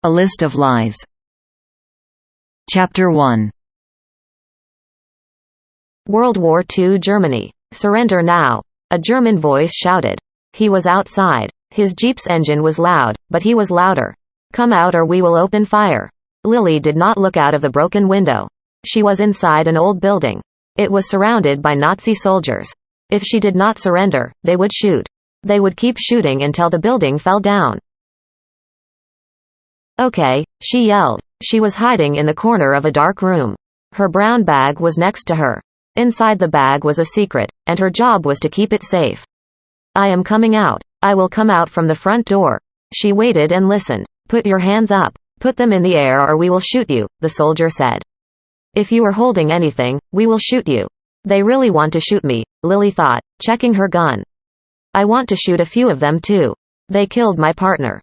A list of lies. Chapter 1. World War II Germany. Surrender now. A German voice shouted. He was outside. His jeep's engine was loud, but he was louder. Come out or we will open fire. Lily did not look out of the broken window. She was inside an old building. It was surrounded by Nazi soldiers. If she did not surrender, they would shoot. They would keep shooting until the building fell down. Okay, she yelled. She was hiding in the corner of a dark room. Her brown bag was next to her. Inside the bag was a secret, and her job was to keep it safe. I am coming out. I will come out from the front door. She waited and listened. Put your hands up. Put them in the air or we will shoot you, the soldier said. If you are holding anything, we will shoot you. They really want to shoot me, Lily thought, checking her gun. I want to shoot a few of them too. They killed my partner.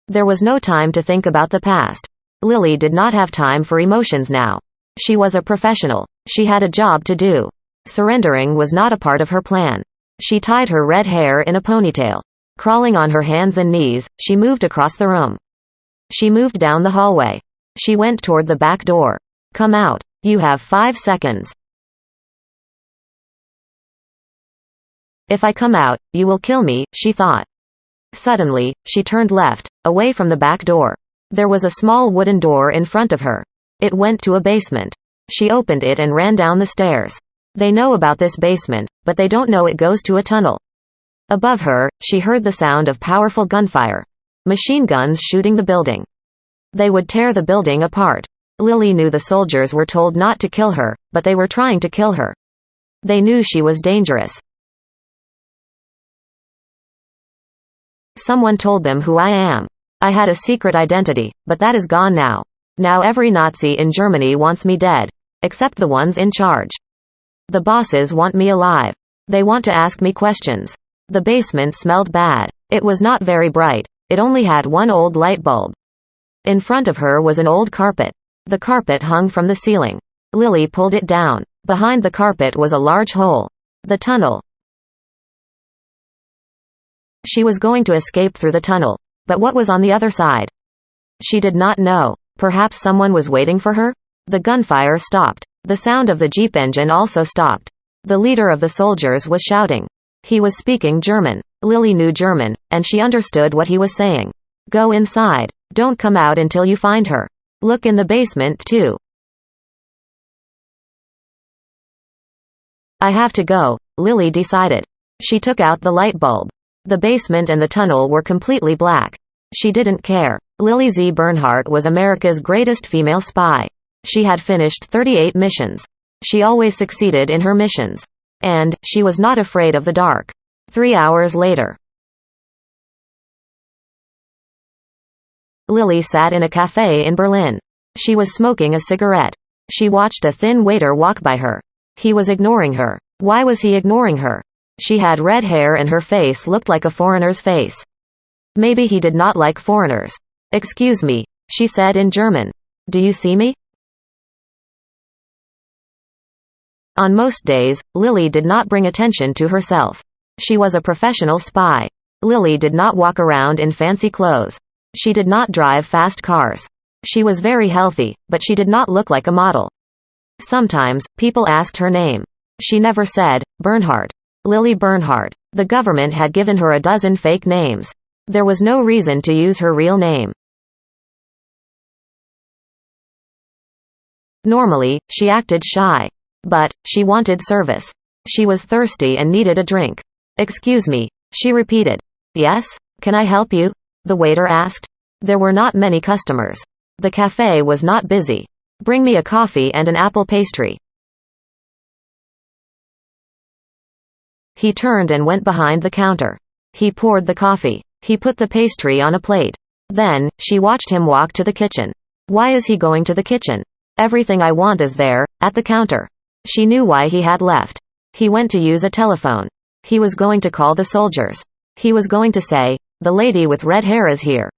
There was no time to think about the past. Lily did not have time for emotions now. She was a professional. She had a job to do. Surrendering was not a part of her plan. She tied her red hair in a ponytail. Crawling on her hands and knees, she moved across the room. She moved down the hallway. She went toward the back door. Come out. You have 5 seconds. If I come out, you will kill me, she thought. Suddenly, she turned left, away from the back door. There was a small wooden door in front of her. It went to a basement. She opened it and ran down the stairs. They know about this basement, but they don't know it goes to a tunnel. Above her, she heard the sound of powerful gunfire. Machine guns shooting the building. They would tear the building apart. Lily knew the soldiers were told not to kill her, but they were trying to kill her. They knew she was dangerous. Someone told them who I am. I had a secret identity, but that is gone now. Now every Nazi in Germany wants me dead, except the ones in charge. The bosses want me alive. They want to ask me questions. The basement smelled bad. It was not very bright. It only had one old light bulb. In front of her was an old carpet. The carpet hung from the ceiling. Lily pulled it down. Behind the carpet was a large hole. The tunnel. She was going to escape through the tunnel. But what was on the other side? She did not know. Perhaps someone was waiting for her? The gunfire stopped. The sound of the jeep engine also stopped. The leader of the soldiers was shouting. He was speaking German. Lily knew German, and she understood what he was saying. Go inside. Don't come out until you find her. Look in the basement too. I have to go, Lily decided. She took out the light bulb. The basement and the tunnel were completely black. She didn't care. Lily Z. Bernhardt was America's greatest female spy. She had finished 38 missions. She always succeeded in her missions. And she was not afraid of the dark. 3 hours later. Lily sat in a cafe in Berlin. She was smoking a cigarette. She watched a thin waiter walk by her. He was ignoring her. Why was he ignoring her? She had red hair and her face looked like a foreigner's face. Maybe he did not like foreigners. Excuse me, she said in German. Do you see me? On most days, Lily did not bring attention to herself. She was a professional spy. Lily did not walk around in fancy clothes. She did not drive fast cars. She was very healthy, but she did not look like a model. Sometimes, people asked her name. She never said, Bernhardt. Lily Bernhardt. The government had given her a dozen fake names. There was no reason to use her real name. Normally, she acted shy. But she wanted service. She was thirsty and needed a drink. Excuse me, she repeated. Yes? Can I help you? The waiter asked. There were not many customers. The cafe was not busy. Bring me a coffee and an apple pastry. He turned and went behind the counter. He poured the coffee. He put the pastry on a plate. Then, she watched him walk to the kitchen. Why is he going to the kitchen? Everything I want is there, at the counter. She knew why he had left. He went to use a telephone. He was going to call the soldiers. He was going to say, the lady with red hair is here.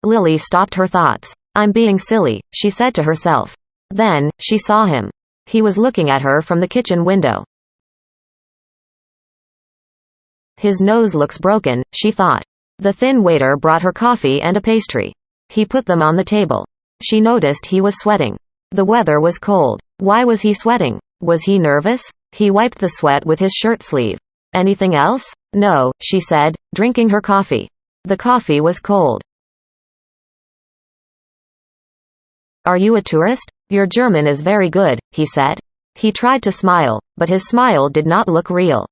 Lily stopped her thoughts. I'm being silly, she said to herself. Then, she saw him. He was looking at her from the kitchen window. His nose looks broken, she thought. The thin waiter brought her coffee and a pastry. He put them on the table. She noticed he was sweating. The weather was cold. Why was he sweating? Was he nervous? He wiped the sweat with his shirt sleeve. Anything else? No, she said, drinking her coffee. The coffee was cold. Are you a tourist? Your German is very good, he said. He tried to smile, but his smile did not look real.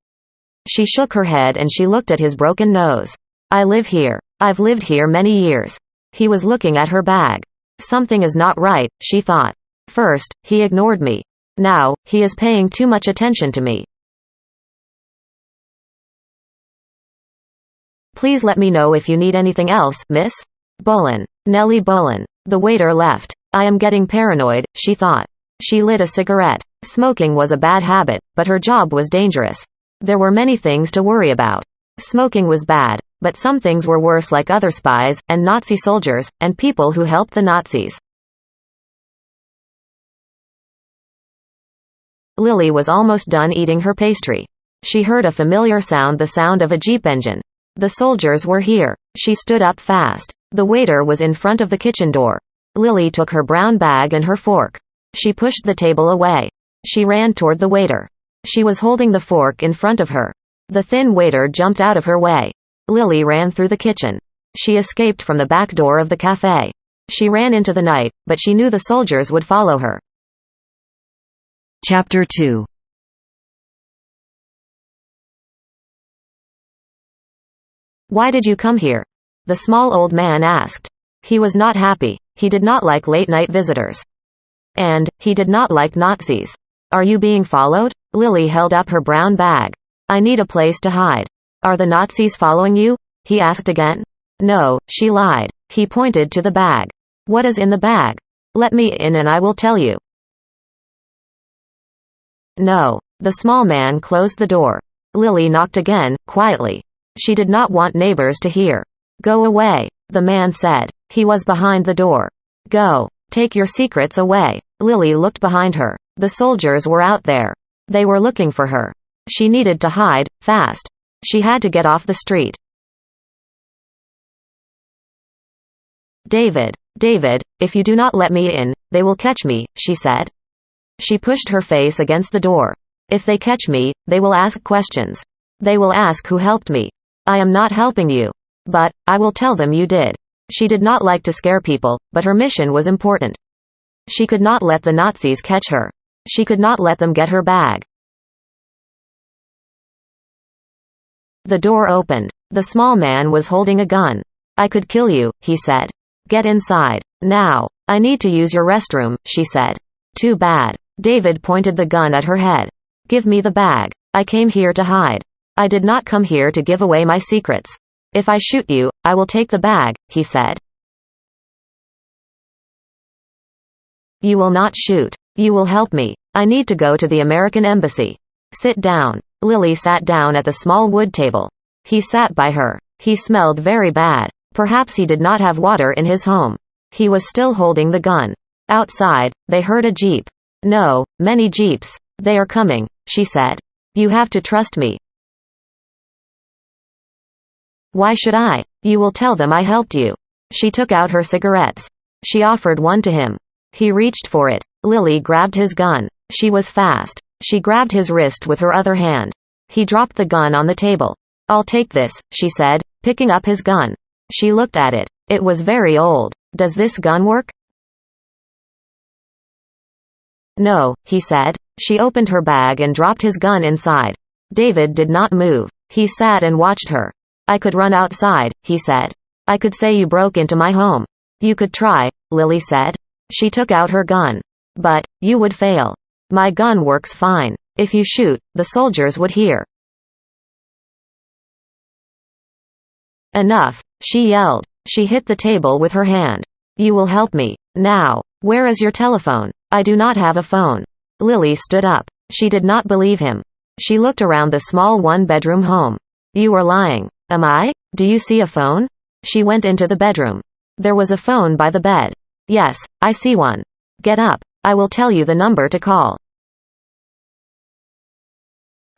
She shook her head and she looked at his broken nose. I live here. I've lived here many years. He was looking at her bag. Something is not right, she thought. First, he ignored me. Now, he is paying too much attention to me. Please let me know if you need anything else, Miss Bolin. Nellie Bolin. The waiter left. I am getting paranoid, she thought. She lit a cigarette. Smoking was a bad habit, but her job was dangerous. There were many things to worry about. Smoking was bad, but some things were worse, like other spies, and Nazi soldiers, and people who helped the Nazis. Lily was almost done eating her pastry. She heard a familiar sound, the sound of a jeep engine. The soldiers were here. She stood up fast. The waiter was in front of the kitchen door. Lily took her brown bag and her fork. She pushed the table away. She ran toward the waiter. She was holding the fork in front of her. The thin waiter jumped out of her way. Lily ran through the kitchen. She escaped from the back door of the cafe. She ran into the night, but she knew the soldiers would follow her. Chapter 2. Why did you come here? The small old man asked. He was not happy. He did not like late-night visitors. And, he did not like Nazis. Are you being followed? Lily held up her brown bag. I need a place to hide. Are the Nazis following you? He asked again. No, she lied. He pointed to the bag. What is in the bag? Let me in and I will tell you. No. The small man closed the door. Lily knocked again, quietly. She did not want neighbors to hear. Go away, the man said. He was behind the door. Go. Take your secrets away. Lily looked behind her. The soldiers were out there. They were looking for her. She needed to hide, fast. She had to get off the street. David, if you do not let me in, they will catch me, she said. She pushed her face against the door. If they catch me, they will ask questions. They will ask who helped me. I am not helping you. But, I will tell them you did. She did not like to scare people, but her mission was important. She could not let the Nazis catch her. She could not let them get her bag. The door opened. The small man was holding a gun. I could kill you, he said. Get inside. Now. I need to use your restroom, she said. Too bad. David pointed the gun at her head. Give me the bag. I came here to hide. I did not come here to give away my secrets. If I shoot you, I will take the bag, he said. You will not shoot. You will help me. I need to go to the American embassy. Sit down. Lily sat down at the small wood table. He sat by her. He smelled very bad. Perhaps he did not have water in his home. He was still holding the gun. Outside, they heard a jeep. No, many jeeps. They are coming, she said. You have to trust me. Why should I? You will tell them I helped you. She took out her cigarettes. She offered one to him. He reached for it. Lily grabbed his gun. She was fast. She grabbed his wrist with her other hand. He dropped the gun on the table. I'll take this, she said, picking up his gun. She looked at it. It was very old. Does this gun work? No, he said. She opened her bag and dropped his gun inside. David did not move. He sat and watched her. I could run outside, he said. I could say you broke into my home. You could try, Lily said. She took out her gun. But, you would fail. My gun works fine. If you shoot, the soldiers would hear. Enough, she yelled. She hit the table with her hand. You will help me. Now. Where is your telephone? I do not have a phone. Lily stood up. She did not believe him. She looked around the small one-bedroom home. You are lying. Am I? Do you see a phone? She went into the bedroom. There was a phone by the bed. Yes, I see one. Get up. I will tell you the number to call.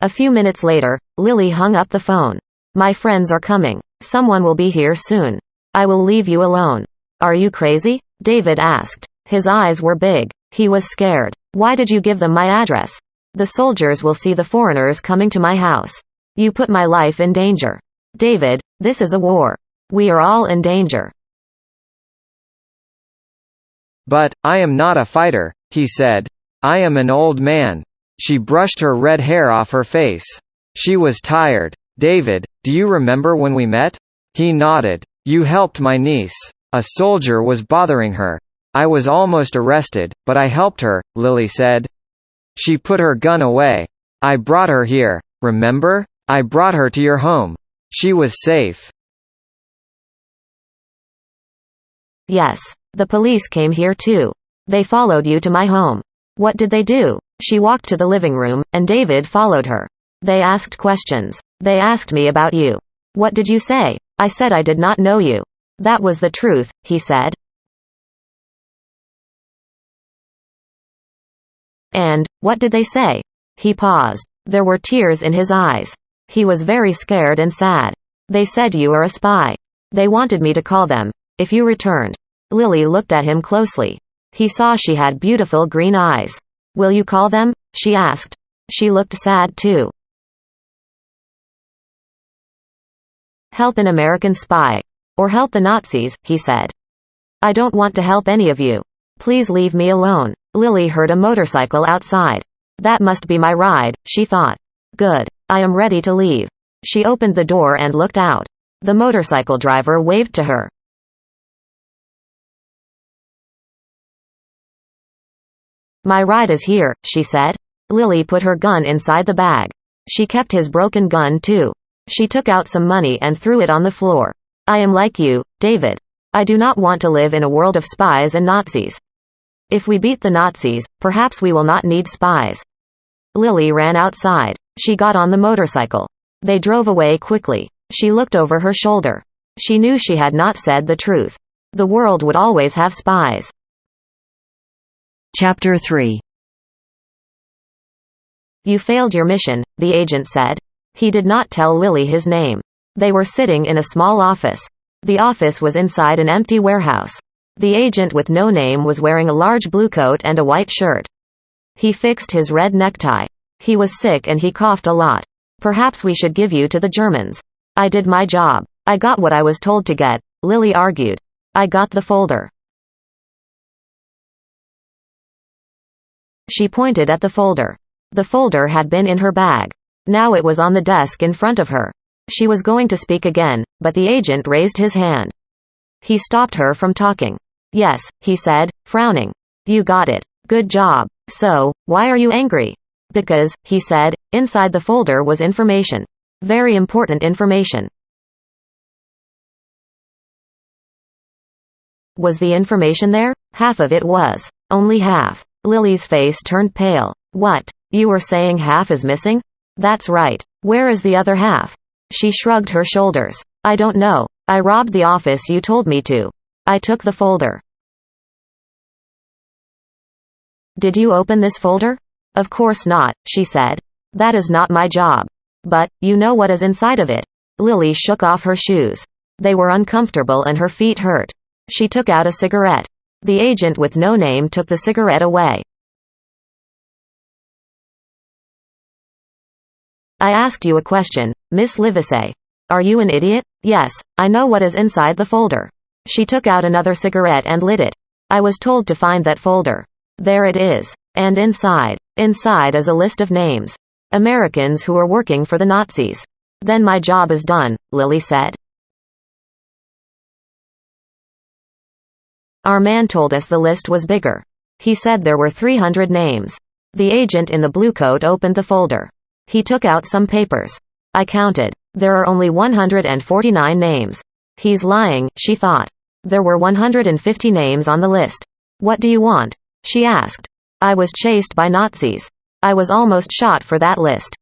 A few minutes later, Lily hung up the phone. My friends are coming. Someone will be here soon. I will leave you alone. Are you crazy? David asked. His eyes were big. He was scared. Why did you give them my address? The soldiers will see the foreigners coming to my house. You put my life in danger. David, this is a war. We are all in danger. But, I am not a fighter, he said. I am an old man. She brushed her red hair off her face. She was tired. David, do you remember when we met? He nodded. You helped my niece. A soldier was bothering her. I was almost arrested, but I helped her, Lily said. She put her gun away. I brought her here. Remember? I brought her to your home. She was safe. Yes. The police came here too. They followed you to my home. What did they do? She walked to the living room, and David followed her. They asked questions. They asked me about you. What did you say? I said I did not know you. That was the truth, he said. And, what did they say? He paused. There were tears in his eyes. He was very scared and sad. They said you are a spy. They wanted me to call them. If you returned. Lily looked at him closely. He saw she had beautiful green eyes. Will you call them? She asked. She looked sad too. Help an American spy. Or help the Nazis, he said. I don't want to help any of you. Please leave me alone. Lily heard a motorcycle outside. That must be my ride, she thought. Good. I am ready to leave. She opened the door and looked out. The motorcycle driver waved to her. My ride is here, she said. Lily put her gun inside the bag. She kept his broken gun too. She took out some money and threw it on the floor. I am like you, David. I do not want to live in a world of spies and Nazis. If we beat the Nazis, perhaps we will not need spies. Lily ran outside. She got on the motorcycle. They drove away quickly. She looked over her shoulder. She knew she had not said the truth. The world would always have spies. Chapter 3. You failed your mission, the agent said. He did not tell Lily his name. They were sitting in a small office. The office was inside an empty warehouse. The agent with no name was wearing a large blue coat and a white shirt. He fixed his red necktie. He was sick and he coughed a lot. Perhaps we should give you to the Germans. I did my job. I got what I was told to get, Lily argued. I got the folder. She pointed at the folder. The folder had been in her bag. Now it was on the desk in front of her. She was going to speak again, but the agent raised his hand. He stopped her from talking. Yes, he said, frowning. You got it. Good job. So, why are you angry? Because, he said, inside the folder was information. Very important information. Was the information there? Half of it was. Only half. Lily's face turned pale. What? You were saying half is missing? That's right. Where is the other half? She shrugged her shoulders. I don't know. I robbed the office you told me to. I took the folder. Did you open this folder? Of course not, she said. That is not my job. But, you know what is inside of it. Lily shook off her shoes. They were uncomfortable and her feet hurt. She took out a cigarette. The agent with no name took the cigarette away. I asked you a question, Miss Livesey. Are you an idiot? Yes, I know what is inside the folder. She took out another cigarette and lit it. I was told to find that folder. There it is. And inside is a list of names. Americans who are working for the Nazis. Then my job is done, Lily said. Our man told us the list was bigger. He said there were 300 names. The agent in the blue coat opened the folder. He took out some papers. I counted. There are only 149 names. He's lying, she thought. There were 150 names on the list. What do you want? She asked. I was chased by Nazis. I was almost shot for that list.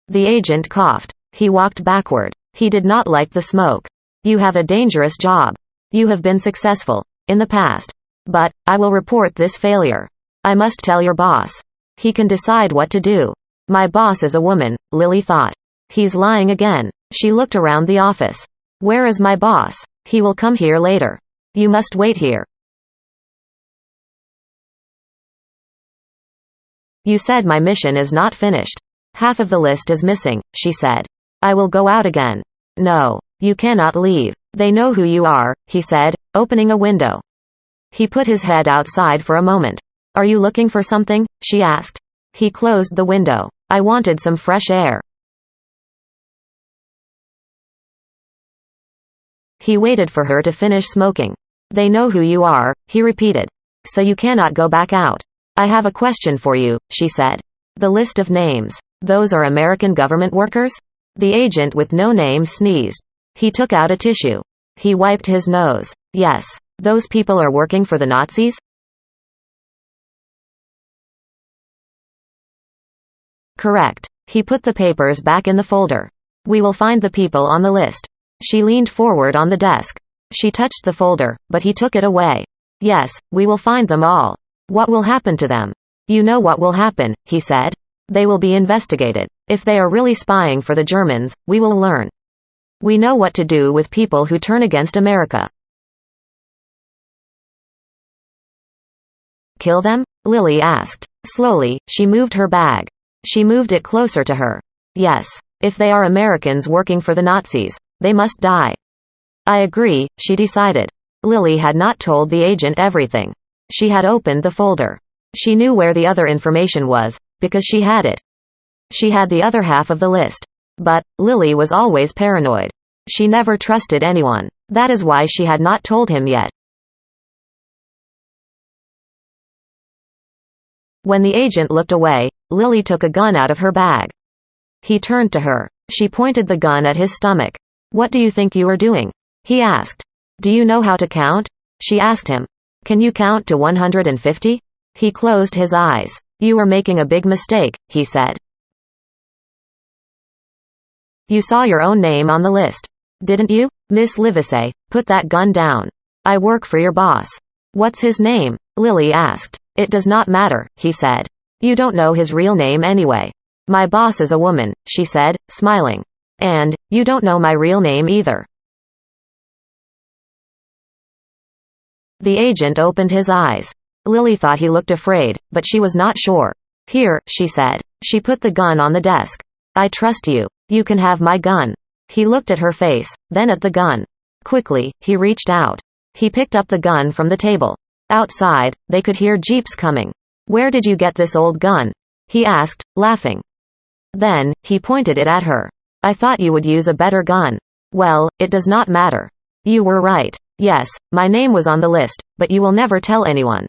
The agent coughed. He walked backward. He did not like the smoke. You have a dangerous job. You have been successful in the past. But, I will report this failure. I must tell your boss. He can decide what to do. My boss is a woman, Lily thought. He's lying again. She looked around the office. Where is my boss? He will come here later. You must wait here. You said my mission is not finished. Half of the list is missing, she said. I will go out again. No. You cannot leave. They know who you are, he said, opening a window. He put his head outside for a moment. Are you looking for something? She asked. He closed the window. I wanted some fresh air. He waited for her to finish smoking. They know who you are, he repeated. So you cannot go back out. I have a question for you, she said. The list of names. Those are American government workers? The agent with no name sneezed. He took out a tissue. He wiped his nose. Yes. Those people are working for the Nazis? Correct. He put the papers back in the folder. We will find the people on the list. She leaned forward on the desk. She touched the folder, but he took it away. Yes, we will find them all. What will happen to them? You know what will happen, he said. They will be investigated. If they are really spying for the Germans, we will learn. We know what to do with people who turn against America. Kill them? Lily asked. Slowly, she moved her bag. She moved it closer to her. Yes. If they are Americans working for the Nazis, they must die. I agree, she decided. Lily had not told the agent everything. She had opened the folder. She knew where the other information was, because she had it. She had the other half of the list. But, Lily was always paranoid. She never trusted anyone. That is why she had not told him yet. When the agent looked away, Lily took a gun out of her bag. He turned to her. She pointed the gun at his stomach. What do you think you are doing? He asked. Do you know how to count? She asked him. Can you count to 150? He closed his eyes. You are making a big mistake, he said. You saw your own name on the list. Didn't you? Miss Livesey, put that gun down. I work for your boss. What's his name? Lily asked. It does not matter, he said. You don't know his real name anyway. My boss is a woman, she said, smiling. And, you don't know my real name either. The agent opened his eyes. Lily thought he looked afraid, but she was not sure. Here, she said. She put the gun on the desk. I trust you. You can have my gun. He looked at her face, then at the gun. Quickly, he reached out. He picked up the gun from the table. Outside, they could hear jeeps coming. Where did you get this old gun? He asked, laughing. Then, he pointed it at her. I thought you would use a better gun. Well, it does not matter. You were right. Yes, my name was on the list, but you will never tell anyone.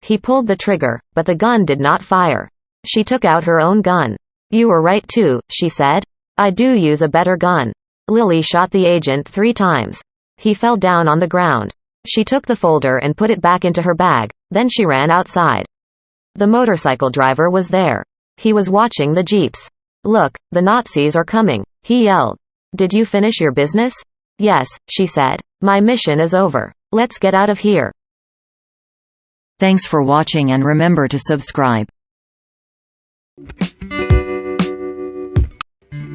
He pulled the trigger, but the gun did not fire. She took out her own gun. You were right too, she said. I do use a better gun. Lily shot the agent 3 times. He fell down on the ground. She took the folder and put it back into her bag, then she ran outside. The motorcycle driver was there. He was watching the jeeps. Look, the Nazis are coming, he yelled. Did you finish your business? Yes, she said. My mission is over. Let's get out of here. Thanks for watching and remember to subscribe.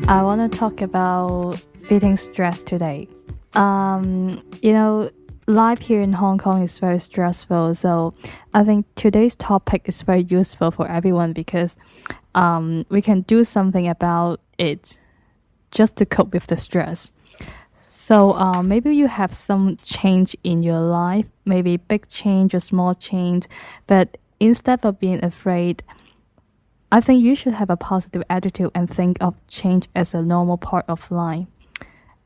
I want to talk about beating stress today. Life here in Hong Kong is very stressful, so I think today's topic is very useful for everyone because we can do something about it just to cope with the stress. So maybe you have some change in your life, maybe big change or small change, but instead of being afraid, I think you should have a positive attitude and think of change as a normal part of life.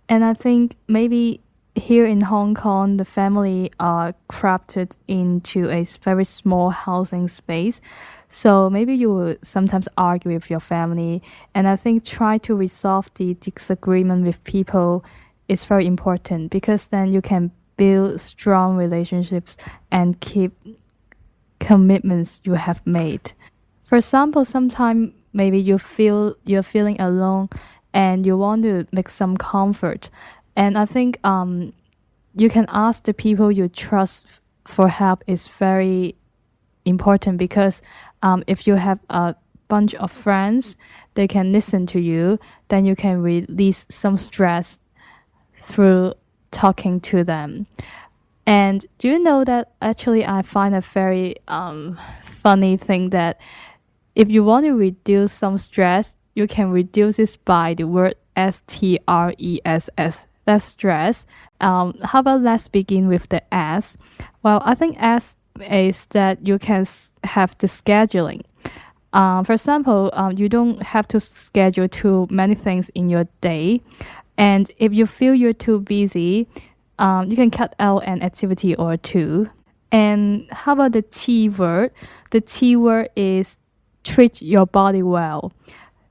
And I think maybe here in Hong Kong, the family are crafted into a very small housing space. So maybe you will sometimes argue with your family. And I think try to resolve the disagreement with people is very important because then you can build strong relationships and keep commitments you have made. For example, sometimes maybe you're feeling alone and you want to make some comfort. And I think you can ask the people you trust for help is very important because If you have a bunch of friends, they can listen to you, then you can release some stress through talking to them. And do you know that actually I find a very funny thing that if you want to reduce some stress, you can reduce it by the word stress. That's stress. How about let's begin with the S? Well, I think S is that you can have the scheduling. For example, you don't have to schedule too many things in your day. And if you feel you're too busy, you can cut out an activity or two. And how about the T word? The T word is treat your body well.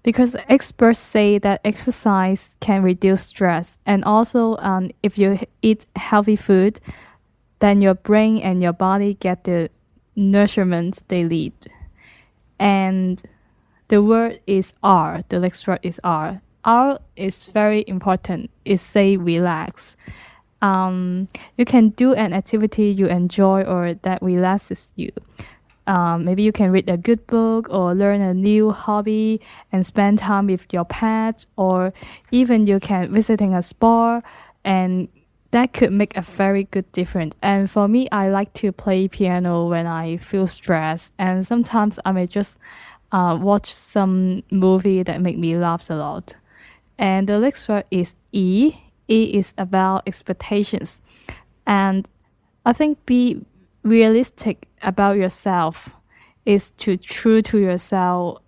Because experts say that exercise can reduce stress. And also, if you eat healthy food, then your brain and your body get the nourishment they need. And the word is R. The next word is R. R is very important. It say relax. You can do an activity you enjoy or that relaxes you. Maybe you can read a good book or learn a new hobby and spend time with your pet, or even you can visiting a spa, and that could make a very good difference. And for me, I like to play piano when I feel stressed, and sometimes I may just watch some movie that make me laugh a lot. And the next word is E. E is about expectations. And I think be realistic about yourself is to true to yourself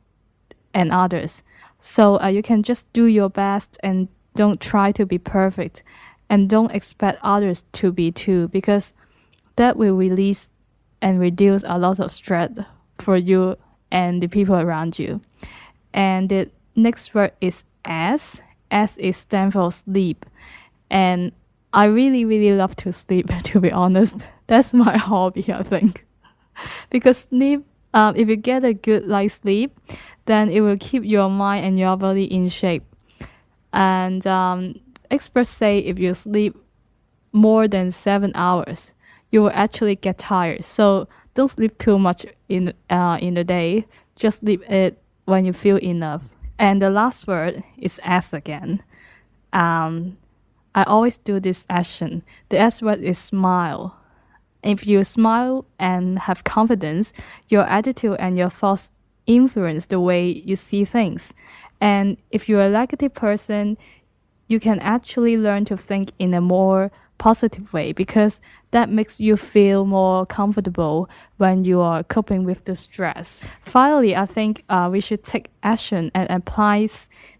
and others. So you can just do your best and don't try to be perfect, and don't expect others to be too, because that will release and reduce a lot of stress for you and the people around you. And the next word is S. S is stand for sleep. And I really, really love to sleep, to be honest. That's my hobby, I think. Because sleep, if you get a good light sleep, then it will keep your mind and your body in shape. And experts say if you sleep more than 7 hours, you will actually get tired. So don't sleep too much in the day. Just sleep it when you feel enough. And the last word is S again. I always do this action. The S word is smile. If you smile and have confidence, your attitude and your thoughts influence the way you see things. And if you're a negative person, you can actually learn to think in a more positive way, because that makes you feel more comfortable when you are coping with the stress. Finally, I think we should take action and apply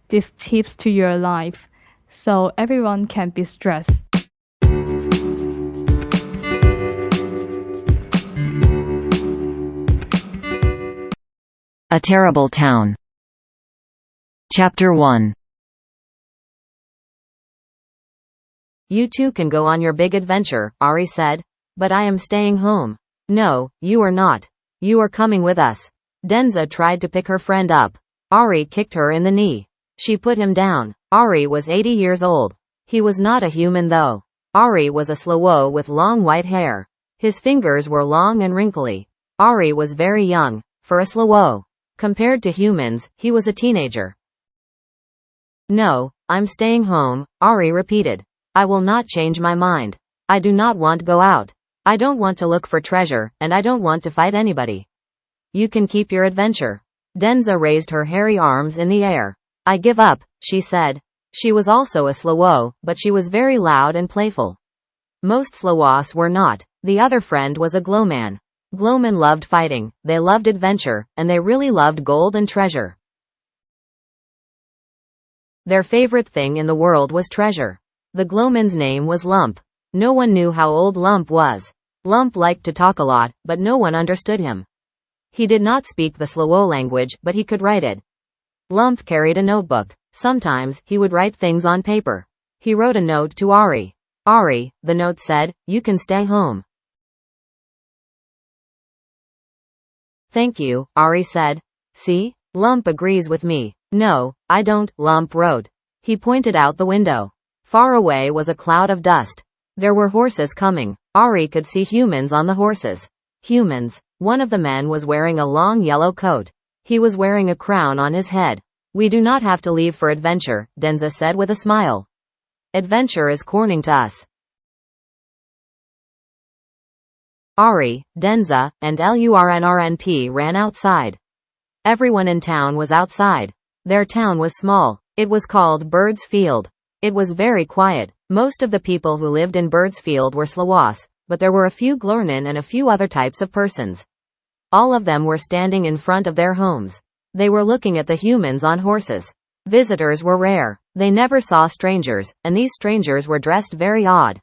these tips to your life so everyone can be stressed. A Terrible Town. Chapter 1. You two can go on your big adventure, Ari said. But I am staying home. No, you are not. You are coming with us. Denza tried to pick her friend up. Ari kicked her in the knee. She put him down. Ari was 80 years old. He was not a human though. Ari was a slowo with long white hair. His fingers were long and wrinkly. Ari was very young, for a slowo. Compared to humans, he was a teenager. No, I'm staying home, Ari repeated. I will not change my mind. I do not want to go out. I don't want to look for treasure, and I don't want to fight anybody. You can keep your adventure. Denza raised her hairy arms in the air. I give up, she said. She was also a slowo, but she was very loud and playful. Most slowas were not. The other friend was a glowman. Glowmen loved fighting, they loved adventure, and they really loved gold and treasure. Their favorite thing in the world was treasure. The glowman's name was Lump. No one knew how old Lump was. Lump liked to talk a lot, but no one understood him. He did not speak the slowo language, but he could write it. Lump carried a notebook. Sometimes, he would write things on paper. He wrote a note to Ari. Ari, the note said, you can stay home. Thank you, Ari said. See? Lump agrees with me. No, I don't, Lump wrote. He pointed out the window. Far away was a cloud of dust. There were horses coming. Ari could see humans on the horses. Humans. One of the men was wearing a long yellow coat. He was wearing a crown on his head. We do not have to leave for adventure, Denza said with a smile. Adventure is calling to us. Ari, Denza, and Lurnrnp ran outside. Everyone in town was outside. Their town was small. It was called Bird's Field. It was very quiet. Most of the people who lived in Bird's Field were Slawas, but there were a few Glurnan and a few other types of persons. All of them were standing in front of their homes. They were looking at the humans on horses. Visitors were rare. They never saw strangers, and these strangers were dressed very odd.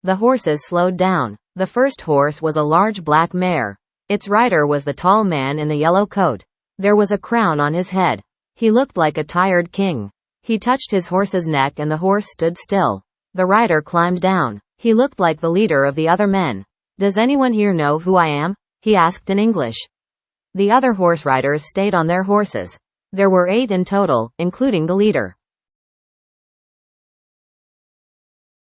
The horses slowed down. The first horse was a large black mare. Its rider was the tall man in the yellow coat. There was a crown on his head. He looked like a tired king. He touched his horse's neck and the horse stood still. The rider climbed down. He looked like the leader of the other men. Does anyone here know who I am? He asked in English. The other horse riders stayed on their horses. There were 8 in total, including the leader.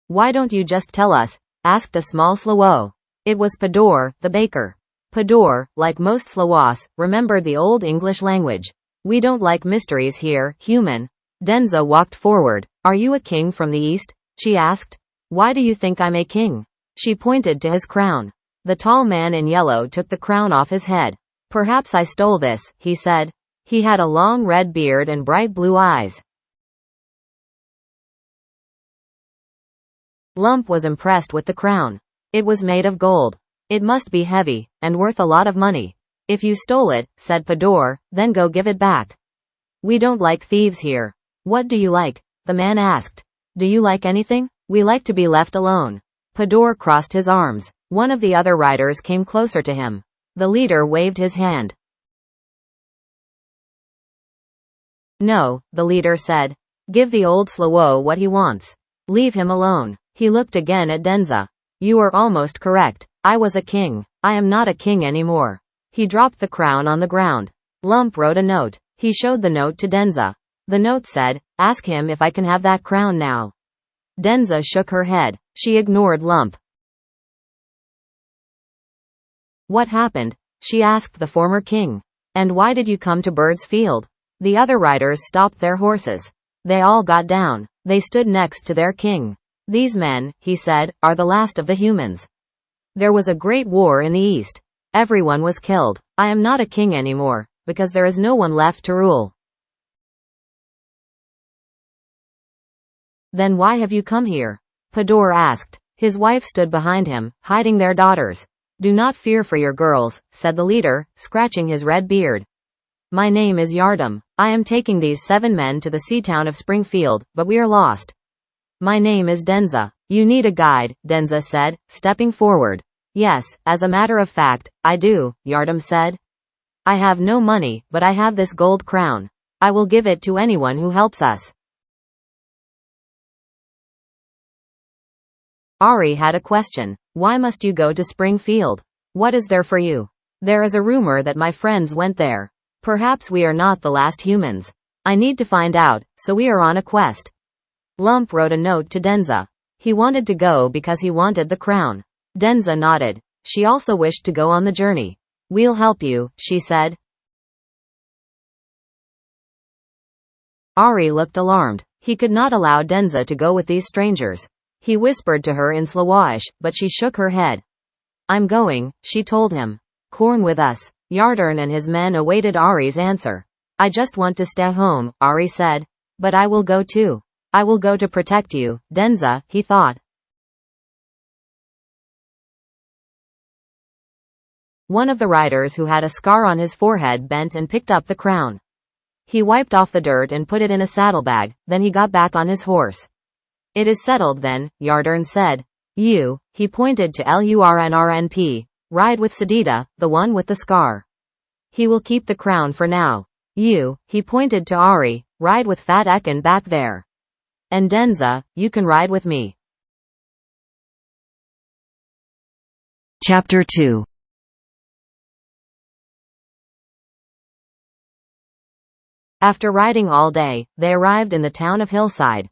Why don't you just tell us? Asked a small Slawo. It was Pador, the baker. Pador, like most Slawas, remembered the Old English language. We don't like mysteries here, human. Denza walked forward. Are you a king from the east? She asked. Why do you think I'm a king? She pointed to his crown. The tall man in yellow took the crown off his head. Perhaps I stole this, he said. He had a long red beard and bright blue eyes. Lump was impressed with the crown. It was made of gold. It must be heavy, and worth a lot of money. If you stole it, said Pador, then go give it back. We don't like thieves here. What do you like? The man asked. Do you like anything? We like to be left alone. Pador crossed his arms. One of the other riders came closer to him. The leader waved his hand. No, the leader said. Give the old Slawo what he wants. Leave him alone. He looked again at Denza. You are almost correct. I was a king. I am not a king anymore. He dropped the crown on the ground. Lump wrote a note. He showed the note to Denza. The note said, ask him if I can have that crown now. Denza shook her head. She ignored Lump. What happened? She asked the former king. And why did you come to Bird's Field? The other riders stopped their horses. They all got down. They stood next to their king. These men, he said, are the last of the humans. There was a great war in the east. Everyone was killed. I am not a king anymore, because there is no one left to rule. Then why have you come here? Pador asked. His wife stood behind him, hiding their daughters. Do not fear for your girls, said the leader, scratching his red beard. My name is Yardam. I am taking these 7 men to the sea town of Springfield, but we are lost. My name is Denza. You need a guide, Denza said, stepping forward. Yes, as a matter of fact, I do, Yardam said. I have no money, but I have this gold crown. I will give it to anyone who helps us. Ari had a question. Why must you go to Springfield? What is there for you? There is a rumor that my friends went there. Perhaps we are not the last humans. I need to find out, so we are on a quest. Lump wrote a note to Denza. He wanted to go because he wanted the crown. Denza nodded. She also wished to go on the journey. We'll help you, she said. Ari looked alarmed. He could not allow Denza to go with these strangers. He whispered to her in Slawish, but she shook her head. I'm going, she told him. Corn with us. Yardern and his men awaited Ari's answer. I just want to stay home, Ari said. But I will go too. I will go to protect you, Denza, he thought. One of the riders who had a scar on his forehead bent and picked up the crown. He wiped off the dirt and put it in a saddlebag, then he got back on his horse. It is settled then, Yardern said. You, he pointed to Lurnrnp, ride with Sadida, the one with the scar. He will keep the crown for now. You, he pointed to Ari, ride with Fat Ekin back there. And Denza, you can ride with me. Chapter 2. After riding all day, they arrived in the town of Hillside.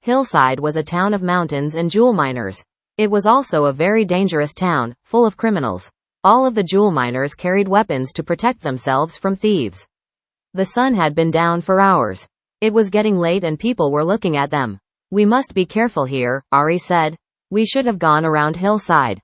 Hillside was a town of mountains and jewel miners. It was also a very dangerous town, full of criminals. All of the jewel miners carried weapons to protect themselves from thieves. The sun had been down for hours. It was getting late and people were looking at them. We must be careful here, Ari said. We should have gone around hillside.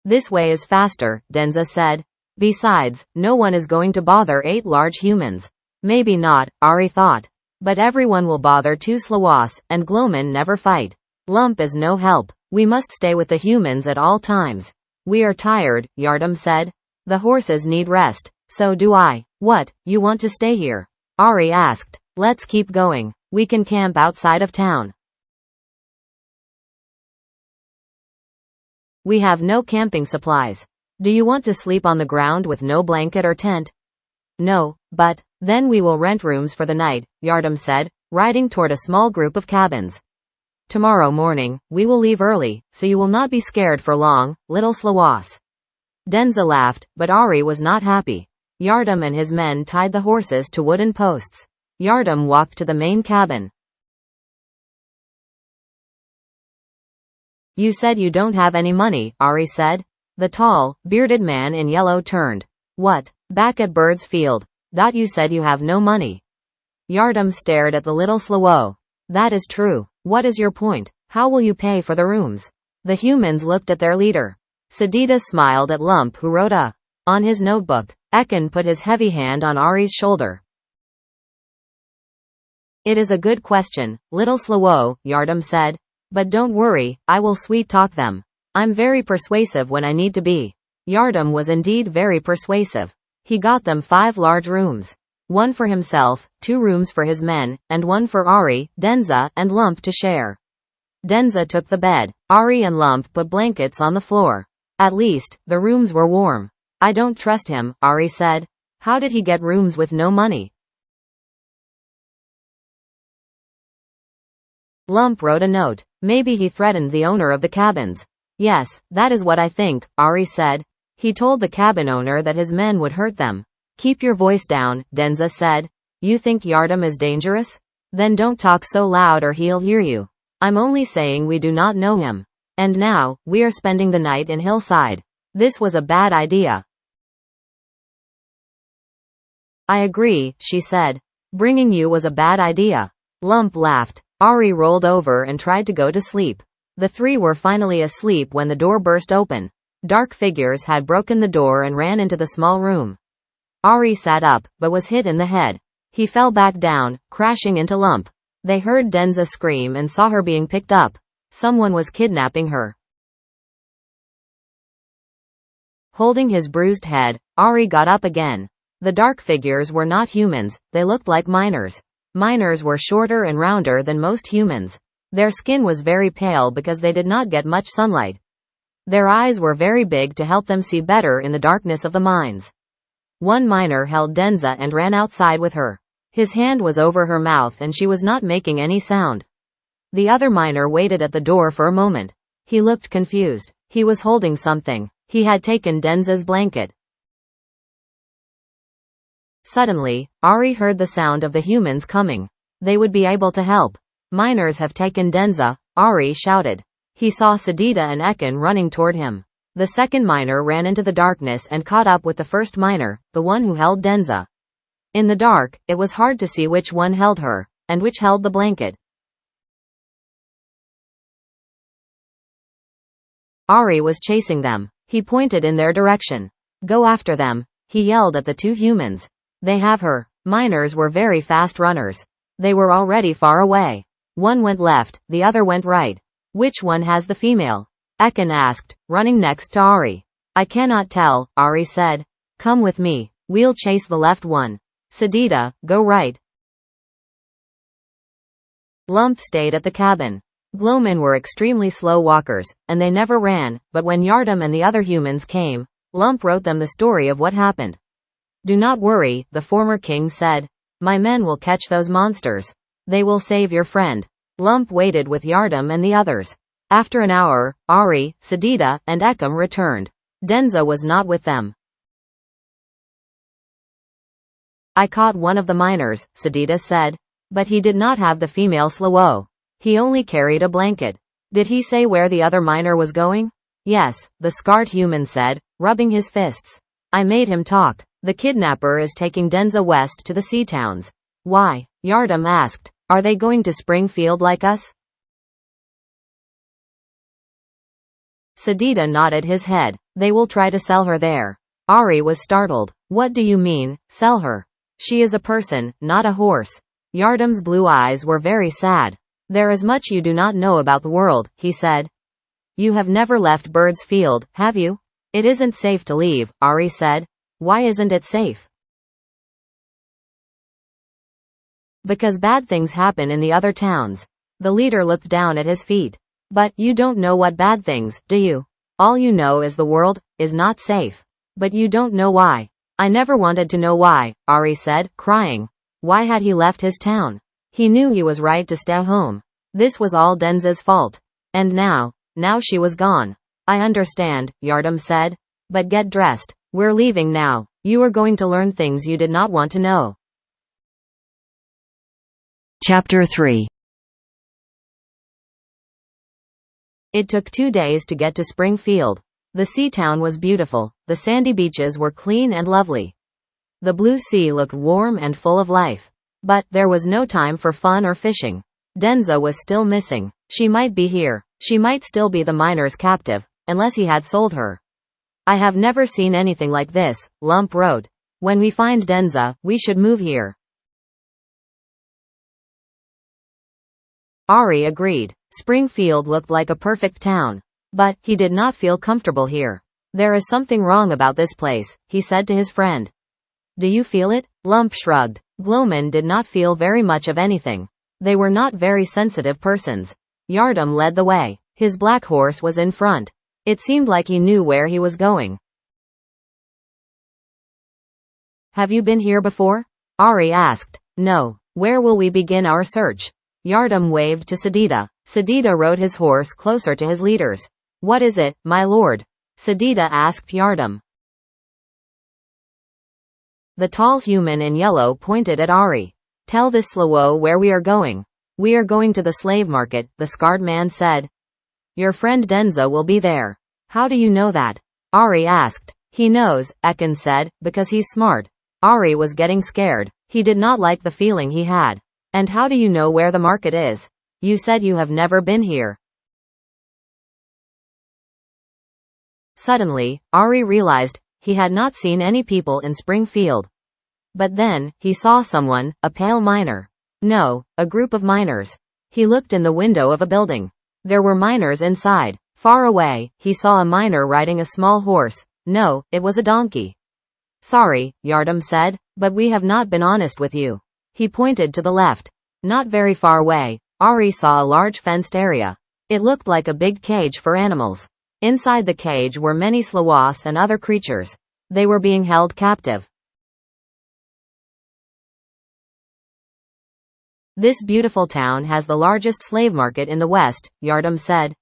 This way is faster, Denza said. Besides, no one is going to bother 8 large humans. Maybe not, Ari thought. But everyone will bother 2 Slawas, and Gloman never fight. Lump is no help. We must stay with the humans at all times. We are tired, Yardam said. The horses need rest. So do I. What, you want to stay here? Ari asked. Let's keep going. We can camp outside of town. We have no camping supplies. Do you want to sleep on the ground with no blanket or tent? No, but then we will rent rooms for the night, Yardam said, riding toward a small group of cabins. Tomorrow morning, we will leave early, so you will not be scared for long, little Slawas. Denza laughed, but Ari was not happy. Yardam and his men tied the horses to wooden posts. Yardam walked to the main cabin. You said you don't have any money, Ari said. The tall, bearded man in yellow turned. What? Back at Bird's Field. You said you have no money. Yardam stared at the little Slawo. That is true. What is your point? How will you pay for the rooms? The humans looked at their leader. Sadida smiled at Lump, who wrote on his notebook. Ekin put his heavy hand on Ari's shoulder. It is a good question, little Slawo, Yardam said. But don't worry, I will sweet-talk them. I'm very persuasive when I need to be. Yardam was indeed very persuasive. He got them 5 large rooms. 1 for himself, 2 rooms for his men, and 1 for Ari, Denza, and Lump to share. Denza took the bed. Ari and Lump put blankets on the floor. At least, the rooms were warm. I don't trust him, Ari said. How did he get rooms with no money? Lump wrote a note. Maybe he threatened the owner of the cabins. Yes, that is what I think, Ari said. He told the cabin owner that his men would hurt them. Keep your voice down, Denza said. You think Yardam is dangerous? Then don't talk so loud or he'll hear you. I'm only saying we do not know him. And now, we are spending the night in Hillside. This was a bad idea. I agree, she said. Bringing you was a bad idea. Lump laughed. Ari rolled over and tried to go to sleep. The 3 were finally asleep when the door burst open. Dark figures had broken the door and ran into the small room. Ari sat up, but was hit in the head. He fell back down, crashing into Lump. They heard Denza scream and saw her being picked up. Someone was kidnapping her. Holding his bruised head, Ari got up again. The dark figures were not humans, they looked like miners. Miners were shorter and rounder than most humans. Their skin was very pale because they did not get much sunlight. Their eyes were very big to help them see better in the darkness of the mines. One miner held Denza and ran outside with her. His hand was over her mouth and she was not making any sound. The other miner waited at the door for a moment. He looked confused. He was holding something. He had taken Denza's blanket. Suddenly, Ari heard the sound of the humans coming. They would be able to help. Miners have taken Denza, Ari shouted. He saw Sadida and Ekin running toward him. The second miner ran into the darkness and caught up with the first miner, the one who held Denza. In the dark, it was hard to see which one held her, and which held the blanket. Ari was chasing them. He pointed in their direction. Go after them, he yelled at the 2 humans. They have her. Miners were very fast runners. They were already far away. One went left, the other went right. Which one has the female? Ekin asked, running next to Ari. I cannot tell, Ari said. Come with me. We'll chase the left one. Sadida, go right. Lump stayed at the cabin. Glomen were extremely slow walkers, and they never ran, but when Yardam and the other humans came, Lump wrote them the story of what happened. Do not worry, the former king said. My men will catch those monsters. They will save your friend. Lump waited with Yardam and the others. After an hour, Ari, Sadida, and Ekim returned. Denza was not with them. I caught one of the miners, Sadida said. But he did not have the female Slawo. He only carried a blanket. Did he say where the other miner was going? Yes, the scarred human said, rubbing his fists. I made him talk. The kidnapper is taking Denza west to the sea towns. Why? Yardam asked. Are they going to Springfield like us? Sadida nodded his head. They will try to sell her there. Ari was startled. What do you mean, sell her? She is a person, not a horse. Yardam's blue eyes were very sad. There is much you do not know about the world, he said. You have never left Bird's Field, have you? It isn't safe to leave, Ari said. Why isn't it safe? Because bad things happen in the other towns. The leader looked down at his feet. But you don't know what bad things, do you? All you know is the world is not safe. But you don't know why. I never wanted to know why, Ari said, crying. Why had he left his town? He knew he was right to stay home. This was all Denza's fault. And now she was gone. I understand, Yardam said. But get dressed. We're leaving now. You are going to learn things you did not want to know. Chapter 3. It took 2 days to get to Springfield. The sea town was beautiful. The sandy beaches were clean and lovely. The blue sea looked warm and full of life. But there was no time for fun or fishing. Denza was still missing. She might be here. She might still be the miner's captive, unless he had sold her. I have never seen anything like this, Lump wrote. When we find Denza, we should move here. Ari agreed. Springfield looked like a perfect town. But he did not feel comfortable here. There is something wrong about this place, he said to his friend. Do you feel it? Lump shrugged. Glowman did not feel very much of anything. They were not very sensitive persons. Yardam led the way. His black horse was in front. It seemed like he knew where he was going. Have you been here before? Ari asked. No. Where will we begin our search? Yardam waved to Sadida. Sadida rode his horse closer to his leaders. What is it, my lord? Sadida asked Yardam. The tall human in yellow pointed at Ari. Tell this Slowo where we are going. We are going to the slave market, the scarred man said. Your friend Denza will be there. How do you know that? Ari asked. He knows, Ekin said, because he's smart. Ari was getting scared. He did not like the feeling he had. And how do you know where the market is? You said you have never been here. Suddenly, Ari realized he had not seen any people in Springfield. But then, he saw someone, a pale miner. No, a group of miners. He looked in the window of a building. There were miners inside. Far away, he saw a miner riding a small horse. No, it was a donkey. Sorry, Yardam said, but we have not been honest with you. He pointed to the left. Not very far away, Ari saw a large fenced area. It looked like a big cage for animals. Inside the cage were many Slowas and other creatures. They were being held captive. This beautiful town has the largest slave market in the West, Yardam said.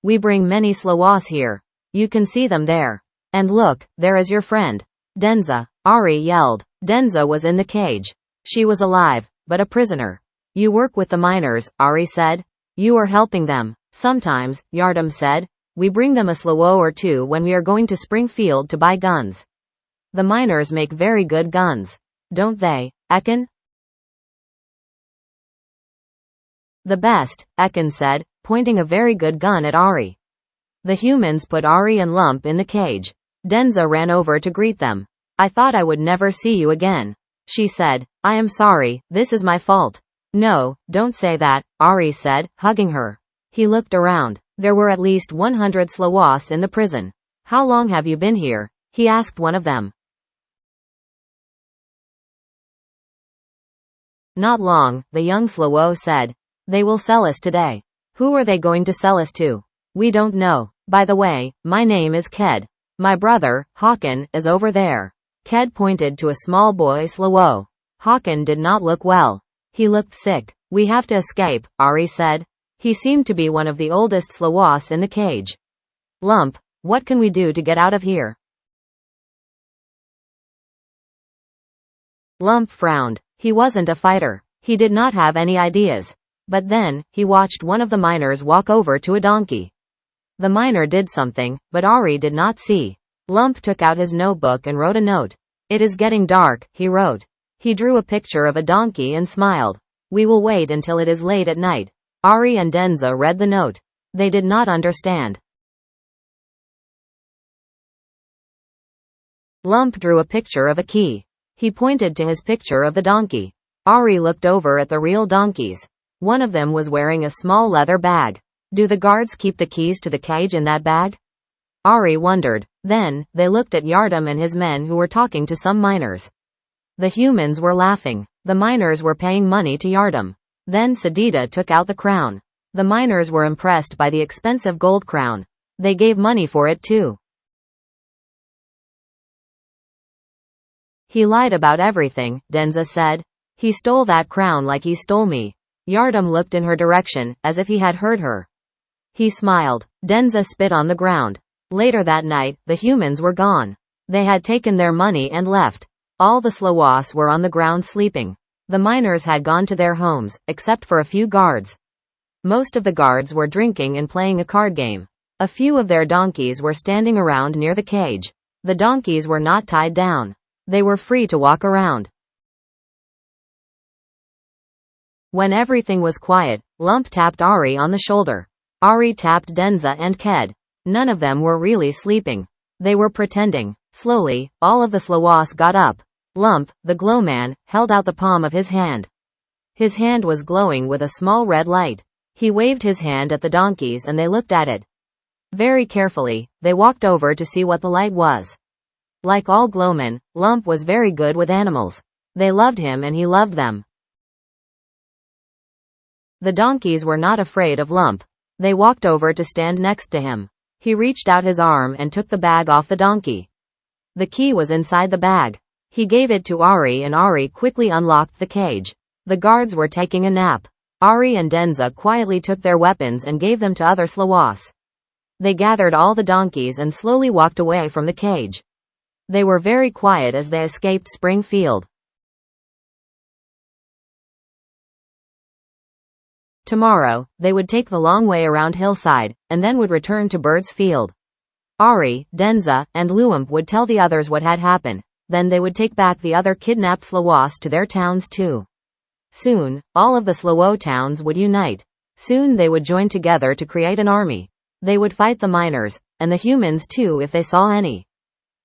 We bring many Slowas here. You can see them there. And look, there is your friend. Denza, Ari yelled. Denza was in the cage. She was alive, but a prisoner. You work with the miners, Ari said. You are helping them. Sometimes, Yardam said. We bring them a Slowo or two when we are going to Springfield to buy guns. The miners make very good guns. Don't they, Ekin? The best, Ekin said, pointing a very good gun at Ari. The humans put Ari and Lump in the cage. Denza ran over to greet them. I thought I would never see you again. She said, I am sorry, this is my fault. No, don't say that, Ari said, hugging her. He looked around. There were at least 100 Slowas in the prison. How long have you been here? He asked one of them. Not long, the young Slowo said. They will sell us today. Who are they going to sell us to? We don't know. By the way, my name is Ked. My brother, Håkon, is over there. Ked pointed to a small boy Slowo. Håkon did not look well. He looked sick. We have to escape, Ari said. He seemed to be one of the oldest Slowas in the cage. Lump, what can we do to get out of here? Lump frowned. He wasn't a fighter. He did not have any ideas. But then, he watched one of the miners walk over to a donkey. The miner did something, but Ari did not see. Lump took out his notebook and wrote a note. "It is getting dark," he wrote. He drew a picture of a donkey and smiled. "We will wait until it is late at night." Ari and Denza read the note. They did not understand. Lump drew a picture of a key. He pointed to his picture of the donkey. Ari looked over at the real donkeys. One of them was wearing a small leather bag. Do the guards keep the keys to the cage in that bag? Ari wondered. Then, they looked at Yardam and his men who were talking to some miners. The humans were laughing. The miners were paying money to Yardam. Then Sadida took out the crown. The miners were impressed by the expensive gold crown. They gave money for it too. He lied about everything, Denza said. He stole that crown like he stole me. Yardam looked in her direction, as if he had heard her. He smiled. Denza spit on the ground. Later that night, the humans were gone. They had taken their money and left. All the Slowas were on the ground sleeping. The miners had gone to their homes, except for a few guards. Most of the guards were drinking and playing a card game. A few of their donkeys were standing around near the cage. The donkeys were not tied down. They were free to walk around. When everything was quiet, Lump tapped Ari on the shoulder. Ari tapped Denza and Ked. None of them were really sleeping. They were pretending. Slowly, all of the Slowas got up. Lump, the glowman, held out the palm of his hand. His hand was glowing with a small red light. He waved his hand at the donkeys and they looked at it. Very carefully, they walked over to see what the light was. Like all glowmen, Lump was very good with animals. They loved him and he loved them. The donkeys were not afraid of Lump. They walked over to stand next to him. He reached out his arm and took the bag off the donkey. The key was inside the bag. He gave it to Ari and Ari quickly unlocked the cage. The guards were taking a nap. Ari and Denza quietly took their weapons and gave them to other Slowas. They gathered all the donkeys and slowly walked away from the cage. They were very quiet as they escaped Springfield. Tomorrow, they would take the long way around Hillside, and then would return to Bird's Field. Ari, Denza, and Lump would tell the others what had happened. Then they would take back the other kidnapped Slowas to their towns too. Soon, all of the Slowo towns would unite. Soon they would join together to create an army. They would fight the miners, and the humans too if they saw any.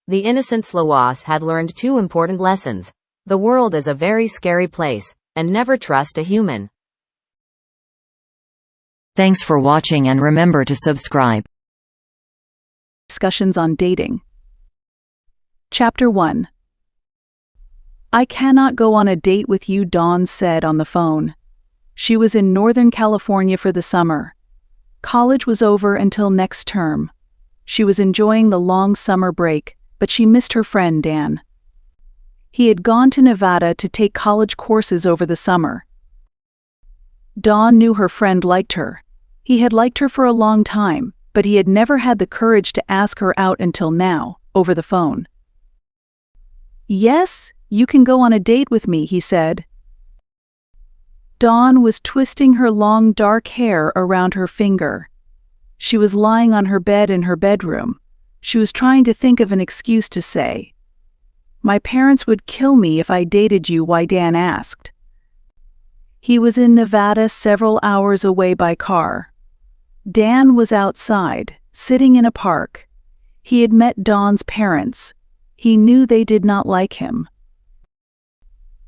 The innocent Slowas had learned two important lessons. The world is a very scary place, and never trust a human. Thanks for watching and remember to subscribe. Discussions on dating. Chapter 1. I cannot go on a date with you, Dawn said on the phone. She was in Northern California for the summer. College was over until next term. She was enjoying the long summer break, but she missed her friend Dan. He had gone to Nevada to take college courses over the summer. Dawn knew her friend liked her. He had liked her for a long time, but he had never had the courage to ask her out until now, over the phone. Yes, you can go on a date with me, he said. Dawn was twisting her long dark hair around her finger. She was lying on her bed in her bedroom. She was trying to think of an excuse to say. My parents would kill me if I dated you, why Dan asked. He was in Nevada several hours away by car. Dan was outside, sitting in a park. He had met Dawn's parents. He knew they did not like him.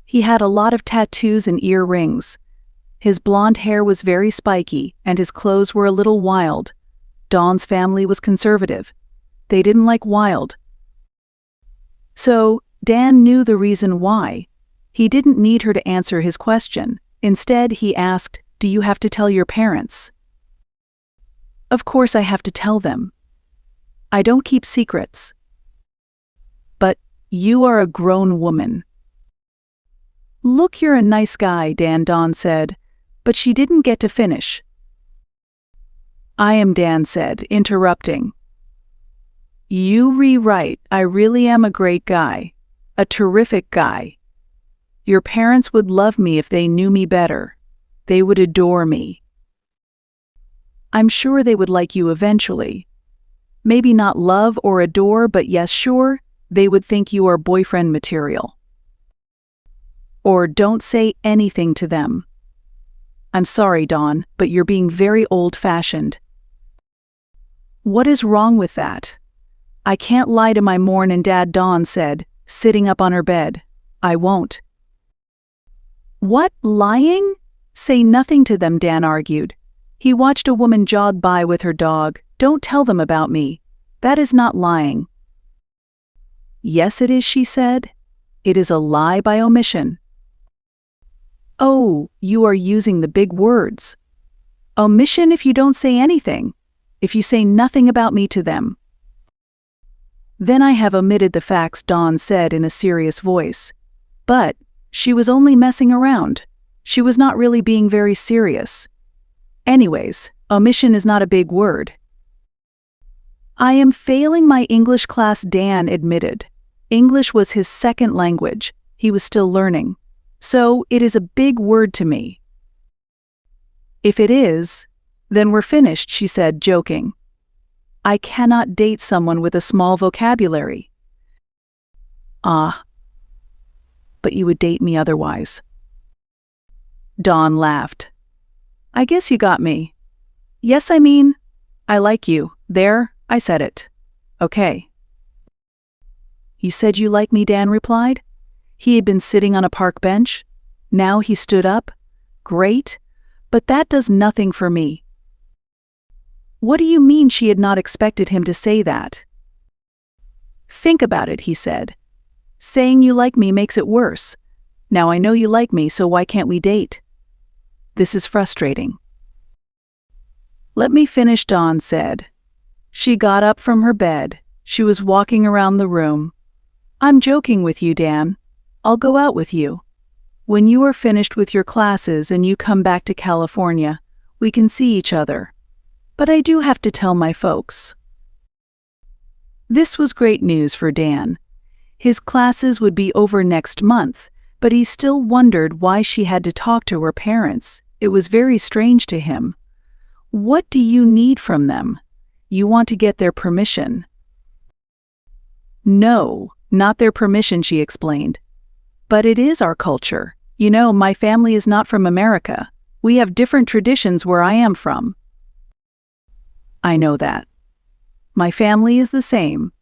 He had a lot of tattoos and earrings. His blonde hair was very spiky, and his clothes were a little wild. Dawn's family was conservative. They didn't like wild. So, Dan knew the reason why. He didn't need her to answer his question. Instead, he asked, "Do you have to tell your parents?" Of course I have to tell them. I don't keep secrets. But, you are a grown woman. Look, you're a nice guy, Dawn said, but she didn't get to finish. I am, Dan said, interrupting. You rewrite, I really am a great guy. A terrific guy. Your parents would love me if they knew me better. They would adore me. I'm sure they would like you eventually. Maybe not love or adore, but yes, sure, they would think you are boyfriend material. Or don't say anything to them. I'm sorry, Dawn, but you're being very old-fashioned. What is wrong with that? I can't lie to my mom and dad, Dawn said, sitting up on her bed. I won't. What, lying? Say nothing to them, Dan argued. He watched a woman jog by with her dog. Don't tell them about me. That is not lying. Yes, it is, she said. It is a lie by omission. Oh, you are using the big words. Omission if you don't say anything. If you say nothing about me to them. Then I have omitted the facts, Dawn said in a serious voice. But she was only messing around. She was not really being very serious. Anyways, omission is not a big word. I am failing my English class, Dan admitted. English was his second language. He was still learning. So it is a big word to me. If it is, then we're finished, she said, joking. I cannot date someone with a small vocabulary. Ah, but you would date me otherwise. Dawn laughed. I guess you got me. Yes, I mean, I like you. There, I said it. Okay. You said you like me, Dan replied. He had been sitting on a park bench. Now he stood up. Great, but that does nothing for me. What do you mean she had not expected him to say that? Think about it, he said. Saying you like me makes it worse. Now I know you like me, so why can't we date? This is frustrating. Let me finish, Dawn said. She got up from her bed. She was walking around the room. I'm joking with you, Dan. I'll go out with you. When you are finished with your classes and you come back to California, we can see each other. But I do have to tell my folks. This was great news for Dan. His classes would be over next month, but he still wondered why she had to talk to her parents. It was very strange to him. What do you need from them? You want to get their permission. No, not their permission, she explained. But it is our culture. You know, my family is not from America. We have different traditions where I am from. I know that. My family is the same.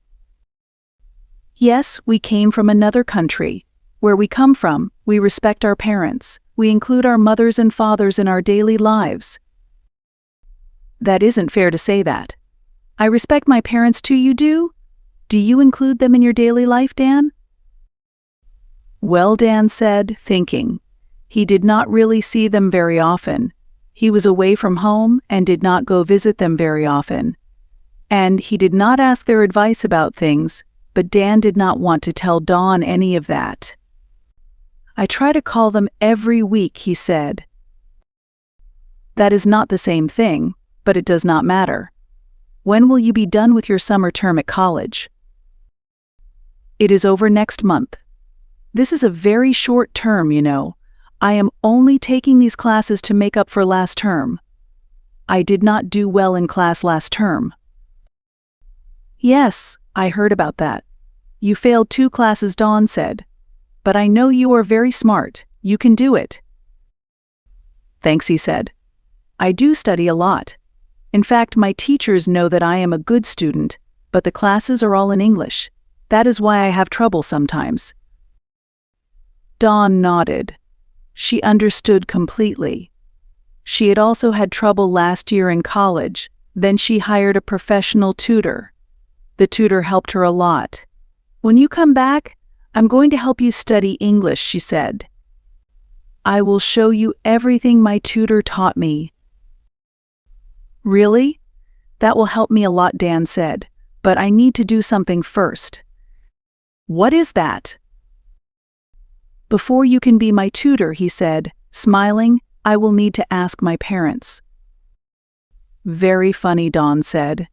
Yes, we came from another country. Where we come from, we respect our parents. We include our mothers and fathers in our daily lives. That isn't fair to say that. I respect my parents too, you do? Do you include them in your daily life, Dan? Well, Dan said, thinking. He did not really see them very often. He was away from home and did not go visit them very often. And he did not ask their advice about things, but Dan did not want to tell Dawn any of that. I try to call them every week, he said. That is not the same thing, but it does not matter. When will you be done with your summer term at college? It is over next month. This is a very short term, you know. I am only taking these classes to make up for last term. I did not do well in class last term. Yes, I heard about that. You failed 2 classes, Dawn said. But I know you are very smart. You can do it. Thanks, he said. I do study a lot. In fact, my teachers know that I am a good student, but the classes are all in English. That is why I have trouble sometimes. Dawn nodded. She understood completely. She had also had trouble last year in college. Then she hired a professional tutor. The tutor helped her a lot. When you come back, I'm going to help you study English, she said. I will show you everything my tutor taught me. Really? That will help me a lot, Dan said. But I need to do something first. What is that? Before you can be my tutor, he said, smiling, I will need to ask my parents. Very funny, Dawn said.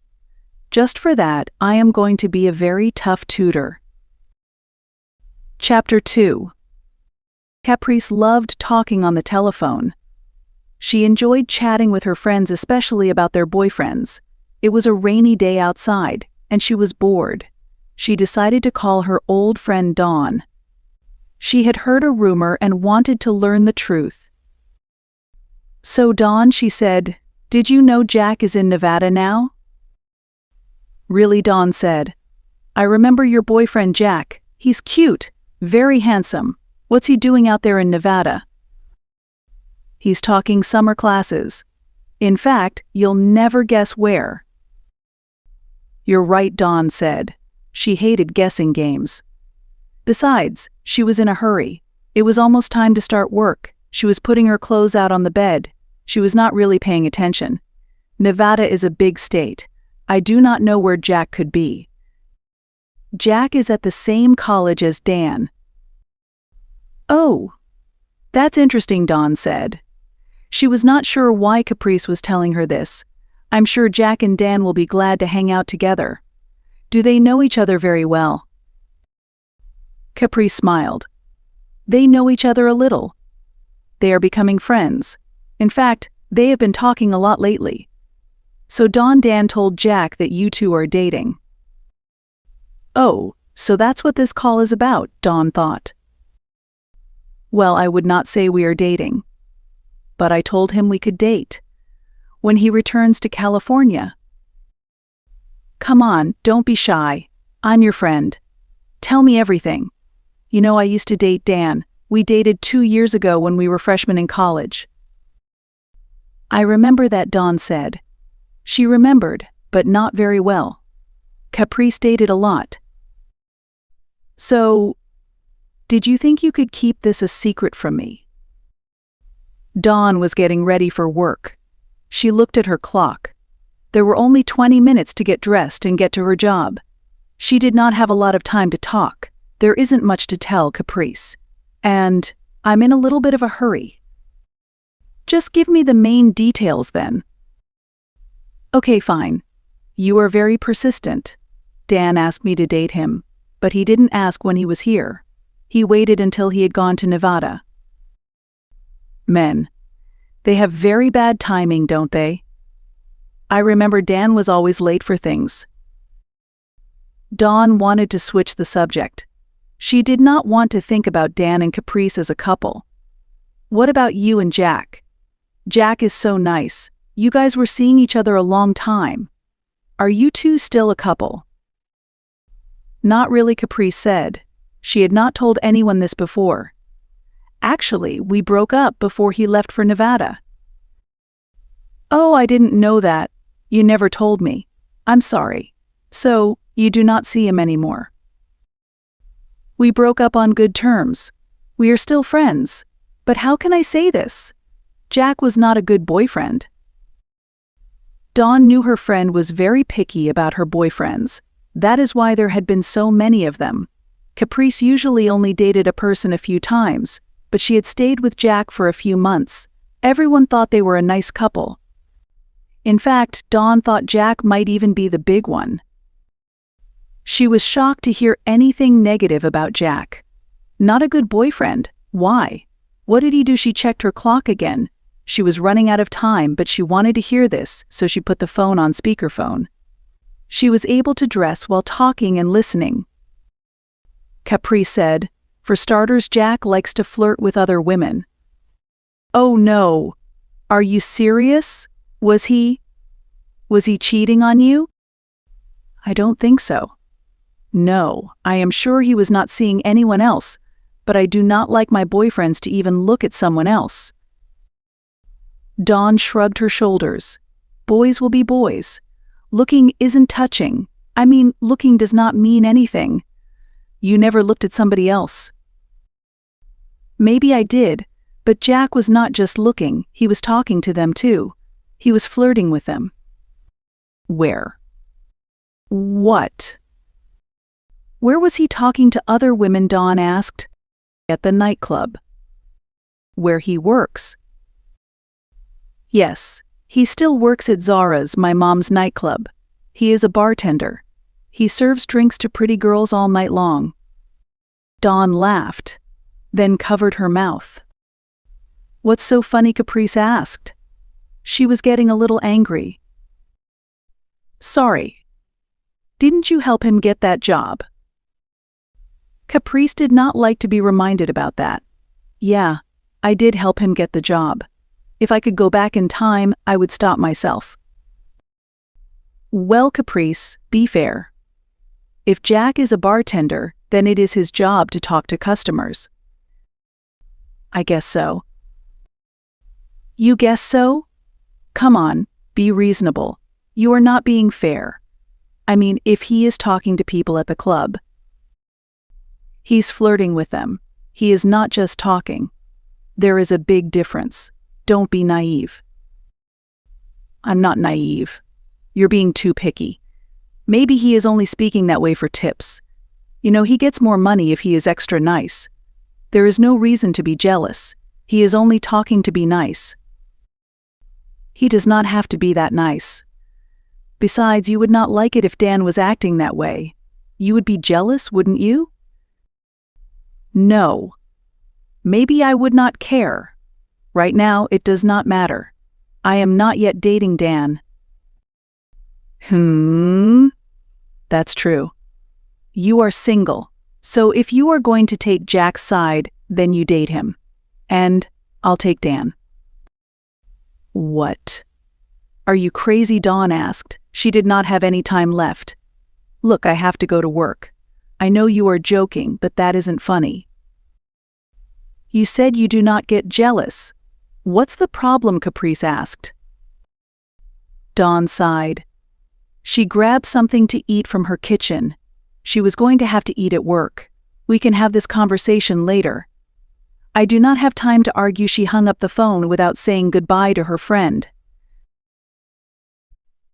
Just for that, I am going to be a very tough tutor. Chapter 2. Caprice loved talking on the telephone. She enjoyed chatting with her friends, especially about their boyfriends. It was a rainy day outside, and she was bored. She decided to call her old friend Dawn. She had heard a rumor and wanted to learn the truth. "So Dawn," she said, "did you know Jack is in Nevada now?" "Really?" Dawn said. "I remember your boyfriend Jack. He's cute, very handsome. What's he doing out there in Nevada?" "He's talking summer classes. In fact, you'll never guess where." "You're right," Dawn said. She hated guessing games. Besides, she was in a hurry. It was almost time to start work. She was putting her clothes out on the bed. She was not really paying attention. Nevada is a big state. I do not know where Jack could be. Jack is at the same college as Dan. "Oh, that's interesting," Dawn said. She was not sure why Caprice was telling her this. "I'm sure Jack and Dan will be glad to hang out together. Do they know each other very well?" Caprice smiled. "They know each other a little. They are becoming friends. In fact, they have been talking a lot lately." "So Dan told Jack that you two are dating." "Oh, so that's what this call is about," Dawn thought. "Well, I would not say we are dating. But I told him we could date. When he returns to California." "Come on, don't be shy. I'm your friend. Tell me everything. You know, I used to date Dan. We dated 2 years ago when we were freshmen in college." "I remember that," Dawn said. She remembered, but not very well. Caprice dated a lot. "So, did you think you could keep this a secret from me?" Dawn was getting ready for work. She looked at her clock. There were only 20 minutes to get dressed and get to her job. She did not have a lot of time to talk. "There isn't much to tell, Caprice. And I'm in a little bit of a hurry. Just give me the main details then." "Okay, fine. You are very persistent. Dan asked me to date him, but he didn't ask when he was here. He waited until he had gone to Nevada." Men. They have very bad timing, don't they? I remember Dan was always late for things. Dawn wanted to switch the subject. She did not want to think about Dan and Caprice as a couple. "What about you and Jack? Jack is so nice. You guys were seeing each other a long time. Are you two still a couple?" "Not really," Caprice said. She had not told anyone this before. "Actually, we broke up before he left for Nevada." "Oh, I didn't know that. You never told me. I'm sorry. So, you do not see him anymore?" "We broke up on good terms. We are still friends. But how can I say this? Jack was not a good boyfriend." Dawn knew her friend was very picky about her boyfriends. That is why there had been so many of them. Caprice usually only dated a person a few times, but she had stayed with Jack for a few months. Everyone thought they were a nice couple. In fact, Dawn thought Jack might even be the big one. She was shocked to hear anything negative about Jack. Not a good boyfriend. Why? What did he do? She checked her clock again. She was running out of time, but she wanted to hear this, so she put the phone on speakerphone. She was able to dress while talking and listening. Caprice said, "For starters, Jack likes to flirt with other women." "Oh no. Are you serious? Was he cheating on you?" "I don't think so. No, I am sure he was not seeing anyone else, but I do not like my boyfriends to even look at someone else." Dawn shrugged her shoulders. Boys will be boys. Looking isn't touching. I mean, looking does not mean anything. You never looked at somebody else. Maybe I did, but Jack was not just looking, he was talking to them too. He was flirting with them. Where? What? Where was he talking to other women? Dawn asked. At the nightclub. Where he works. Yes, he still works at Zara's, my mom's nightclub. He is a bartender. He serves drinks to pretty girls all night long. Dawn laughed, then covered her mouth. What's so funny? Caprice asked. She was getting a little angry. Sorry. Didn't you help him get that job? Caprice did not like to be reminded about that. Yeah, I did help him get the job. If I could go back in time, I would stop myself. Well, Caprice, be fair. If Jack is a bartender, then it is his job to talk to customers. I guess so. You guess so? Come on, be reasonable. You are not being fair. I mean, if he is talking to people at the club, he's flirting with them. He is not just talking. There is a big difference. Don't be naive. I'm not naive. You're being too picky. Maybe he is only speaking that way for tips. You know, he gets more money if he is extra nice. There is no reason to be jealous. He is only talking to be nice. He does not have to be that nice. Besides, you would not like it if Dan was acting that way. You would be jealous, wouldn't you? No. Maybe I would not care. Right now, it does not matter. I am not yet dating Dan. That's true. You are single, so if you are going to take Jack's side, then you date him. And I'll take Dan. What? Are you crazy? Dawn asked. She did not have any time left. Look, I have to go to work. I know you are joking, but that isn't funny. You said you do not get jealous. What's the problem? Caprice asked. Dawn sighed. She grabbed something to eat from her kitchen. She was going to have to eat at work. We can have this conversation later. I do not have time to argue. She hung up the phone without saying goodbye to her friend.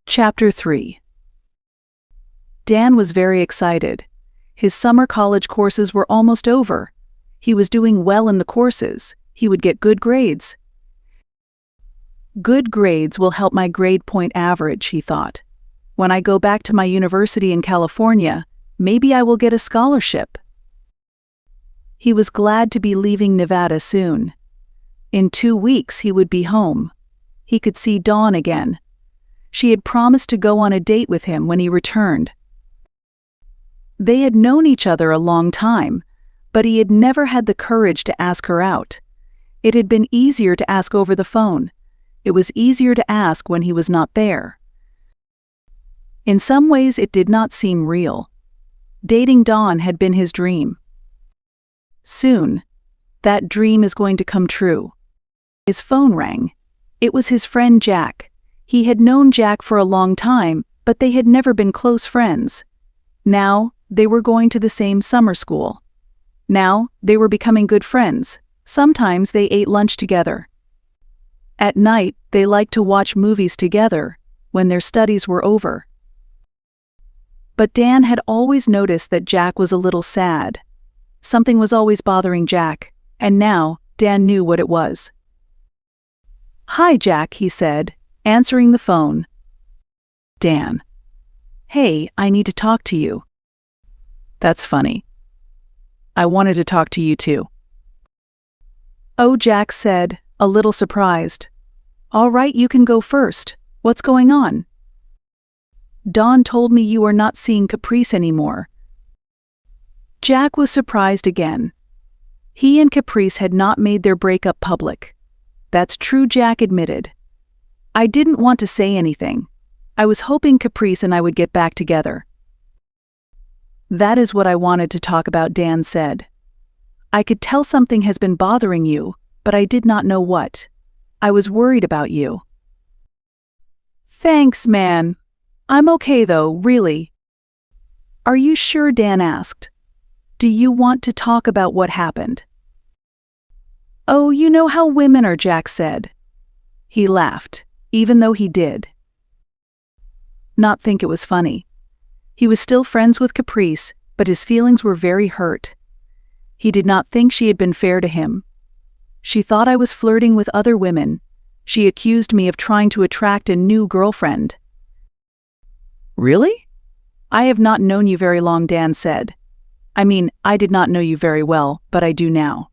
Chapter 3. Dan was very excited. His summer college courses were almost over. He was doing well in the courses. He would get good grades. Good grades will help my grade point average, he thought. When I go back to my university in California, maybe I will get a scholarship. He was glad to be leaving Nevada soon. In 2 weeks he would be home. He could see Dawn again. She had promised to go on a date with him when he returned. They had known each other a long time, but he had never had the courage to ask her out. It had been easier to ask over the phone. It was easier to ask when he was not there. In some ways it did not seem real. Dating Dawn had been his dream. Soon, that dream is going to come true. His phone rang. It was his friend Jack. He had known Jack for a long time, but they had never been close friends. Now, they were going to the same summer school. Now, they were becoming good friends. Sometimes they ate lunch together. At night, they liked to watch movies together, when their studies were over. But Dan had always noticed that Jack was a little sad. Something was always bothering Jack, and now, Dan knew what it was. "Hi, Jack," he said, answering the phone. Dan. "Hey, I need to talk to you." That's funny. I wanted to talk to you too. Oh, Jack said, a little surprised. All right, you can go first. What's going on? Dawn told me you are not seeing Caprice anymore. Jack was surprised again. He and Caprice had not made their breakup public. That's true, Jack admitted. I didn't want to say anything. I was hoping Caprice and I would get back together. That is what I wanted to talk about, Dan said. I could tell something has been bothering you, but I did not know what. I was worried about you. Thanks, man. I'm okay though, really. Are you sure? Dan asked. Do you want to talk about what happened? Oh, you know how women are, Jack said. He laughed, even though he did not think it was funny. He was still friends with Caprice, but his feelings were very hurt. He did not think she had been fair to him. She thought I was flirting with other women. She accused me of trying to attract a new girlfriend. Really? I have not known you very long, Dan said. I mean, I did not know you very well, but I do now.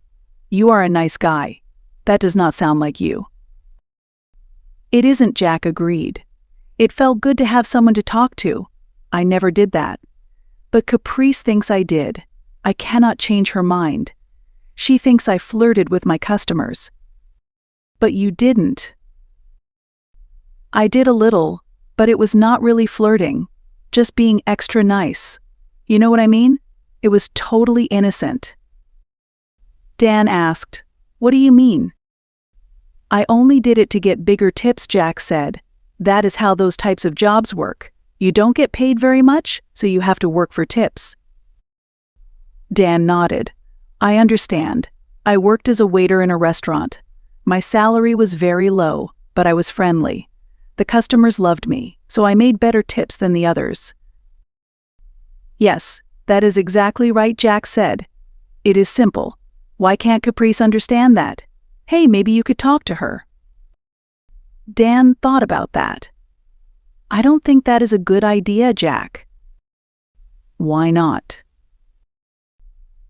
You are a nice guy. That does not sound like you. It isn't, Jack agreed. It felt good to have someone to talk to. I never did that. But Caprice thinks I did. I cannot change her mind. She thinks I flirted with my customers. But you didn't. I did a little, but it was not really flirting, just being extra nice. You know what I mean? It was totally innocent. Dan asked, "What do you mean?" "I only did it to get bigger tips," Jack said. "That is how those types of jobs work. You don't get paid very much, so you have to work for tips." Dan nodded. "I understand. I worked as a waiter in a restaurant. My salary was very low, but I was friendly. The customers loved me, so I made better tips than the others." "Yes, that is exactly right," Jack said. "It is simple. Why can't Caprice understand that? Hey, maybe you could talk to her." Dan thought about that. "I don't think that is a good idea, Jack." "Why not?"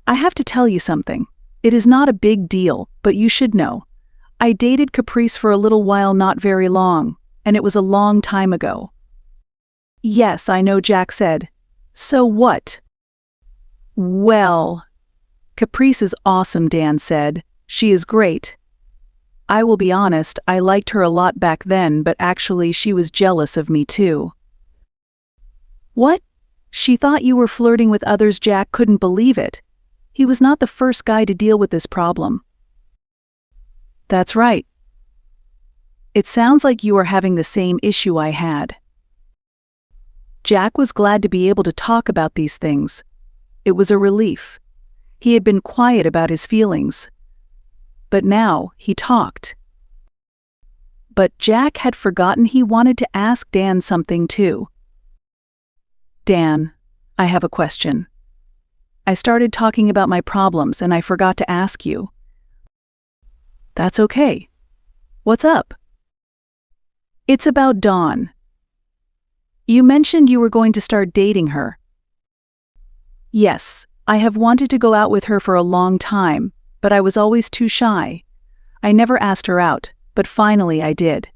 "I have to tell you something. It is not a big deal, but you should know. I dated Caprice for a little while, not very long, and it was a long time ago." "Yes, I know," Jack said. "So what?" "Well, Caprice is awesome," Dan said. "She is great. I will be honest, I liked her a lot back then, but actually she was jealous of me too." "What? She thought you were flirting with others?" Jack couldn't believe it. He was not the first guy to deal with this problem. "That's right. It sounds like you are having the same issue I had." Jack was glad to be able to talk about these things. It was a relief. He had been quiet about his feelings. But now he talked. But Jack had forgotten he wanted to ask Dan something too. "Dan, I have a question. I started talking about my problems and I forgot to ask you." "That's okay. What's up?" "It's about Dawn. You mentioned you were going to start dating her." "Yes, I have wanted to go out with her for a long time, but I was always too shy. I never asked her out, but finally I did."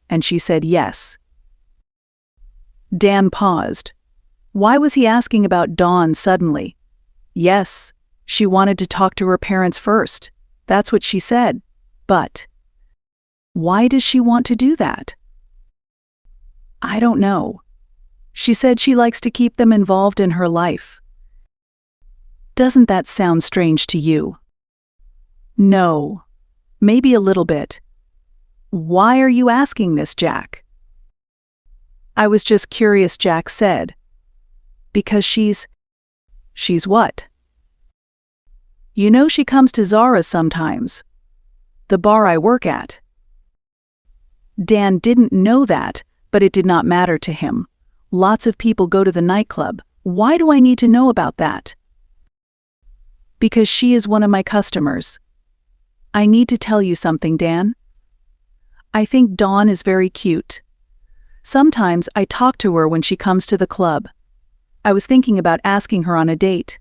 "And she said yes." Dan paused. Why was he asking about Dawn suddenly? Yes, she wanted to talk to her parents first. That's what she said. But why does she want to do that? I don't know. She said she likes to keep them involved in her life. Doesn't that sound strange to you? No. Maybe a little bit. Why are you asking this, Jack? I was just curious, Jack said. Because she's what? You know, she comes to Zara's sometimes. The bar I work at. Dan didn't know that, but it did not matter to him. Lots of people go to the nightclub. Why do I need to know about that? Because she is one of my customers. I need to tell you something, Dan. I think Dawn is very cute. Sometimes I talk to her when she comes to the club. I was thinking about asking her on a date.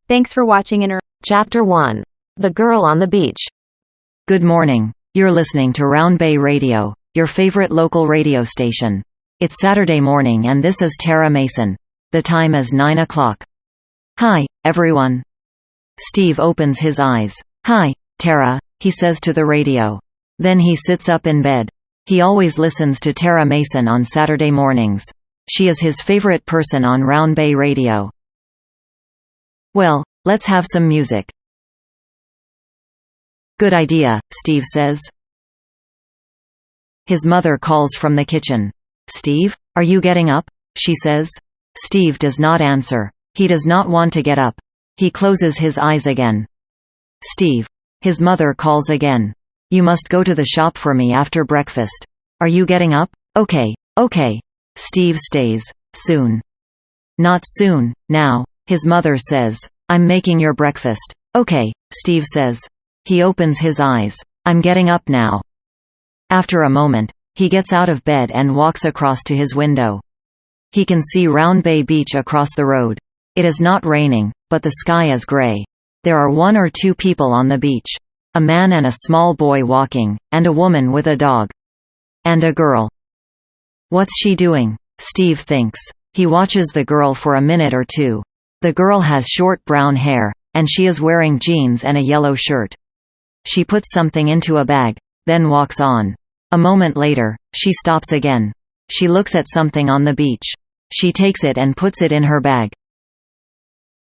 Thanks for watching Chapter 1. The Girl on the Beach. Good morning. You're listening to Round Bay Radio, your favorite local radio station. It's Saturday morning and this is Tara Mason. The time is 9 o'clock. Hi, everyone. Steve opens his eyes. Hi, Tara, he says to the radio. Then he sits up in bed. He always listens to Tara Mason on Saturday mornings. She is his favorite person on Round Bay Radio. Well, let's have some music. Good idea, Steve says. His mother calls from the kitchen. Steve, are you getting up? She says. Steve does not answer. He does not want to get up. He closes his eyes again. Steve. His mother calls again. You must go to the shop for me after breakfast. Are you getting up? Okay. Steve stays. Soon. Not soon, now, his mother says. I'm making your breakfast. Okay, Steve says. He opens his eyes. I'm getting up now. After a moment, he gets out of bed and walks across to his window. He can see Round Bay Beach across the road. It is not raining, but the sky is gray. There are 1 or 2 people on the beach. A man and a small boy walking, and a woman with a dog. And a girl. What's she doing? Steve thinks. He watches the girl for a minute or two. The girl has short brown hair, and she is wearing jeans and a yellow shirt. She puts something into a bag, then walks on. A moment later, she stops again. She looks at something on the beach. She takes it and puts it in her bag.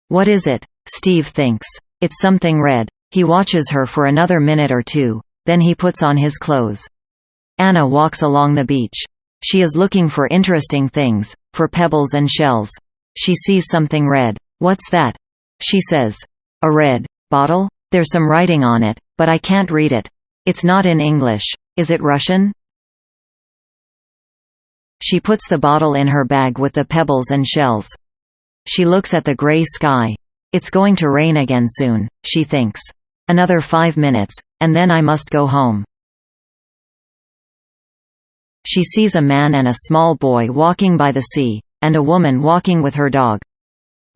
What is it? Steve thinks. It's something red. He watches her for another minute or two, then he puts on his clothes. Anna walks along the beach. She is looking for interesting things, for pebbles and shells. She sees something red. What's that? She says. A red bottle? There's some writing on it, but I can't read it. It's not in English. Is it Russian? She puts the bottle in her bag with the pebbles and shells. She looks at the gray sky. It's going to rain again soon, she thinks. Another 5 minutes, and then I must go home. She sees a man and a small boy walking by the sea, and a woman walking with her dog.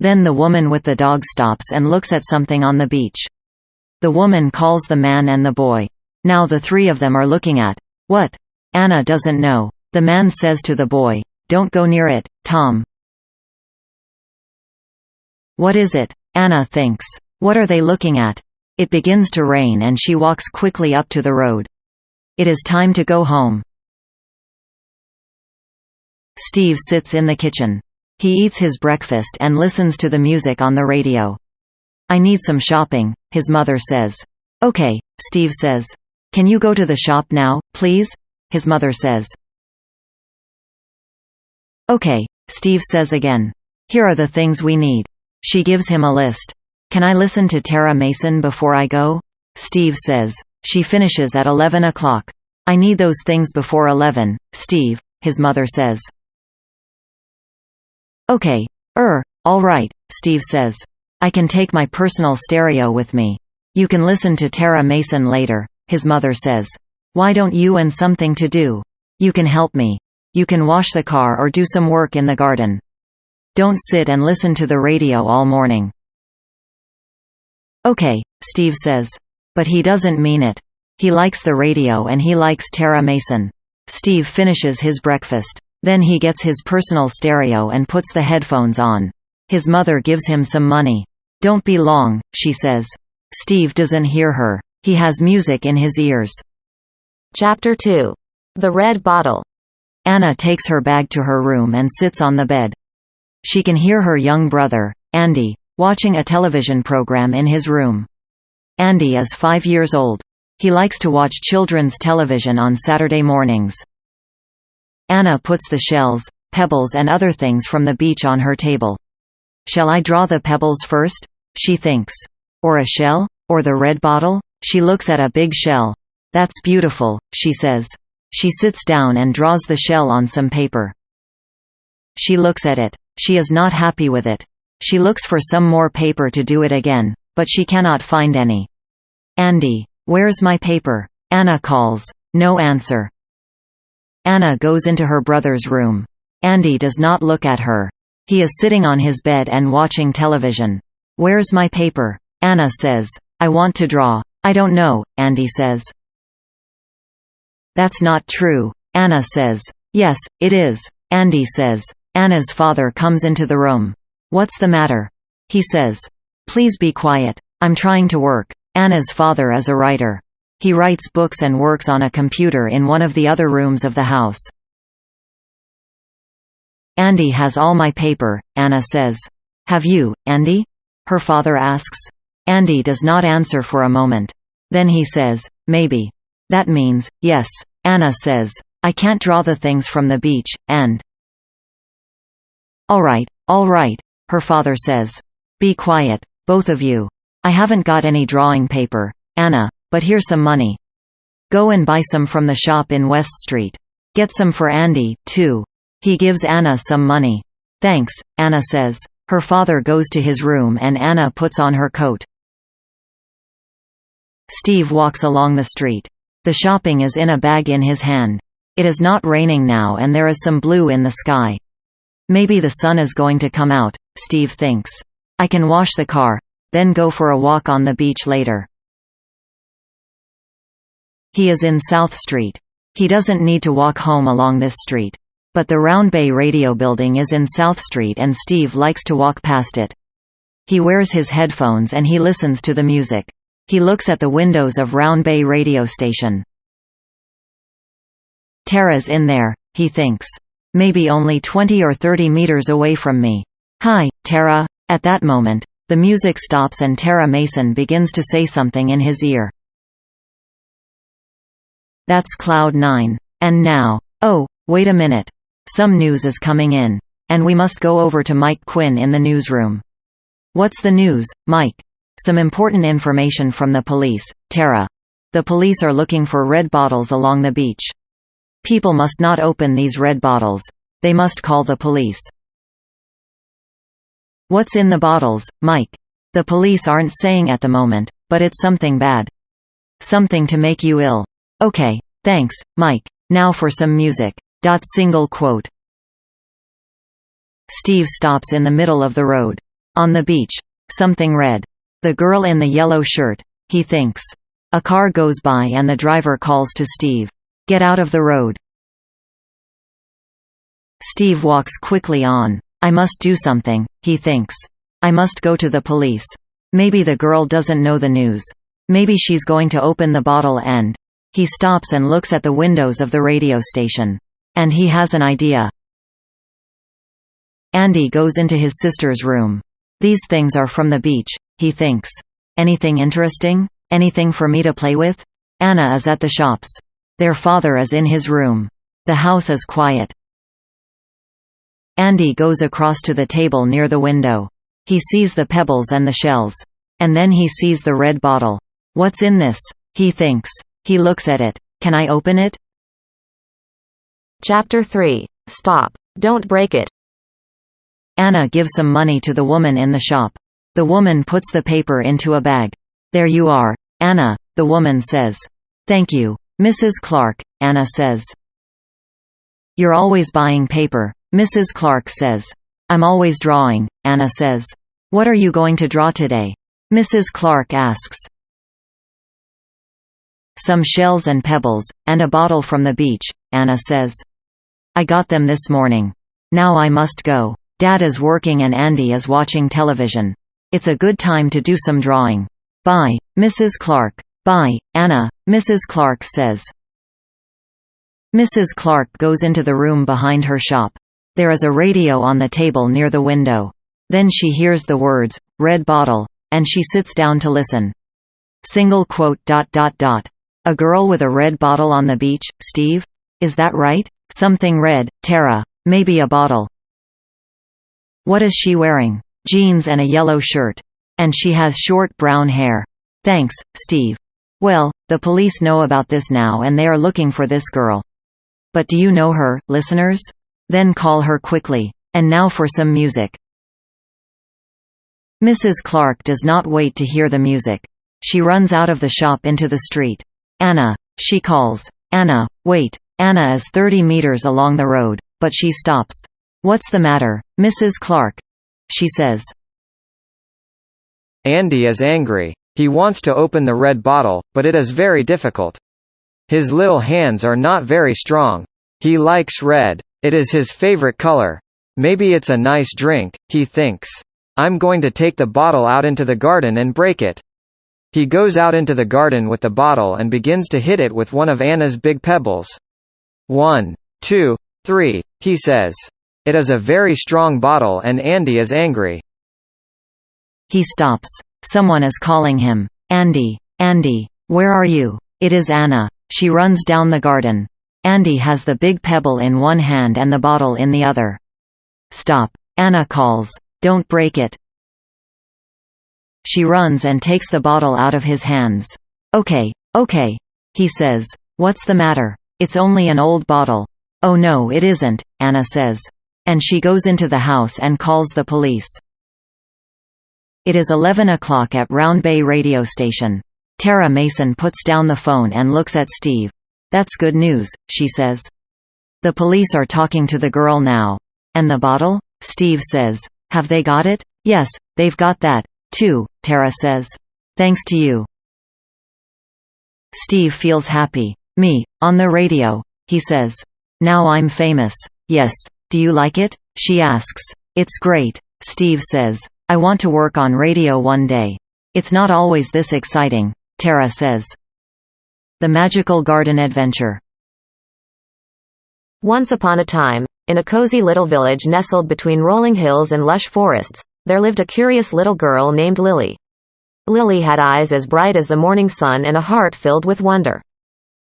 Then the woman with the dog stops and looks at something on the beach. The woman calls the man and the boy. Now the 3 of them are looking at what? Anna doesn't know. The man says to the boy, "Don't go near it, Tom." What is it? Anna thinks. What are they looking at? It begins to rain and she walks quickly up to the road. It is time to go home. Steve sits in the kitchen. He eats his breakfast and listens to the music on the radio. I need some shopping, his mother says. Okay, Steve says. Can you go to the shop now, please? His mother says. Okay, Steve says again. Here are the things we need. She gives him a list. Can I listen to Tara Mason before I go? Steve says. She finishes at 11 o'clock. I need those things before 11, Steve, his mother says. Okay, all right, Steve says. I can take my personal stereo with me. You can listen to Tara Mason later, his mother says. Why don't you and something to do? You can help me. You can wash the car or do some work in the garden. Don't sit and listen to the radio all morning. Okay, Steve says. But he doesn't mean it. He likes the radio and he likes Tara Mason. Steve finishes his breakfast. Then he gets his personal stereo and puts the headphones on. His mother gives him some money. Don't be long, she says. Steve doesn't hear her. He has music in his ears. Chapter 2. The Red Bottle. Anna takes her bag to her room and sits on the bed. She can hear her young brother, Andy, watching a television program in his room. Andy is 5 years old. He likes to watch children's television on Saturday mornings. Anna puts the shells, pebbles and other things from the beach on her table. Shall I draw the pebbles first? She thinks. Or a shell? Or the red bottle? She looks at a big shell. That's beautiful, she says. She sits down and draws the shell on some paper. She looks at it. She is not happy with it. She looks for some more paper to do it again, but she cannot find any. Andy, where's my paper? Anna calls. No answer. Anna goes into her brother's room. Andy does not look at her. He is sitting on his bed and watching television. Where's my paper? Anna says. I want to draw. I don't know, Andy says. That's not true, Anna says. Yes, it is, Andy says. Anna's father comes into the room. What's the matter? He says. Please be quiet. I'm trying to work. Anna's father is a writer. He writes books and works on a computer in one of the other rooms of the house. Andy has all my paper, Anna says. Have you, Andy? Her father asks. Andy does not answer for a moment. Then he says, maybe. That means, yes, Anna says. I can't draw the things from the beach, and… All right, her father says. Be quiet, both of you. I haven't got any drawing paper, Anna, but here's some money. Go and buy some from the shop in West Street. Get some for Andy, too. He gives Anna some money. Thanks, Anna says. Her father goes to his room and Anna puts on her coat. Steve walks along the street. The shopping is in a bag in his hand. It is not raining now and there is some blue in the sky. Maybe the sun is going to come out, Steve thinks. I can wash the car. then go for a walk on the beach later. He is in South Street. He doesn't need to walk home along this street. But the Round Bay Radio Building is in South Street and Steve likes to walk past it. He wears his headphones and he listens to the music. He looks at the windows of Round Bay Radio Station. Tara's in there, he thinks. Maybe only 20 or 30 meters away from me. Hi, Tara. At that moment, the music stops and Tara Mason begins to say something in his ear. That's Cloud 9. And now, oh, wait a minute. Some news is coming in. And we must go over to Mike Quinn in the newsroom. What's the news, Mike? Some important information from the police, Tara. The police are looking for red bottles along the beach. People must not open these red bottles. They must call the police. What's in the bottles, Mike? The police aren't saying at the moment, but it's something bad. Something to make you ill. Okay, thanks, Mike. Now for some music. Single quote. Steve stops in the middle of the road. On the beach. Something red. The girl in the yellow shirt, he thinks. A car goes by and the driver calls to Steve. Get out of the road. Steve walks quickly on. I must do something, he thinks. I must go to the police. Maybe the girl doesn't know the news. Maybe she's going to open the bottle and... He stops and looks at the windows of the radio station. And he has an idea. Andy goes into his sister's room. These things are from the beach, he thinks. Anything interesting? Anything for me to play with? Anna is at the shops. Their father is in his room. The house is quiet. Andy goes across to the table near the window. He sees the pebbles and the shells. And then he sees the red bottle. What's in this? He thinks. He looks at it. Can I open it? Chapter 3. Stop. Don't break it. Anna gives some money to the woman in the shop. The woman puts the paper into a bag. There you are, Anna, the woman says. Thank you, Mrs. Clark, Anna says. You're always buying paper, Mrs. Clark says. I'm always drawing, Anna says. What are you going to draw today? Mrs. Clark asks. Some shells and pebbles, and a bottle from the beach, Anna says. I got them this morning. Now I must go. Dad is working and Andy is watching television. It's a good time to do some drawing. Bye, Mrs. Clark. Bye, Anna, Mrs. Clark says. Mrs. Clark goes into the room behind her shop. There is a radio on the table near the window. Then she hears the words, red bottle, and she sits down to listen. Single quote. A girl with a red bottle on the beach, Steve? Is that right? Something red, Tara. Maybe a bottle. What is she wearing? Jeans and a yellow shirt. And she has short brown hair. Thanks, Steve. Well, the police know about this now and they are looking for this girl. But do you know her, listeners? Then call her quickly. And now for some music. Mrs. Clark does not wait to hear the music. She runs out of the shop into the street. Anna, she calls. Anna, wait. Anna is 30 meters along the road, but she stops. What's the matter, Mrs. Clark? She says. Andy is angry. He wants to open the red bottle, but it is very difficult. His little hands are not very strong. He likes red. It is his favorite color. Maybe it's a nice drink, he thinks. I'm going to take the bottle out into the garden and break it. He goes out into the garden with the bottle and begins to hit it with one of Anna's big pebbles. 1, 2, 3, he says. It is a very strong bottle and Andy is angry. He stops. Someone is calling him. Andy, Andy, where are you? It is Anna. She runs down the garden. Andy has the big pebble in one hand and the bottle in the other. Stop, Anna calls. Don't break it. She runs and takes the bottle out of his hands. Okay, he says. What's the matter? It's only an old bottle. Oh no, it isn't, Anna says. And she goes into the house and calls the police. It is 11 o'clock at Round Bay Radio Station. Tara Mason puts down the phone and looks at Steve. That's good news, she says. The police are talking to the girl now. And the bottle? Steve says. Have they got it? Yes, they've got that, too, Tara says. Thanks to you. Steve feels happy. Me, on the radio, he says. Now I'm famous. Yes. Do you like it? She asks. It's great, Steve says. I want to work on radio one day. It's not always this exciting, Tara says. The Magical Garden Adventure. Once upon a time, in a cozy little village nestled between rolling hills and lush forests, there lived a curious little girl named Lily. Lily had eyes as bright as the morning sun and a heart filled with wonder.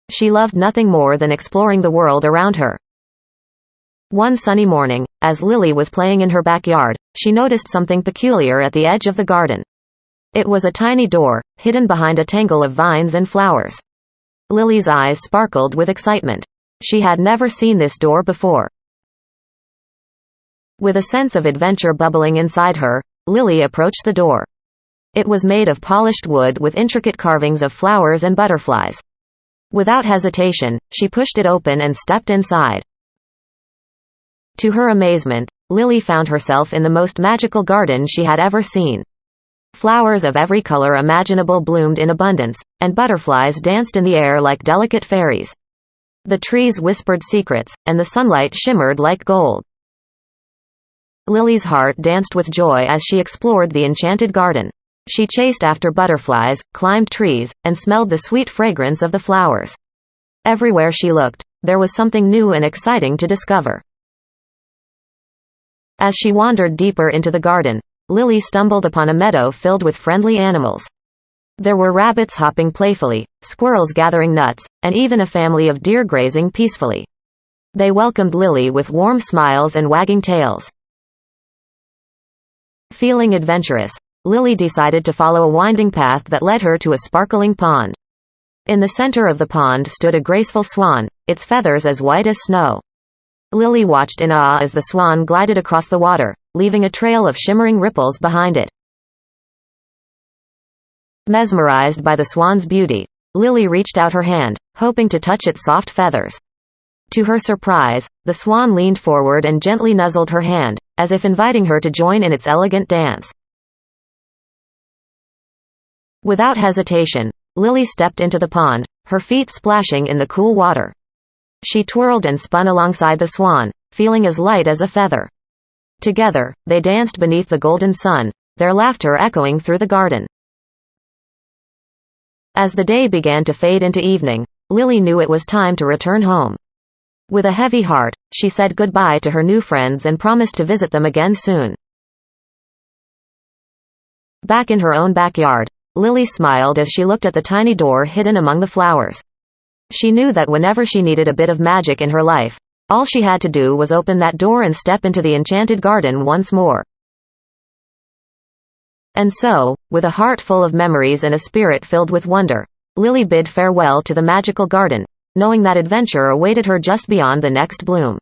She loved nothing more than exploring the world around her. One sunny morning, as Lily was playing in her backyard, she noticed something peculiar at the edge of the garden. It was a tiny door, hidden behind a tangle of vines and flowers. Lily's eyes sparkled with excitement. She had never seen this door before. With a sense of adventure bubbling inside her, Lily approached the door. It was made of polished wood with intricate carvings of flowers and butterflies. Without hesitation, she pushed it open and stepped inside. To her amazement, Lily found herself in the most magical garden she had ever seen. Flowers of every color imaginable bloomed in abundance, and butterflies danced in the air like delicate fairies. The trees whispered secrets, and the sunlight shimmered like gold. Lily's heart danced with joy as she explored the enchanted garden. She chased after butterflies, climbed trees, and smelled the sweet fragrance of the flowers. Everywhere she looked, there was something new and exciting to discover. As she wandered deeper into the garden, Lily stumbled upon a meadow filled with friendly animals. There were rabbits hopping playfully, squirrels gathering nuts, and even a family of deer grazing peacefully. They welcomed Lily with warm smiles and wagging tails. Feeling adventurous, Lily decided to follow a winding path that led her to a sparkling pond. In the center of the pond stood a graceful swan, its feathers as white as snow. Lily watched in awe as the swan glided across the water, leaving a trail of shimmering ripples behind it. Mesmerized by the swan's beauty, Lily reached out her hand, hoping to touch its soft feathers. To her surprise, the swan leaned forward and gently nuzzled her hand, as if inviting her to join in its elegant dance. Without hesitation, Lily stepped into the pond, her feet splashing in the cool water. She twirled and spun alongside the swan, feeling as light as a feather. Together, they danced beneath the golden sun, their laughter echoing through the garden. As the day began to fade into evening, Lily knew it was time to return home. With a heavy heart, she said goodbye to her new friends and promised to visit them again soon. Back in her own backyard, Lily smiled as she looked at the tiny door hidden among the flowers. She knew that whenever she needed a bit of magic in her life, all she had to do was open that door and step into the enchanted garden once more. And so, with a heart full of memories and a spirit filled with wonder, Lily bid farewell to the magical garden, knowing that adventure awaited her just beyond the next bloom.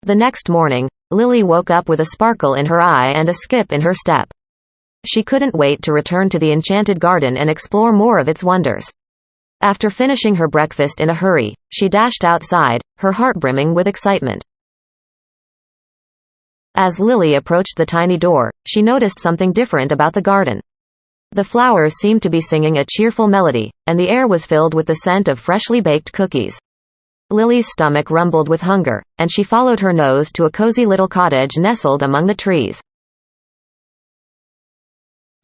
The next morning, Lily woke up with a sparkle in her eye and a skip in her step. She couldn't wait to return to the enchanted garden and explore more of its wonders. After finishing her breakfast in a hurry, she dashed outside, her heart brimming with excitement. As Lily approached the tiny door, she noticed something different about the garden. The flowers seemed to be singing a cheerful melody, and the air was filled with the scent of freshly baked cookies. Lily's stomach rumbled with hunger, and she followed her nose to a cozy little cottage nestled among the trees.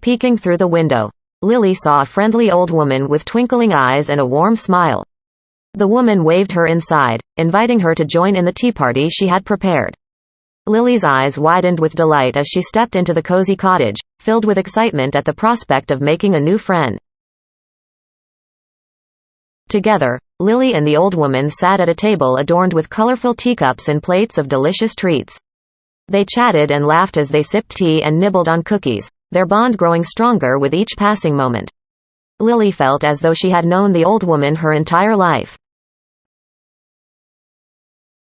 Peeking through the window, Lily saw a friendly old woman with twinkling eyes and a warm smile. The woman waved her inside, inviting her to join in the tea party she had prepared. Lily's eyes widened with delight as she stepped into the cozy cottage, filled with excitement at the prospect of making a new friend. Together, Lily and the old woman sat at a table adorned with colorful teacups and plates of delicious treats. They chatted and laughed as they sipped tea and nibbled on cookies, their bond growing stronger with each passing moment. Lily felt as though she had known the old woman her entire life.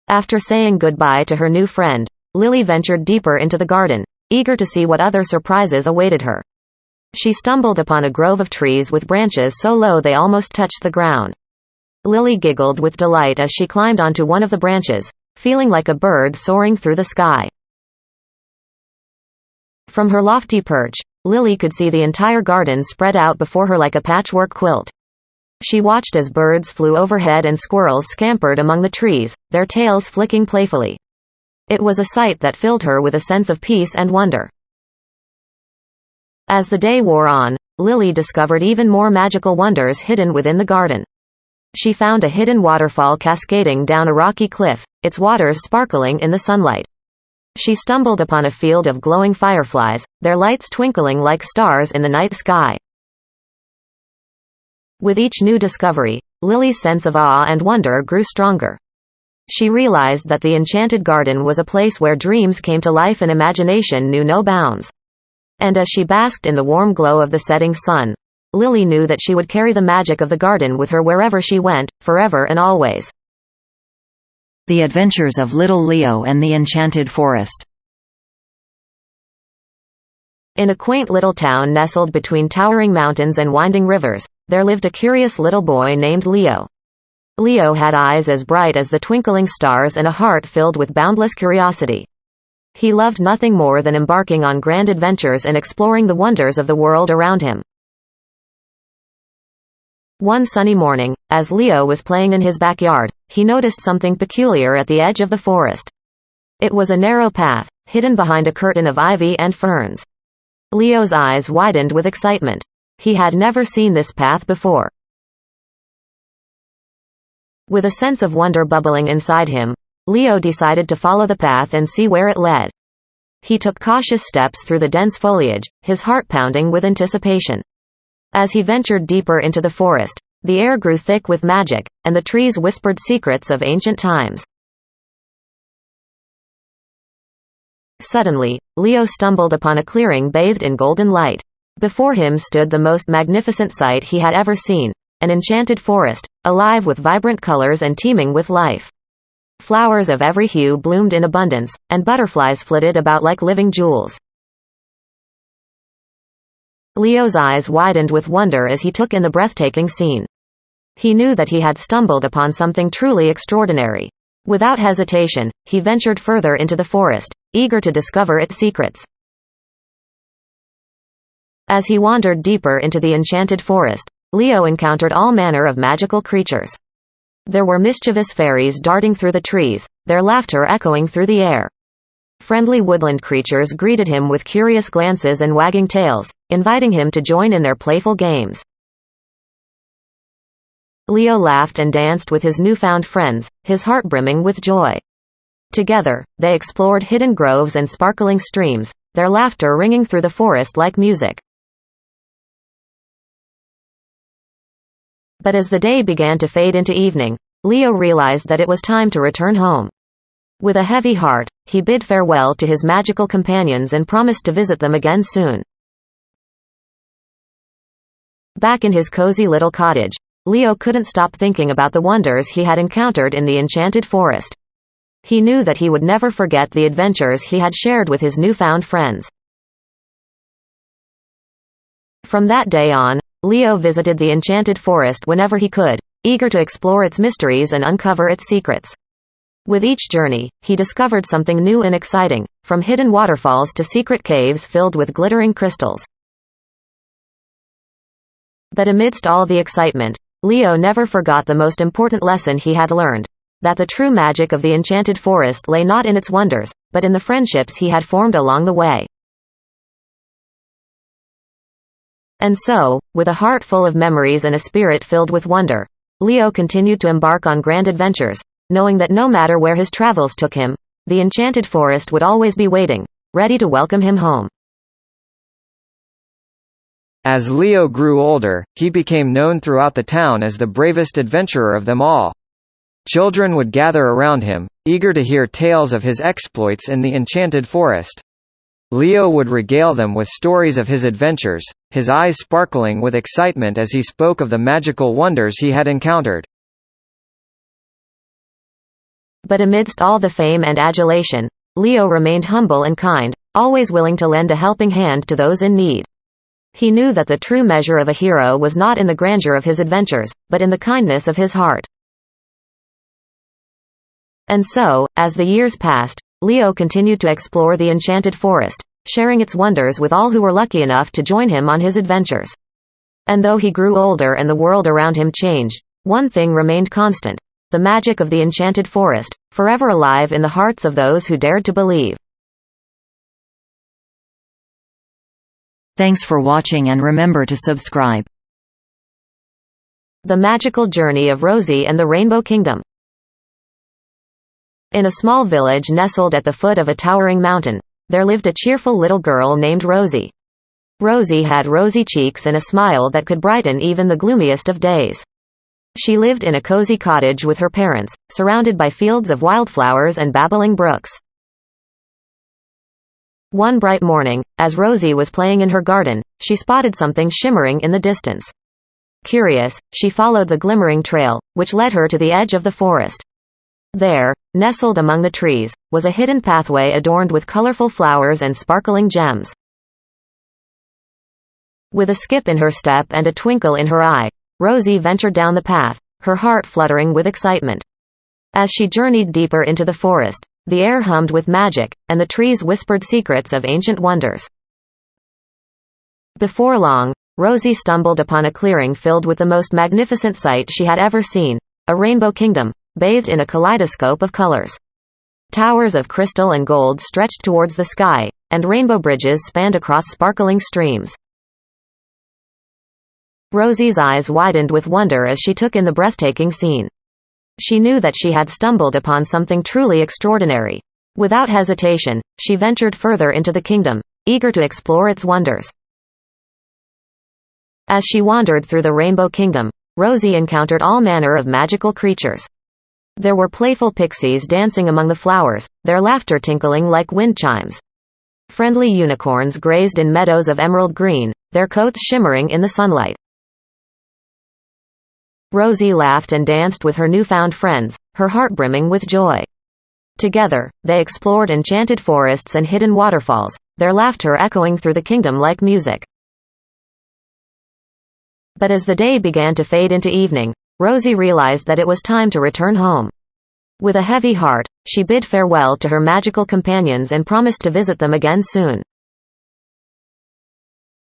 After saying goodbye to her new friend, Lily ventured deeper into the garden, eager to see what other surprises awaited her. She stumbled upon a grove of trees with branches so low they almost touched the ground. Lily giggled with delight as she climbed onto one of the branches, feeling like a bird soaring through the sky. From her lofty perch, Lily could see the entire garden spread out before her like a patchwork quilt. She watched as birds flew overhead and squirrels scampered among the trees, their tails flicking playfully. It was a sight that filled her with a sense of peace and wonder. As the day wore on, Lily discovered even more magical wonders hidden within the garden. She found a hidden waterfall cascading down a rocky cliff, its waters sparkling in the sunlight. She stumbled upon a field of glowing fireflies, their lights twinkling like stars in the night sky. With each new discovery, Lily's sense of awe and wonder grew stronger. She realized that the enchanted garden was a place where dreams came to life and imagination knew no bounds. And as she basked in the warm glow of the setting sun, Lily knew that she would carry the magic of the garden with her wherever she went, forever and always. The Adventures of Little Leo and the Enchanted Forest. In a quaint little town nestled between towering mountains and winding rivers, there lived a curious little boy named Leo. Leo had eyes as bright as the twinkling stars and a heart filled with boundless curiosity. He loved nothing more than embarking on grand adventures and exploring the wonders of the world around him. One sunny morning, as Leo was playing in his backyard, he noticed something peculiar at the edge of the forest. It was a narrow path, hidden behind a curtain of ivy and ferns. Leo's eyes widened with excitement. He had never seen this path before. With a sense of wonder bubbling inside him, Leo decided to follow the path and see where it led. He took cautious steps through the dense foliage, his heart pounding with anticipation. As he ventured deeper into the forest, the air grew thick with magic, and the trees whispered secrets of ancient times. Suddenly, Leo stumbled upon a clearing bathed in golden light. Before him stood the most magnificent sight he had ever seen, an enchanted forest, alive with vibrant colors and teeming with life. Flowers of every hue bloomed in abundance, and butterflies flitted about like living jewels. Leo's eyes widened with wonder as he took in the breathtaking scene. He knew that he had stumbled upon something truly extraordinary. Without hesitation, he ventured further into the forest, eager to discover its secrets. As he wandered deeper into the enchanted forest, Leo encountered all manner of magical creatures. There were mischievous fairies darting through the trees, their laughter echoing through the air. Friendly woodland creatures greeted him with curious glances and wagging tails, inviting him to join in their playful games. Leo laughed and danced with his newfound friends, his heart brimming with joy. Together, they explored hidden groves and sparkling streams, their laughter ringing through the forest like music. But as the day began to fade into evening, Leo realized that it was time to return home. With a heavy heart, he bid farewell to his magical companions and promised to visit them again soon. Back in his cozy little cottage, Leo couldn't stop thinking about the wonders he had encountered in the enchanted forest. He knew that he would never forget the adventures he had shared with his newfound friends. From that day on, Leo visited the enchanted forest whenever he could, eager to explore its mysteries and uncover its secrets. With each journey, he discovered something new and exciting, from hidden waterfalls to secret caves filled with glittering crystals. But amidst all the excitement, Leo never forgot the most important lesson he had learned, that the true magic of the enchanted forest lay not in its wonders, but in the friendships he had formed along the way. And so, with a heart full of memories and a spirit filled with wonder, Leo continued to embark on grand adventures, knowing that no matter where his travels took him, the enchanted forest would always be waiting, ready to welcome him home. As Leo grew older, he became known throughout the town as the bravest adventurer of them all. Children would gather around him, eager to hear tales of his exploits in the enchanted forest. Leo would regale them with stories of his adventures, his eyes sparkling with excitement as he spoke of the magical wonders he had encountered. But amidst all the fame and adulation, Leo remained humble and kind, always willing to lend a helping hand to those in need. He knew that the true measure of a hero was not in the grandeur of his adventures, but in the kindness of his heart. And so, as the years passed, Leo continued to explore the enchanted forest, sharing its wonders with all who were lucky enough to join him on his adventures. And though he grew older and the world around him changed, one thing remained constant: the magic of the enchanted forest, forever alive in the hearts of those who dared to believe. Thanks for watching and remember to subscribe. The Magical Journey of Rosie and the Rainbow Kingdom. In a small village nestled at the foot of a towering mountain, there lived a cheerful little girl named Rosie. Rosie had rosy cheeks and a smile that could brighten even the gloomiest of days. She lived in a cozy cottage with her parents, surrounded by fields of wildflowers and babbling brooks. One bright morning, as Rosie was playing in her garden, she spotted something shimmering in the distance. Curious, she followed the glimmering trail, which led her to the edge of the forest. There, nestled among the trees, was a hidden pathway adorned with colorful flowers and sparkling gems. With a skip in her step and a twinkle in her eye, Rosie ventured down the path, her heart fluttering with excitement. As she journeyed deeper into the forest, the air hummed with magic, and the trees whispered secrets of ancient wonders. Before long, Rosie stumbled upon a clearing filled with the most magnificent sight she had ever seen: a rainbow kingdom, bathed in a kaleidoscope of colors. Towers of crystal and gold stretched towards the sky, and rainbow bridges spanned across sparkling streams. Rosie's eyes widened with wonder as she took in the breathtaking scene. She knew that she had stumbled upon something truly extraordinary. Without hesitation, she ventured further into the kingdom, eager to explore its wonders. As she wandered through the Rainbow Kingdom, Rosie encountered all manner of magical creatures. There were playful pixies dancing among the flowers, their laughter tinkling like wind chimes. Friendly unicorns grazed in meadows of emerald green, their coats shimmering in the sunlight. Rosie laughed and danced with her newfound friends, her heart brimming with joy. Together, they explored enchanted forests and hidden waterfalls, their laughter echoing through the kingdom like music. But as the day began to fade into evening, Rosie realized that it was time to return home. With a heavy heart, she bid farewell to her magical companions and promised to visit them again soon.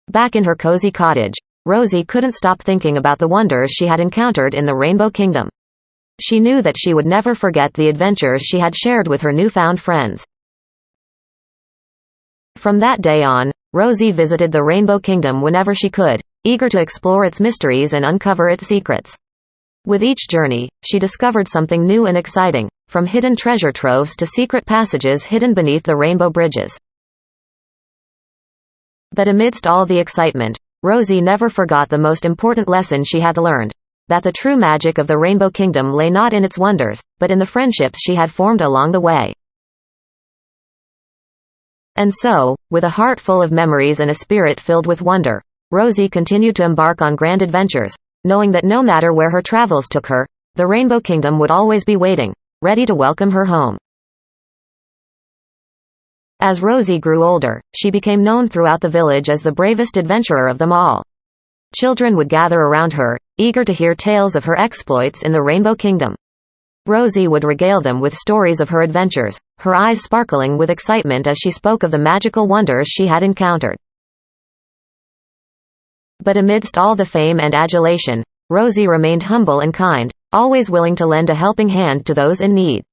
Back in her cozy cottage, Rosie couldn't stop thinking about the wonders she had encountered in the Rainbow Kingdom. She knew that she would never forget the adventures she had shared with her newfound friends. From that day on, Rosie visited the Rainbow Kingdom whenever she could, eager to explore its mysteries and uncover its secrets. With each journey, she discovered something new and exciting, from hidden treasure troves to secret passages hidden beneath the rainbow bridges. But amidst all the excitement, Rosie never forgot the most important lesson she had learned: that the true magic of the Rainbow Kingdom lay not in its wonders, but in the friendships she had formed along the way. And so, with a heart full of memories and a spirit filled with wonder, Rosie continued to embark on grand adventures, knowing that no matter where her travels took her, the Rainbow Kingdom would always be waiting, ready to welcome her home. As Rosie grew older, she became known throughout the village as the bravest adventurer of them all. Children would gather around her, eager to hear tales of her exploits in the Rainbow Kingdom. Rosie would regale them with stories of her adventures, her eyes sparkling with excitement as she spoke of the magical wonders she had encountered. But amidst all the fame and adulation, Rosie remained humble and kind, always willing to lend a helping hand to those in need.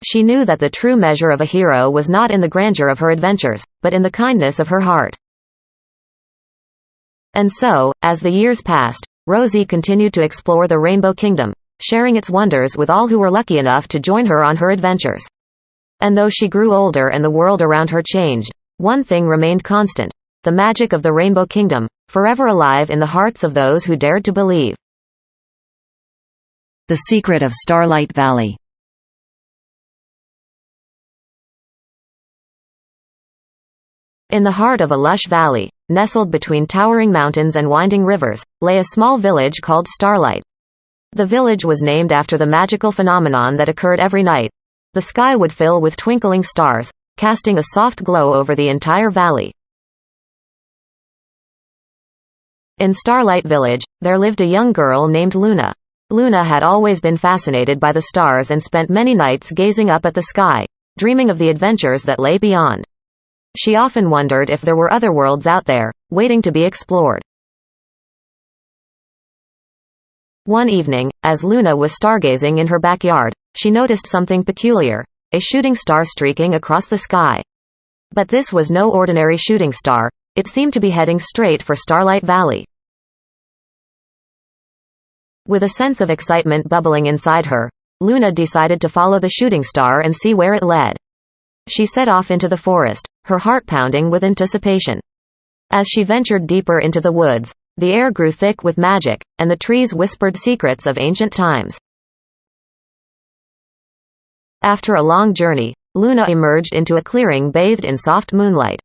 She knew that the true measure of a hero was not in the grandeur of her adventures, but in the kindness of her heart. And so, as the years passed, Rosie continued to explore the Rainbow Kingdom, sharing its wonders with all who were lucky enough to join her on her adventures. And though she grew older and the world around her changed, one thing remained constant: the magic of the Rainbow Kingdom, forever alive in the hearts of those who dared to believe. The Secret of Starlight Valley. In the heart of a lush valley, nestled between towering mountains and winding rivers, lay a small village called Starlight. The village was named after the magical phenomenon that occurred every night. The sky would fill with twinkling stars, casting a soft glow over the entire valley. In Starlight Village, there lived a young girl named Luna. Luna had always been fascinated by the stars and spent many nights gazing up at the sky, dreaming of the adventures that lay beyond. She often wondered if there were other worlds out there, waiting to be explored. One evening, as Luna was stargazing in her backyard, she noticed something peculiar, a shooting star streaking across the sky. But this was no ordinary shooting star, it seemed to be heading straight for Starlight Valley. With a sense of excitement bubbling inside her, Luna decided to follow the shooting star and see where it led. She set off into the forest, her heart pounding with anticipation. As she ventured deeper into the woods, the air grew thick with magic, and the trees whispered secrets of ancient times. After a long journey, Luna emerged into a clearing bathed in soft moonlight.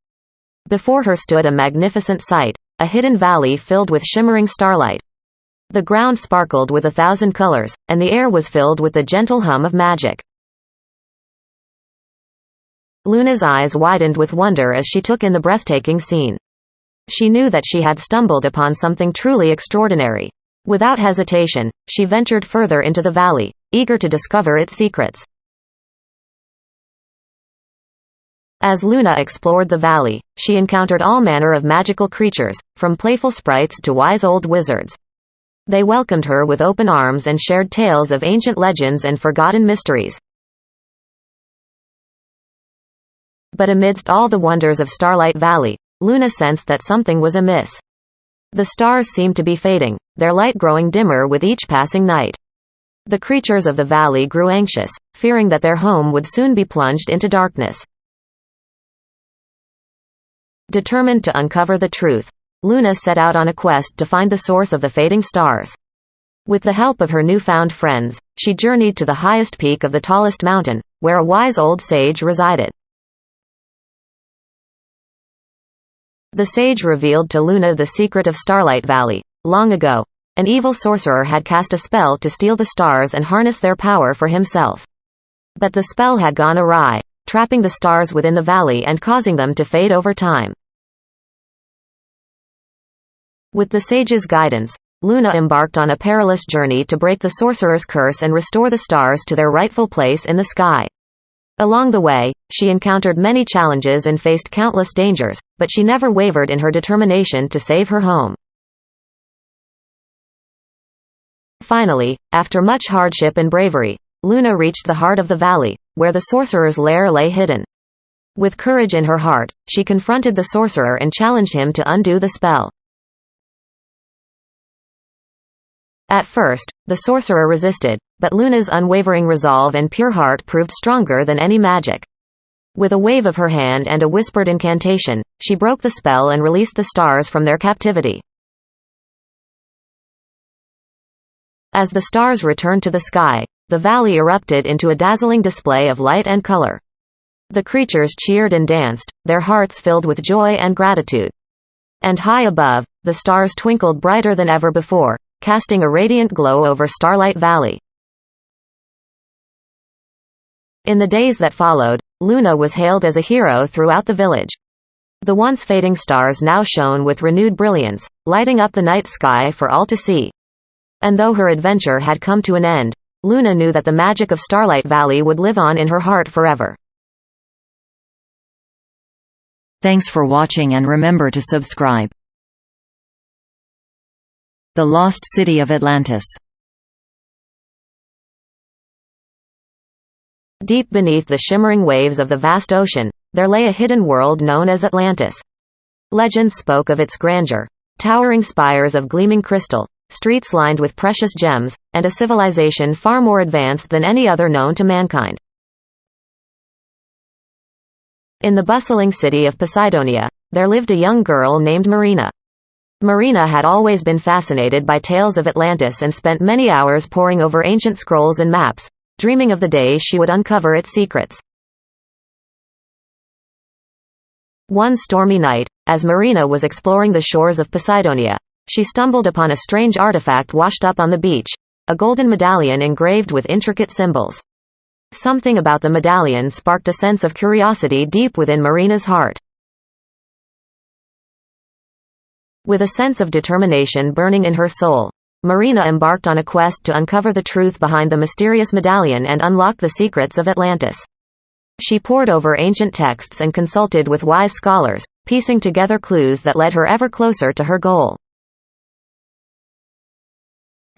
Before her stood a magnificent sight, a hidden valley filled with shimmering starlight. The ground sparkled with 1,000 colors, and the air was filled with the gentle hum of magic. Luna's eyes widened with wonder as she took in the breathtaking scene. She knew that she had stumbled upon something truly extraordinary. Without hesitation, she ventured further into the valley, eager to discover its secrets. As Luna explored the valley, she encountered all manner of magical creatures, from playful sprites to wise old wizards. They welcomed her with open arms and shared tales of ancient legends and forgotten mysteries. But amidst all the wonders of Starlight Valley, Luna sensed that something was amiss. The stars seemed to be fading, their light growing dimmer with each passing night. The creatures of the valley grew anxious, fearing that their home would soon be plunged into darkness. Determined to uncover the truth, Luna set out on a quest to find the source of the fading stars. With the help of her newfound friends, she journeyed to the highest peak of the tallest mountain, where a wise old sage resided. The sage revealed to Luna the secret of Starlight Valley. Long ago, an evil sorcerer had cast a spell to steal the stars and harness their power for himself. But the spell had gone awry, trapping the stars within the valley and causing them to fade over time. With the sage's guidance, Luna embarked on a perilous journey to break the sorcerer's curse and restore the stars to their rightful place in the sky. Along the way, she encountered many challenges and faced countless dangers, but she never wavered in her determination to save her home. Finally, after much hardship and bravery, Luna reached the heart of the valley, where the sorcerer's lair lay hidden. With courage in her heart, she confronted the sorcerer and challenged him to undo the spell. At first, the sorcerer resisted, but Luna's unwavering resolve and pure heart proved stronger than any magic. With a wave of her hand and a whispered incantation, she broke the spell and released the stars from their captivity. As the stars returned to the sky, the valley erupted into a dazzling display of light and color. The creatures cheered and danced, their hearts filled with joy and gratitude. And high above, the stars twinkled brighter than ever before, casting a radiant glow over Starlight Valley. In the days that followed, Luna was hailed as a hero throughout the village. The once fading stars now shone with renewed brilliance, lighting up the night sky for all to see. And though her adventure had come to an end, Luna knew that the magic of Starlight Valley would live on in her heart forever. Thanks for watching and remember to subscribe. The Lost City of Atlantis. Deep beneath the shimmering waves of the vast ocean, there lay a hidden world known as Atlantis. Legends spoke of its grandeur, towering spires of gleaming crystal, streets lined with precious gems, and a civilization far more advanced than any other known to mankind. In the bustling city of Poseidonia, there lived a young girl named Marina. Marina had always been fascinated by tales of Atlantis and spent many hours poring over ancient scrolls and maps, dreaming of the day she would uncover its secrets. One stormy night, as Marina was exploring the shores of Poseidonia, she stumbled upon a strange artifact washed up on the beach, a golden medallion engraved with intricate symbols. Something about the medallion sparked a sense of curiosity deep within Marina's heart. With a sense of determination burning in her soul, Marina embarked on a quest to uncover the truth behind the mysterious medallion and unlock the secrets of Atlantis. She pored over ancient texts and consulted with wise scholars, piecing together clues that led her ever closer to her goal.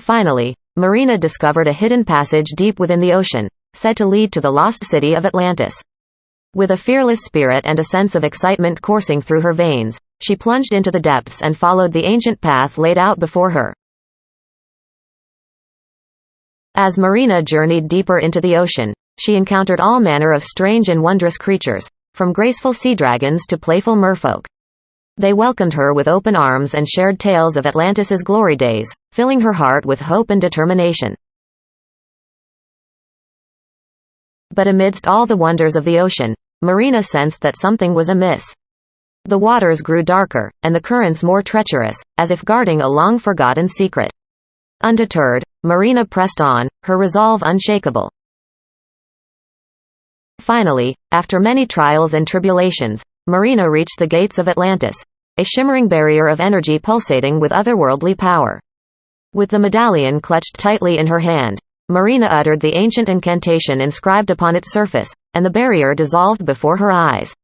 Finally, Marina discovered a hidden passage deep within the ocean, said to lead to the lost city of Atlantis. With a fearless spirit and a sense of excitement coursing through her veins, she plunged into the depths and followed the ancient path laid out before her. As Marina journeyed deeper into the ocean, she encountered all manner of strange and wondrous creatures, from graceful sea dragons to playful merfolk. They welcomed her with open arms and shared tales of Atlantis's glory days, filling her heart with hope and determination. But amidst all the wonders of the ocean, Marina sensed that something was amiss. The waters grew darker, and the currents more treacherous, as if guarding a long-forgotten secret. Undeterred, Marina pressed on, her resolve unshakable. Finally, after many trials and tribulations, Marina reached the gates of Atlantis, a shimmering barrier of energy pulsating with otherworldly power. With the medallion clutched tightly in her hand, Marina uttered the ancient incantation inscribed upon its surface, and the barrier dissolved before her eyes.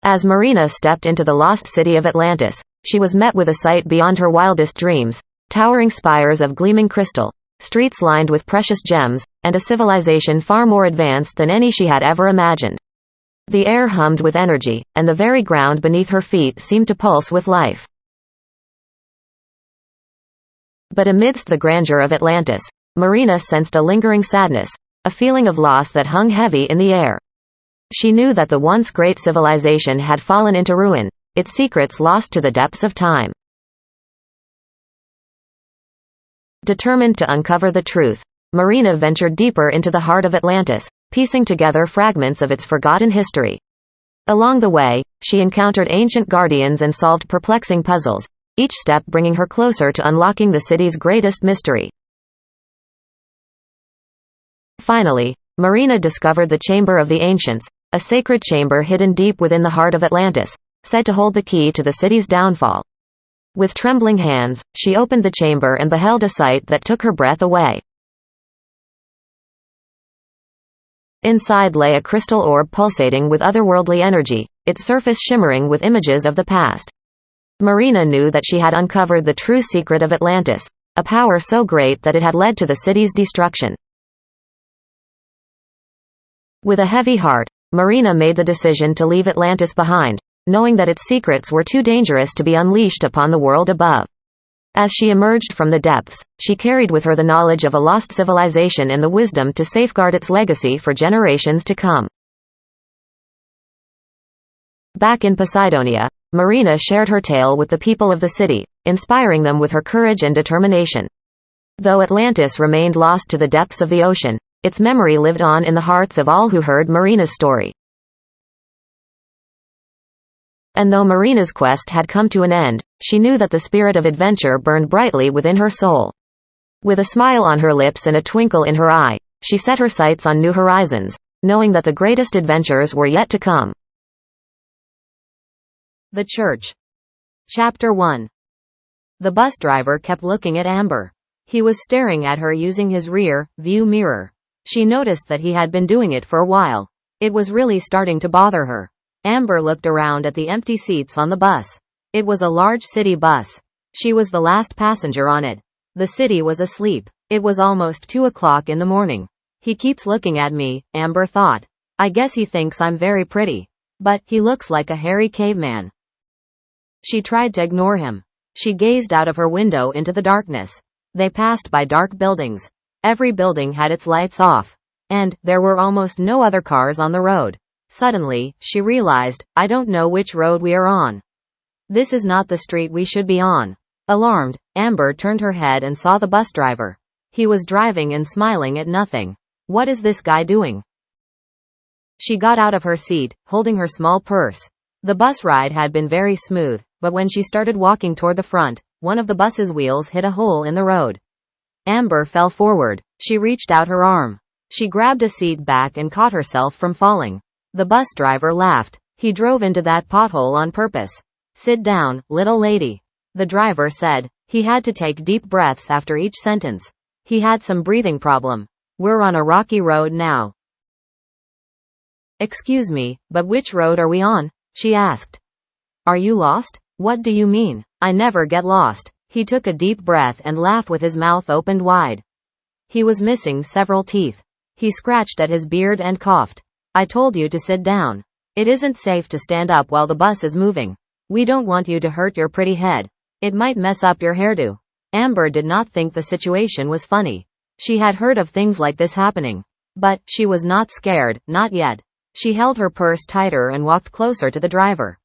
As Marina stepped into the lost city of Atlantis, she was met with a sight beyond her wildest dreams: towering spires of gleaming crystal, streets lined with precious gems, and a civilization far more advanced than any she had ever imagined. The air hummed with energy, and the very ground beneath her feet seemed to pulse with life. But amidst the grandeur of Atlantis, Marina sensed a lingering sadness, a feeling of loss that hung heavy in the air. She knew that the once great civilization had fallen into ruin, its secrets lost to the depths of time. Determined to uncover the truth, Marina ventured deeper into the heart of Atlantis, piecing together fragments of its forgotten history. Along the way, she encountered ancient guardians and solved perplexing puzzles, each step bringing her closer to unlocking the city's greatest mystery. Finally, Marina discovered the Chamber of the Ancients, a sacred chamber hidden deep within the heart of Atlantis, said to hold the key to the city's downfall. With trembling hands, she opened the chamber and beheld a sight that took her breath away. Inside lay a crystal orb pulsating with otherworldly energy, its surface shimmering with images of the past. Marina knew that she had uncovered the true secret of Atlantis, a power so great that it had led to the city's destruction. With a heavy heart, Marina made the decision to leave Atlantis behind, knowing that its secrets were too dangerous to be unleashed upon the world above. As she emerged from the depths, she carried with her the knowledge of a lost civilization and the wisdom to safeguard its legacy for generations to come. Back in Poseidonia, Marina shared her tale with the people of the city, inspiring them with her courage and determination. Though Atlantis remained lost to the depths of the ocean, its memory lived on in the hearts of all who heard Marina's story. And though Marina's quest had come to an end, she knew that the spirit of adventure burned brightly within her soul. With a smile on her lips and a twinkle in her eye, she set her sights on new horizons, knowing that the greatest adventures were yet to come. The Church. Chapter 1. The bus driver kept looking at Amber. He was staring at her using his rear view mirror. She noticed that he had been doing it for a while. It was really starting to bother her. Amber looked around at the empty seats on the bus. It was a large city bus. She was the last passenger on it. The city was asleep. It was almost 2 o'clock in the morning. He keeps looking at me, Amber thought. I guess he thinks I'm very pretty. But he looks like a hairy caveman. She tried to ignore him. She gazed out of her window into the darkness. They passed by dark buildings. Every building had its lights off. And there were almost no other cars on the road. Suddenly, she realized, I don't know which road we are on. This is not the street we should be on. Alarmed, Amber turned her head and saw the bus driver. He was driving and smiling at nothing. What is this guy doing? She got out of her seat, holding her small purse. The bus ride had been very smooth, but when she started walking toward the front, one of the bus's wheels hit a hole in the road. Amber fell forward. She reached out her arm. She grabbed a seat back and caught herself from falling. The bus driver laughed. He drove into that pothole on purpose. Sit down, little lady. The driver said. He had to take deep breaths after each sentence. He had some breathing problem. We're on a rocky road now. Excuse me, but which road are we on? She asked. Are you lost? What do you mean? I never get lost. He took a deep breath and laughed with his mouth opened wide. He was missing several teeth. He scratched at his beard and coughed. I told you to sit down. It isn't safe to stand up while the bus is moving. We don't want you to hurt your pretty head. It might mess up your hairdo. Amber did not think the situation was funny. She had heard of things like this happening. But she was not scared, not yet. She held her purse tighter and walked closer to the driver.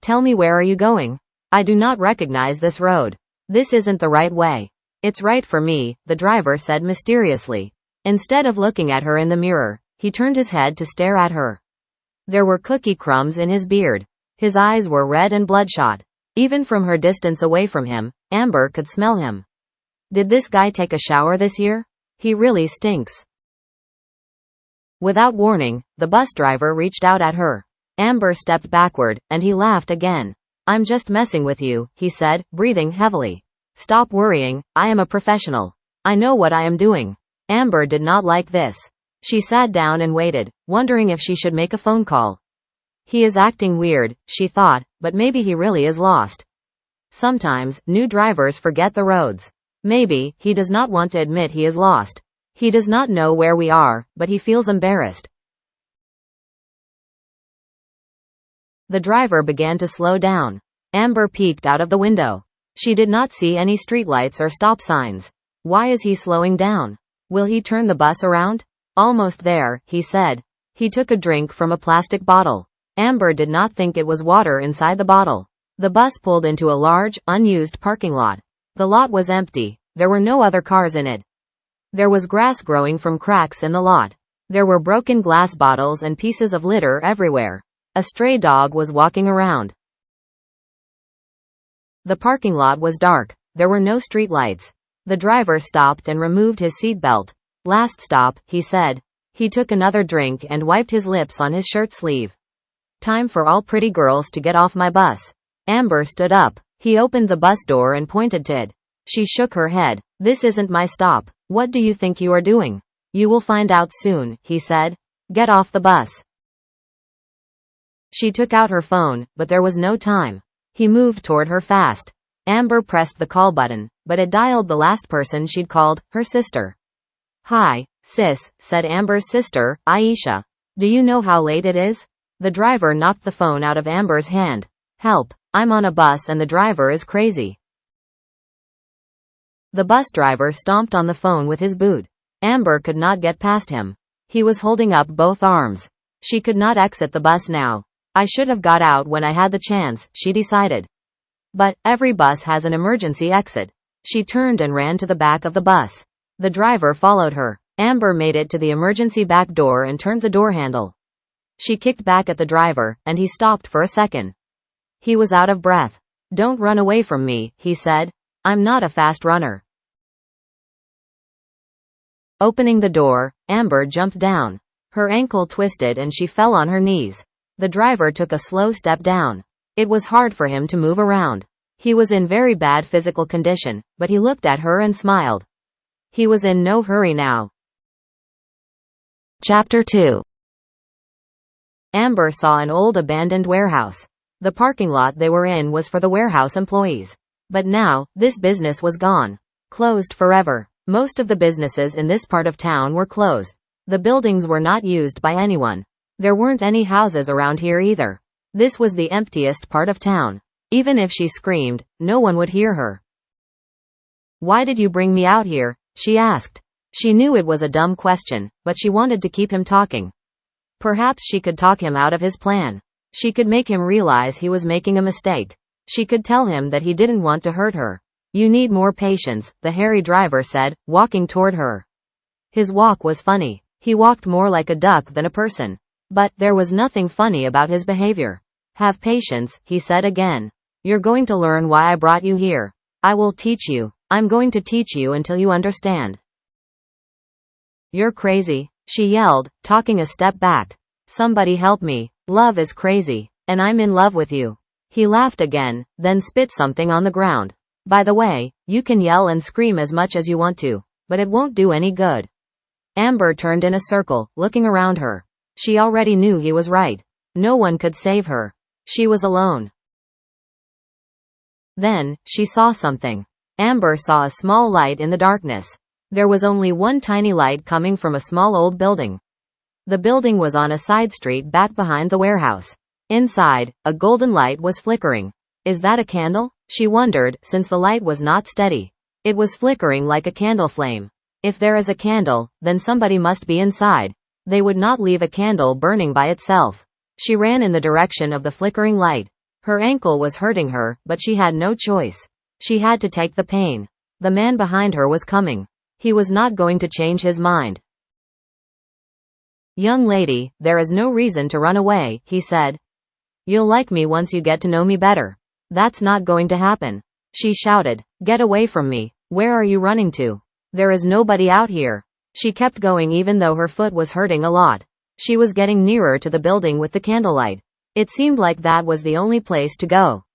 Tell me, where are you going? I do not recognize this road. This isn't the right way. It's right for me, the driver said mysteriously. Instead of looking at her in the mirror, he turned his head to stare at her. There were cookie crumbs in his beard. His eyes were red and bloodshot. Even from her distance away from him, Amber could smell him. Did this guy take a shower this year? He really stinks. Without warning, the bus driver reached out at her. Amber stepped backward, and he laughed again. I'm just messing with you, he said, breathing heavily. Stop worrying, I am a professional. I know what I am doing. Amber did not like this. She sat down and waited, wondering if she should make a phone call. He is acting weird, she thought, but maybe he really is lost. Sometimes, new drivers forget the roads. Maybe, he does not want to admit he is lost. He does not know where we are, but he feels embarrassed. The driver began to slow down. Amber peeked out of the window. She did not see any streetlights or stop signs. Why is he slowing down? Will he turn the bus around? Almost there, he said. He took a drink from a plastic bottle. Amber did not think it was water inside the bottle. The bus pulled into a large, unused parking lot. The lot was empty. There were no other cars in it. There was grass growing from cracks in the lot. There were broken glass bottles and pieces of litter everywhere. A stray dog was walking around. The parking lot was dark. There were no streetlights. The driver stopped and removed his seatbelt. Last stop, he said. He took another drink and wiped his lips on his shirt sleeve. Time for all pretty girls to get off my bus. Amber stood up. He opened the bus door and pointed to it. She shook her head. This isn't my stop. What do you think you are doing? You will find out soon, he said. Get off the bus. She took out her phone, but there was no time. He moved toward her fast. Amber pressed the call button, but it dialed the last person she'd called, her sister. Hi, sis, said Amber's sister, Aisha. Do you know how late it is? The driver knocked the phone out of Amber's hand. Help, I'm on a bus and the driver is crazy. The bus driver stomped on the phone with his boot. Amber could not get past him. He was holding up both arms. She could not exit the bus now. I should have got out when I had the chance, she decided. But, every bus has an emergency exit. She turned and ran to the back of the bus. The driver followed her. Amber made it to the emergency back door and turned the door handle. She kicked back at the driver, and he stopped for a second. He was out of breath. Don't run away from me, he said. I'm not a fast runner. Opening the door, Amber jumped down. Her ankle twisted and she fell on her knees. The driver took a slow step down. It was hard for him to move around. He was in very bad physical condition, but he looked at her and smiled. He was in no hurry now. Chapter 2. Amber saw an old abandoned warehouse. The parking lot they were in was for the warehouse employees. But now, this business was gone. Closed forever. Most of the businesses in this part of town were closed. The buildings were not used by anyone. There weren't any houses around here either. This was the emptiest part of town. Even if she screamed, no one would hear her. Why did you bring me out here? She asked. She knew it was a dumb question, but she wanted to keep him talking. Perhaps she could talk him out of his plan. She could make him realize he was making a mistake. She could tell him that he didn't want to hurt her. You need more patience, the hairy driver said, walking toward her. His walk was funny. He walked more like a duck than a person. But, there was nothing funny about his behavior. Have patience, he said again. You're going to learn why I brought you here. I will teach you. I'm going to teach you until you understand. You're crazy, she yelled, talking a step back. Somebody help me. Love is crazy, and I'm in love with you. He laughed again, then spit something on the ground. By the way, you can yell and scream as much as you want to, but it won't do any good. Amber turned in a circle, looking around her. She already knew he was right. No one could save her. She was alone. Then, she saw something. Amber saw a small light in the darkness. There was only one tiny light coming from a small old building. The building was on a side street back behind the warehouse. Inside, a golden light was flickering. Is that a candle? She wondered, since the light was not steady. It was flickering like a candle flame. If there is a candle, then somebody must be inside. They would not leave a candle burning by itself. She ran in the direction of the flickering light. Her ankle was hurting her, but she had no choice. She had to take the pain. The man behind her was coming. He was not going to change his mind. Young lady, there is no reason to run away, he said. You'll like me once you get to know me better. That's not going to happen. She shouted. Get away from me. Where are you running to? There is nobody out here. She kept going even though her foot was hurting a lot. She was getting nearer to the building with the candlelight. It seemed like that was the only place to go.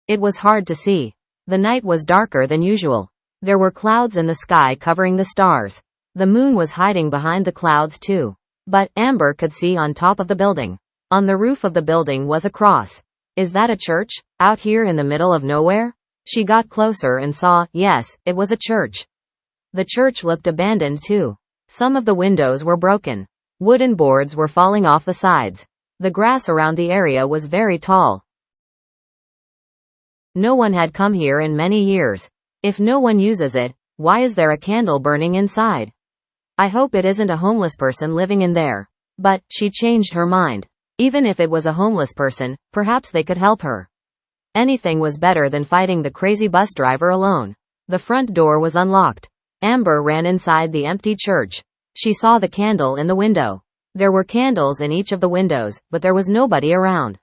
It was hard to see. The night was darker than usual. There were clouds in the sky covering the stars. The moon was hiding behind the clouds too. But Amber could see on top of the building. On the roof of the building was a cross. Is that a church? Out here in the middle of nowhere? She got closer and saw, yes, it was a church. The church looked abandoned too. Some of the windows were broken. Wooden boards were falling off the sides. The grass around the area was very tall. No one had come here in many years. If no one uses it, why is there a candle burning inside? I hope it isn't a homeless person living in there. But, she changed her mind. Even if it was a homeless person, perhaps they could help her. Anything was better than fighting the crazy bus driver alone. The front door was unlocked. Amber ran inside the empty church. She saw the candle in the window. There were candles in each of the windows, but there was nobody around.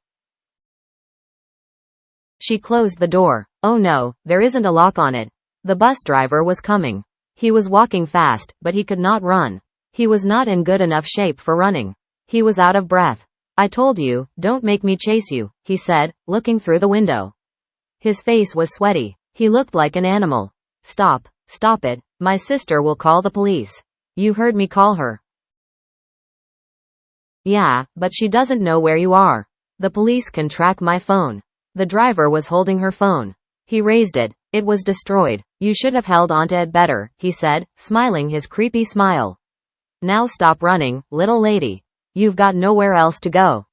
She closed the door. Oh no, there isn't a lock on it. The bus driver was coming. He was walking fast, but he could not run. He was not in good enough shape for running. He was out of breath. I told you, don't make me chase you, he said, looking through the window. His face was sweaty. He looked like an animal. Stop it. My sister will call the police. You heard me call her. Yeah, but she doesn't know where you are. The police can track my phone. The driver was holding her phone. He raised it. It was destroyed. You should have held onto it better, he said, smiling his creepy smile. Now stop running, little lady. You've got nowhere else to go.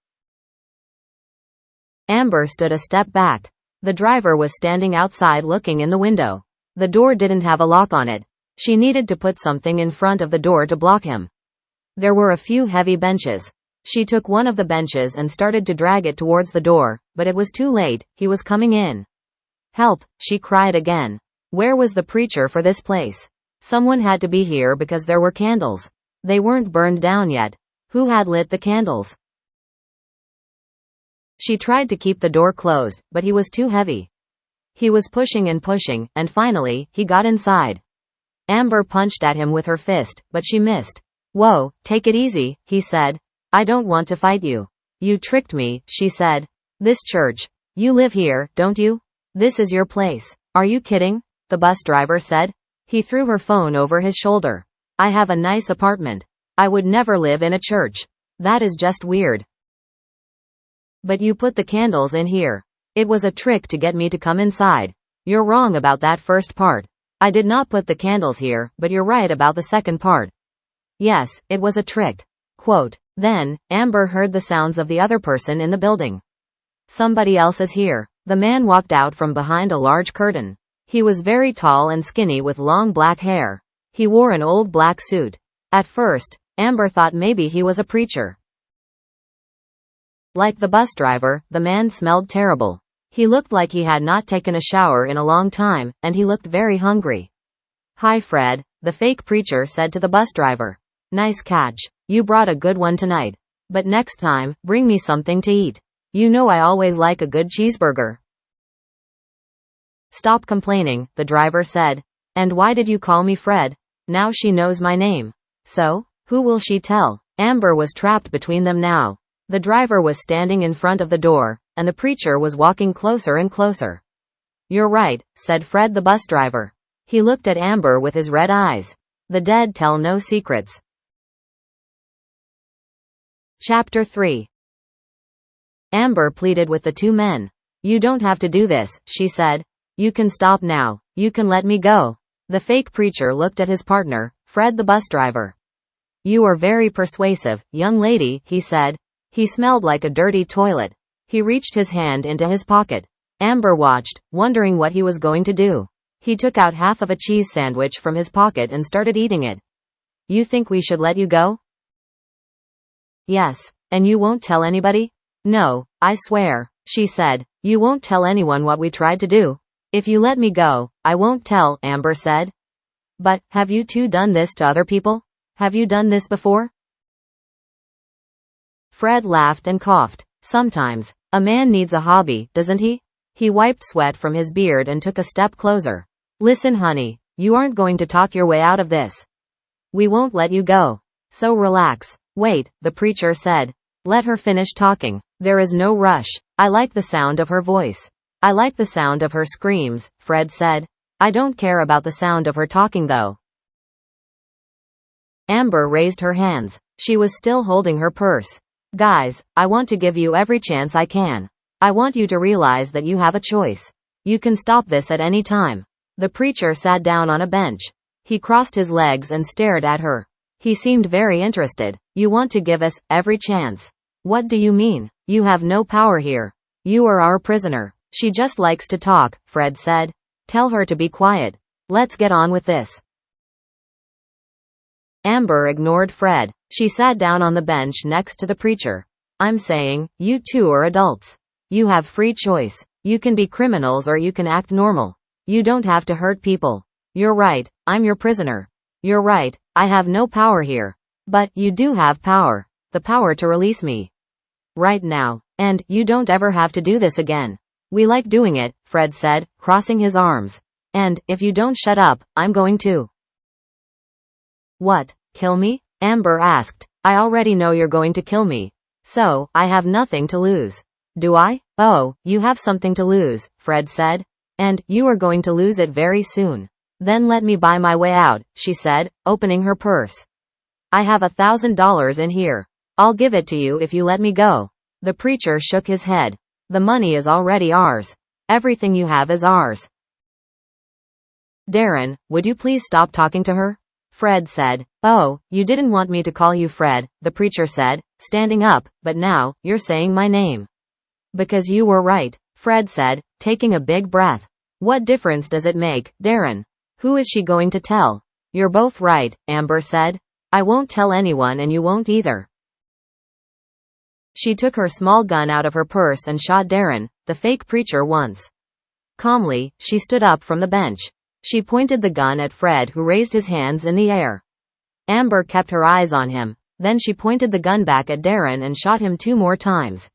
Amber stood a step back. The driver was standing outside looking in the window. The door didn't have a lock on it. She needed to put something in front of the door to block him. There were a few heavy benches. She took one of the benches and started to drag it towards the door, but it was too late, he was coming in. Help, she cried again. Where was the preacher for this place? Someone had to be here because there were candles. They weren't burned down yet. Who had lit the candles? She tried to keep the door closed, but he was too heavy. He was pushing, and finally, he got inside. Amber punched at him with her fist, but she missed. Whoa, take it easy, he said. I don't want to fight you. You tricked me, she said. This church. You live here, don't you? This is your place. Are you kidding? The bus driver said. He threw her phone over his shoulder. I have a nice apartment. I would never live in a church. That is just weird. But you put the candles in here. It was a trick to get me to come inside. You're wrong about that first part. I did not put the candles here, but you're right about the second part. Yes, it was a trick. Quote. Then, Amber heard the sounds of the other person in the building. Somebody else is here. The man walked out from behind a large curtain. He was very tall and skinny with long black hair. He wore an old black suit. At first, Amber thought maybe he was a preacher. Like the bus driver, the man smelled terrible. He looked like he had not taken a shower in a long time, and he looked very hungry. Hi Fred, the fake preacher said to the bus driver. Nice catch. You brought a good one tonight. But next time, bring me something to eat. You know I always like a good cheeseburger. Stop complaining, the driver said. And why did you call me Fred? Now she knows my name. So, who will she tell? Amber was trapped between them now. The driver was standing in front of the door, and the preacher was walking closer and closer. You're right, said Fred the bus driver. He looked at Amber with his red eyes. The dead tell no secrets. Chapter 3. Amber pleaded with the two men. You don't have to do this, she said. You can stop now. You can let me go. The fake preacher looked at his partner, Fred the bus driver. You are very persuasive, young lady, he said. He smelled like a dirty toilet. He reached his hand into his pocket. Amber watched, wondering what he was going to do. He took out half of a cheese sandwich from his pocket and started eating it. You think we should let you go? Yes. And you won't tell anybody? No, I swear, she said. You won't tell anyone what we tried to do? If you let me go, I won't tell, Amber said. But, have you two done this to other people? Have you done this before? Fred laughed and coughed. Sometimes. A man needs a hobby, doesn't he? He wiped sweat from his beard and took a step closer. Listen, honey, you aren't going to talk your way out of this. We won't let you go. So relax. Wait, the preacher said. Let her finish talking. There is no rush. I like the sound of her voice. I like the sound of her screams, Fred said. I don't care about the sound of her talking though. Amber raised her hands. She was still holding her purse. Guys, I want to give you every chance I can. I want you to realize that you have a choice. You can stop this at any time. The preacher sat down on a bench. He crossed his legs and stared at her. He seemed very interested. You want to give us every chance. What do you mean? You have no power here. You are our prisoner. She just likes to talk, Fred said. Tell her to be quiet. Let's get on with this. Amber ignored Fred. She sat down on the bench next to the preacher. I'm saying, you two are adults. You have free choice. You can be criminals or you can act normal. You don't have to hurt people. You're right, I'm your prisoner. You're right, I have no power here. But, you do have power. The power to release me. Right now. And, you don't ever have to do this again. We like doing it, Fred said, crossing his arms. And, if you don't shut up, I'm going to. What, kill me? Amber asked. I already know you're going to kill me. So, I have nothing to lose. Do I? Oh, you have something to lose, Fred said. And, you are going to lose it very soon. Then let me buy my way out, she said, opening her purse. I have $1,000 in here. I'll give it to you if you let me go. The preacher shook his head. The money is already ours. Everything you have is ours. Darren, would you please stop talking to her? Fred said. Oh, you didn't want me to call you Fred, the preacher said, standing up, but now, you're saying my name. Because you were right, Fred said, taking a big breath. What difference does it make, Darren? Who is she going to tell? You're both right, Amber said. I won't tell anyone and you won't either. She took her small gun out of her purse and shot Darren, the fake preacher, once. Calmly, she stood up from the bench. She pointed the gun at Fred, who raised his hands in the air. Amber kept her eyes on him. Then she pointed the gun back at Darren and shot him 2 more times.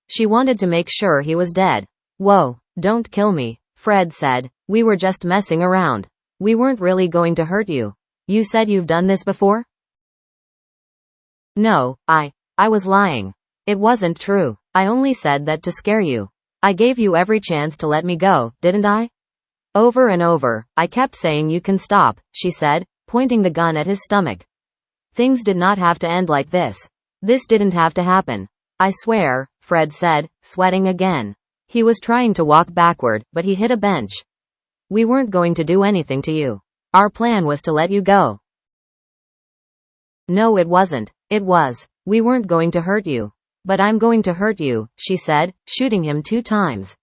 She wanted to make sure he was dead. Whoa, don't kill me, Fred said. We were just messing around. We weren't really going to hurt you. You said you've done this before? No, I was lying. It wasn't true. I only said that to scare you. I gave you every chance to let me go, didn't I? Over and over, I kept saying you can stop, she said, pointing the gun at his stomach. Things did not have to end like this. This didn't have to happen. I swear, Fred said, sweating again. He was trying to walk backward, but he hit a bench. We weren't going to do anything to you. Our plan was to let you go. No, it wasn't. It was. We weren't going to hurt you. But I'm going to hurt you, she said, shooting him 2 times.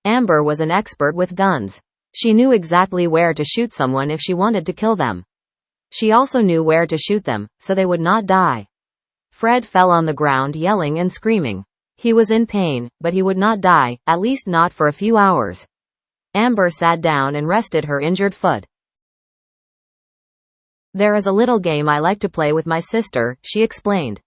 Amber was an expert with guns. She knew exactly where to shoot someone if she wanted to kill them. She also knew where to shoot them, so they would not die. Fred fell on the ground yelling and screaming. He was in pain, but he would not die, at least not for a few hours. Amber sat down and rested her injured foot. There is a little game I like to play with my sister, she explained.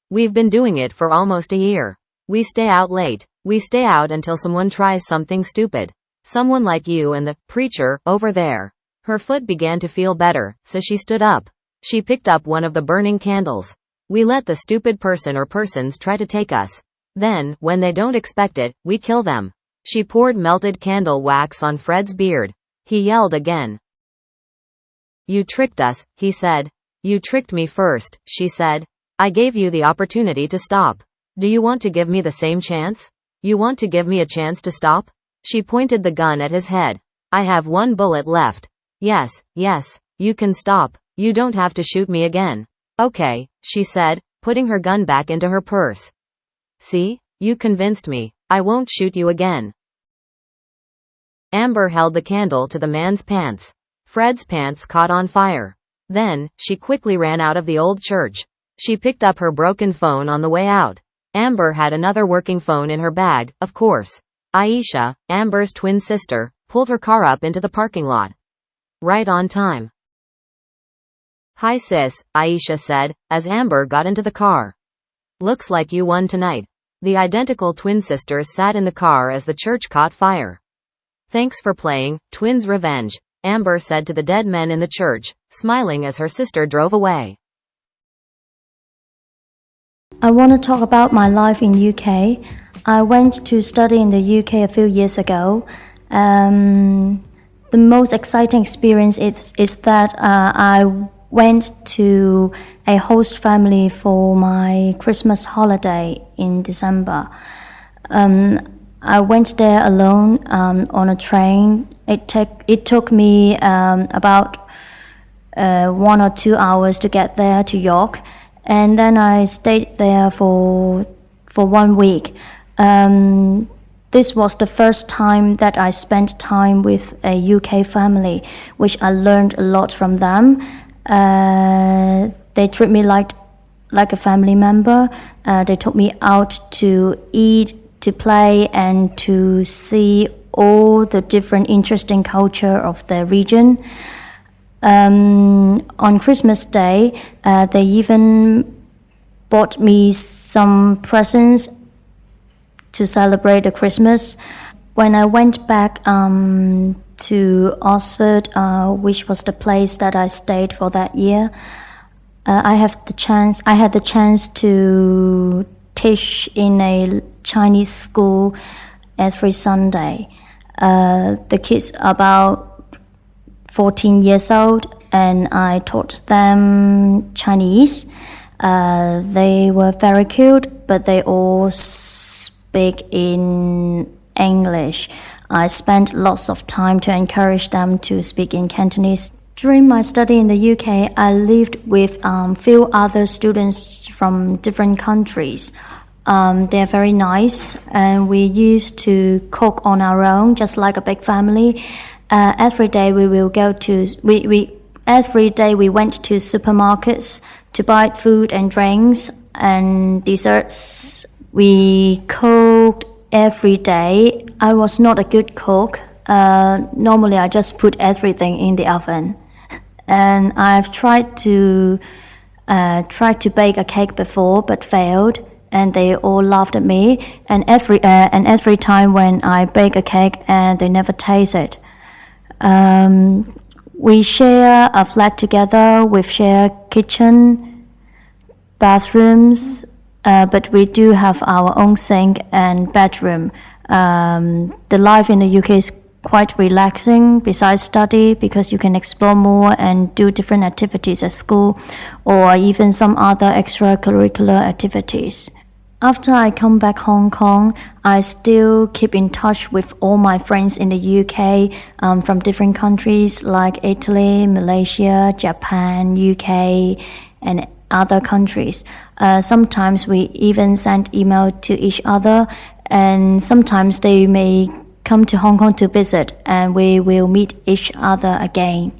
We've been doing it for almost a year. We stay out late. We stay out until someone tries something stupid. Someone like you and the preacher over there. Her foot began to feel better, so she stood up. She picked up one of the burning candles. We let the stupid person or persons try to take us. Then, when they don't expect it, we kill them. She poured melted candle wax on Fred's beard. He yelled again. You tricked us, he said. You tricked me first, she said. I gave you the opportunity to stop. Do you want to give me the same chance? You want to give me a chance to stop? She pointed the gun at his head. I have one bullet left. Yes, yes, you can stop. You don't have to shoot me again. Okay, she said, putting her gun back into her purse. See? You convinced me. I won't shoot you again. Amber held the candle to the man's pants. Fred's pants caught on fire. Then, she quickly ran out of the old church. She picked up her broken phone on the way out. Amber had another working phone in her bag, of course. Aisha, Amber's twin sister, pulled her car up into the parking lot. Right on time. Hi sis, Aisha said, as Amber got into the car. Looks like you won tonight. The identical twin sisters sat in the car as the church caught fire. Thanks for playing, Twins Revenge, Amber said to the dead men in the church, smiling as her sister drove away. I want to talk about my life in UK. I went to study in the UK a few years ago. The most exciting experience is that I went to a host family for my Christmas holiday in December. I went there alone on a train. It took me about 1 or 2 hours to get there to York, and then I stayed there for 1 week. This was the first time that I spent time with a UK family, which I learned a lot from them. They treat me like a family member. They took me out to eat, to play, and to see all the different interesting culture of the region. On Christmas Day, they even bought me some presents to celebrate the Christmas. When I went back to Oxford, which was the place that I stayed for that year, I had the chance to teach in a Chinese school every Sunday. The kids are about 14 years old, and I taught them Chinese. They were very cute, but they all speak in English. I spent lots of time to encourage them to speak in Cantonese. During my study in the UK, I lived with few other students from different countries. They're very nice, and we used to cook on our own, just like a big family. Every day we went to supermarkets to buy food and drinks and desserts. We cooked every day. I was not a good cook. Normally I just put everything in the oven. And I've tried to bake a cake before, but failed, and they all laughed at me. And every time when I bake a cake, they never taste it. We share a flat together with shared kitchen, bathrooms, but we do have our own sink and bedroom. The life in the UK is quite relaxing besides study, because you can explore more and do different activities at school, or even some other extracurricular activities. After I come back Hong Kong, I still keep in touch with all my friends in the UK from different countries like Italy, Malaysia, Japan, UK, and other countries. Sometimes we even send email to each other, and sometimes they may come to Hong Kong to visit, and we will meet each other again.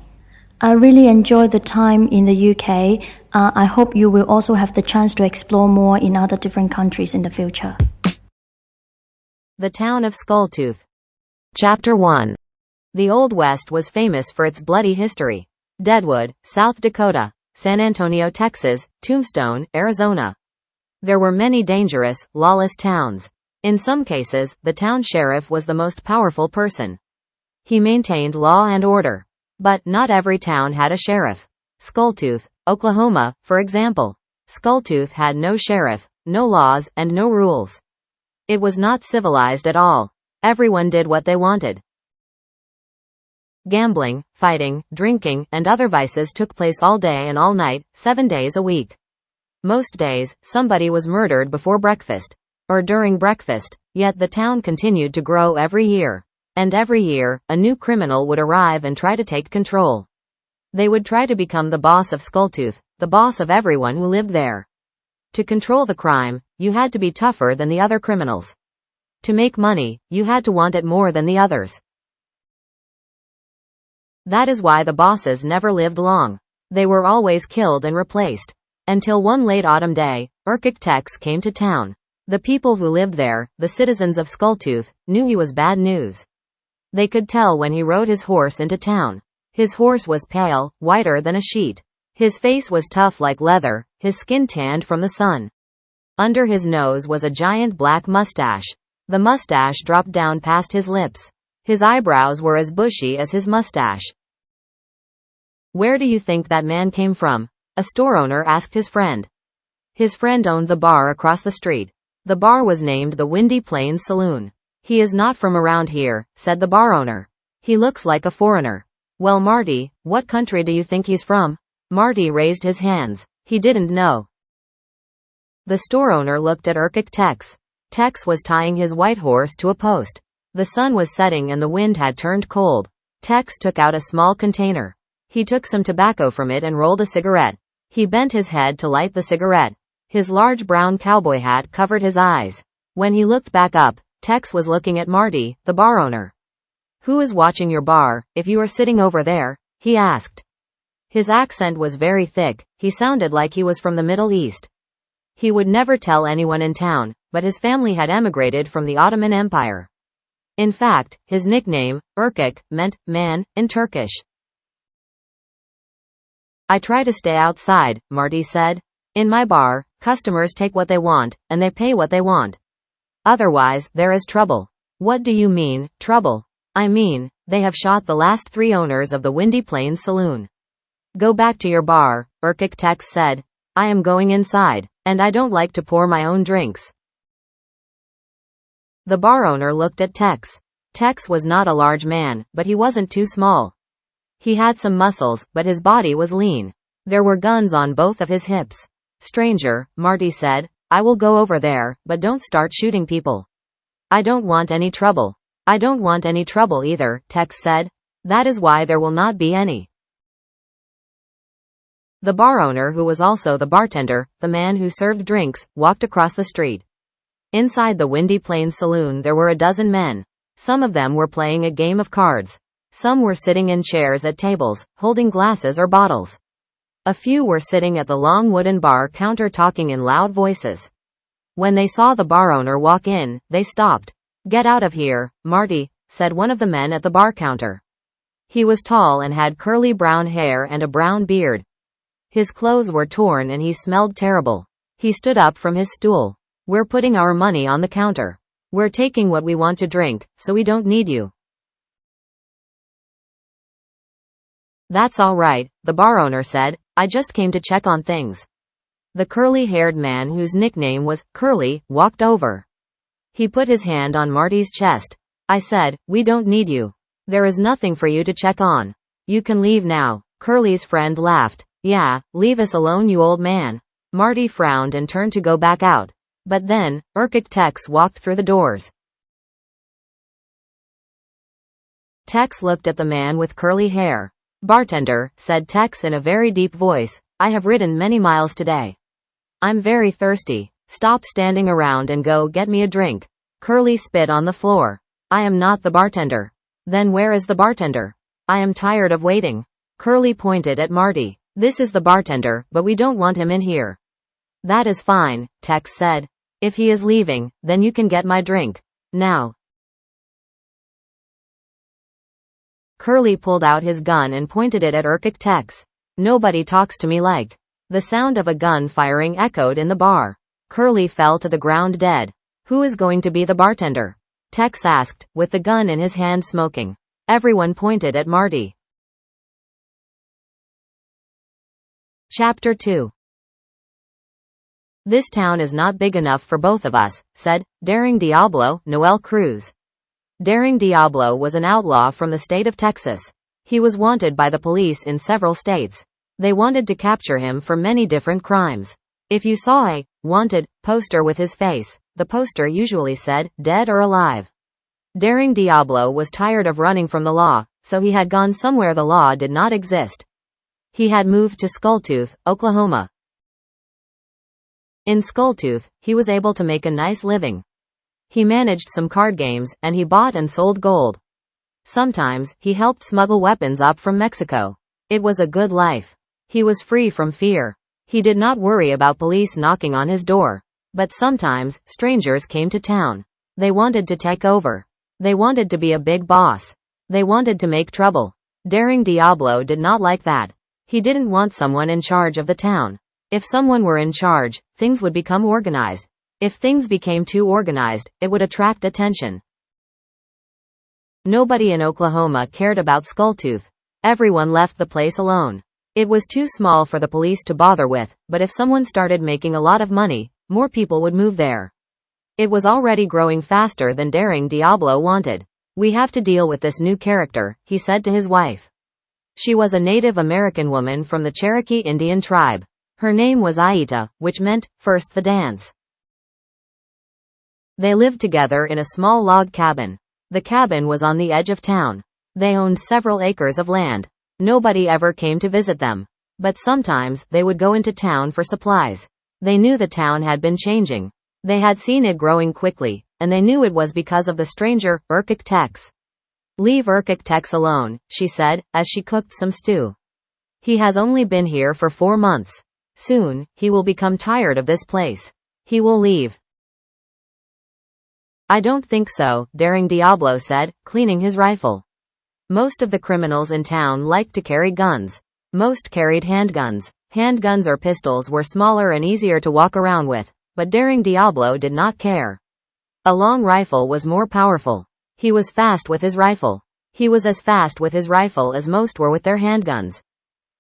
I really enjoy the time in the UK. I hope you will also have the chance to explore more in other different countries in the future. The town of Skulltooth. Chapter 1. The Old West was famous for its bloody history. Deadwood, South Dakota; San Antonio, Texas; Tombstone, Arizona. There were many dangerous, lawless towns. In some cases, the town sheriff was the most powerful person. He maintained law and order. But not every town had a sheriff. Skulltooth, Oklahoma, for example. Skulltooth had no sheriff, no laws, and no rules. It was not civilized at all. Everyone did what they wanted. Gambling, fighting, drinking, and other vices took place all day and all night, 7 days a week. Most days, somebody was murdered before breakfast, or during breakfast, yet the town continued to grow every year. And every year, a new criminal would arrive and try to take control. They would try to become the boss of Skulltooth, the boss of everyone who lived there. To control the crime, you had to be tougher than the other criminals. To make money, you had to want it more than the others. That is why the bosses never lived long. They were always killed and replaced. Until one late autumn day, Urkik Tex came to town. The people who lived there, the citizens of Skulltooth, knew he was bad news. They could tell when he rode his horse into town. His horse was pale, whiter than a sheet. His face was tough like leather, his skin tanned from the sun. Under his nose was a giant black mustache. The mustache dropped down past his lips. His eyebrows were as bushy as his mustache. "Where do you think that man came from?" a store owner asked his friend. His friend owned the bar across the street. The bar was named the Windy Plains Saloon. "He is not from around here," said the bar owner. "He looks like a foreigner." "Well, Marty, what country do you think he's from?" Marty raised his hands. He didn't know. The store owner looked at Urkik Tex. Tex was tying his white horse to a post. The sun was setting and the wind had turned cold. Tex took out a small container. He took some tobacco from it and rolled a cigarette. He bent his head to light the cigarette. His large brown cowboy hat covered his eyes. When he looked back up, Tex was looking at Marty, the bar owner. "Who is watching your bar, if you are sitting over there?" he asked. His accent was very thick. He sounded like he was from the Middle East. He would never tell anyone in town, but his family had emigrated from the Ottoman Empire. In fact, his nickname, Urkik, meant man in Turkish. "I try to stay outside," Marty said. "In my bar, customers take what they want, and they pay what they want. Otherwise, there is trouble." "What do you mean, trouble?" "I mean, they have shot the last 3 owners of the Windy Plains Saloon." "Go back to your bar," Urkik Tex said. "I am going inside, and I don't like to pour my own drinks." The bar owner looked at Tex. Tex was not a large man, but he wasn't too small. He had some muscles, but his body was lean. There were guns on both of his hips. "Stranger," Marty said, "I will go over there, but don't start shooting people." "I don't want any trouble." "I don't want any trouble either," Tex said. "That is why there will not be any." The bar owner, who was also the bartender, the man who served drinks, walked across the street. Inside the Windy Plains Saloon there were a dozen men. Some of them were playing a game of cards. Some were sitting in chairs at tables, holding glasses or bottles. A few were sitting at the long wooden bar counter talking in loud voices. When they saw the bar owner walk in, they stopped. "Get out of here, Marty," said one of the men at the bar counter. He was tall and had curly brown hair and a brown beard. His clothes were torn and he smelled terrible. He stood up from his stool. "We're putting our money on the counter. We're taking what we want to drink, so we don't need you." "That's all right," the bar owner said. "I just came to check on things." The curly-haired man, whose nickname was Curly, walked over. He put his hand on Marty's chest. "I said, we don't need you. There is nothing for you to check on. You can leave now." Curly's friend laughed. "Yeah, leave us alone, you old man." Marty frowned and turned to go back out. But then, Urkik Tex walked through the doors. Tex looked at the man with curly hair. "Bartender," said Tex in a very deep voice, "I have ridden many miles today. I'm very thirsty. Stop standing around and go get me a drink." Curly spit on the floor. "I am not the bartender." "Then where is the bartender?" "I am tired of waiting." Curly pointed at Marty. "This is the bartender, but we don't want him in here." "That is fine," Tex said. "If he is leaving, then you can get my drink. Now." Curly pulled out his gun and pointed it at Urkik Tex. "Nobody talks to me like." The sound of a gun firing echoed in the bar. Curly fell to the ground dead. "Who is going to be the bartender?" Tex asked, with the gun in his hand smoking. Everyone pointed at Marty. Chapter 2. "This town is not big enough for both of us," said Daring Diablo, Noel Cruz. Daring Diablo was an outlaw from the state of Texas. He was wanted by the police in several states. They wanted to capture him for many different crimes. If you saw a wanted poster with his face, the poster usually said, dead or alive. Daring Diablo was tired of running from the law, so he had gone somewhere the law did not exist. He had moved to Skulltooth, Oklahoma. In Skulltooth, he was able to make a nice living. He managed some card games, and he bought and sold gold. Sometimes, he helped smuggle weapons up from Mexico. It was a good life. He was free from fear. He did not worry about police knocking on his door. But sometimes, strangers came to town. They wanted to take over. They wanted to be a big boss. They wanted to make trouble. Daring Diablo did not like that. He didn't want someone in charge of the town. If someone were in charge, things would become organized. If things became too organized, it would attract attention. Nobody in Oklahoma cared about Skulltooth. Everyone left the place alone. It was too small for the police to bother with, but if someone started making a lot of money, more people would move there. It was already growing faster than Daring Diablo wanted. We have to deal with this new character, he said to his wife. She was a Native American woman from the Cherokee Indian tribe. Her name was Aita, which meant, first the dance. They lived together in a small log cabin. The cabin was on the edge of town. They owned several acres of land. Nobody ever came to visit them. But sometimes, they would go into town for supplies. They knew the town had been changing. They had seen it growing quickly, and they knew it was because of the stranger, Urkik Tex. Leave Urkik Tex alone, she said, as she cooked some stew. He has only been here for 4 months. Soon, he will become tired of this place. He will leave. I don't think so, Daring Diablo said, cleaning his rifle. Most of the criminals in town liked to carry guns. Most carried handguns. Handguns or pistols were smaller and easier to walk around with, but Daring Diablo did not care. A long rifle was more powerful. He was fast with his rifle. He was as fast with his rifle as most were with their handguns.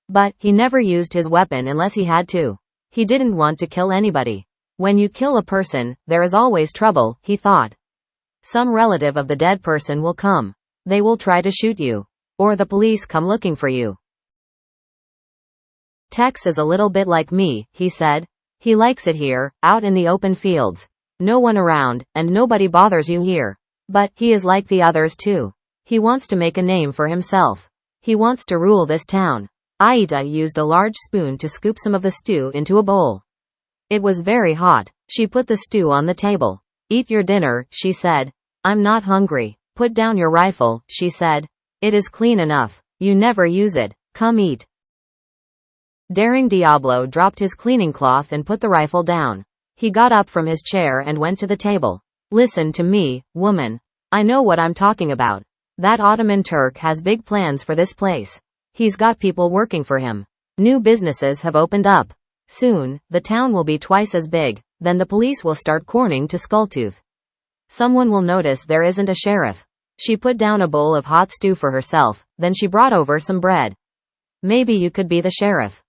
But, he never used his weapon unless he had to. He didn't want to kill anybody. When you kill a person, there is always trouble, he thought. Some relative of the dead person will come. They will try to shoot you. Or the police come looking for you. Tex is a little bit like me, he said. He likes it here, out in the open fields. No one around, and nobody bothers you here. But, he is like the others too. He wants to make a name for himself. He wants to rule this town. Aita used a large spoon to scoop some of the stew into a bowl. It was very hot. She put the stew on the table. Eat your dinner, she said. I'm not hungry. Put down your rifle, she said. It is clean enough. You never use it. Come eat. Daring Diablo dropped his cleaning cloth and put the rifle down. He got up from his chair and went to the table. Listen to me, woman. I know what I'm talking about. That Ottoman Turk has big plans for this place. He's got people working for him. New businesses have opened up. Soon, the town will be twice as big. Then the police will start corning to Skulltooth. Someone will notice there isn't a sheriff. She put down a bowl of hot stew for herself, then she brought over some bread. Maybe you could be the sheriff.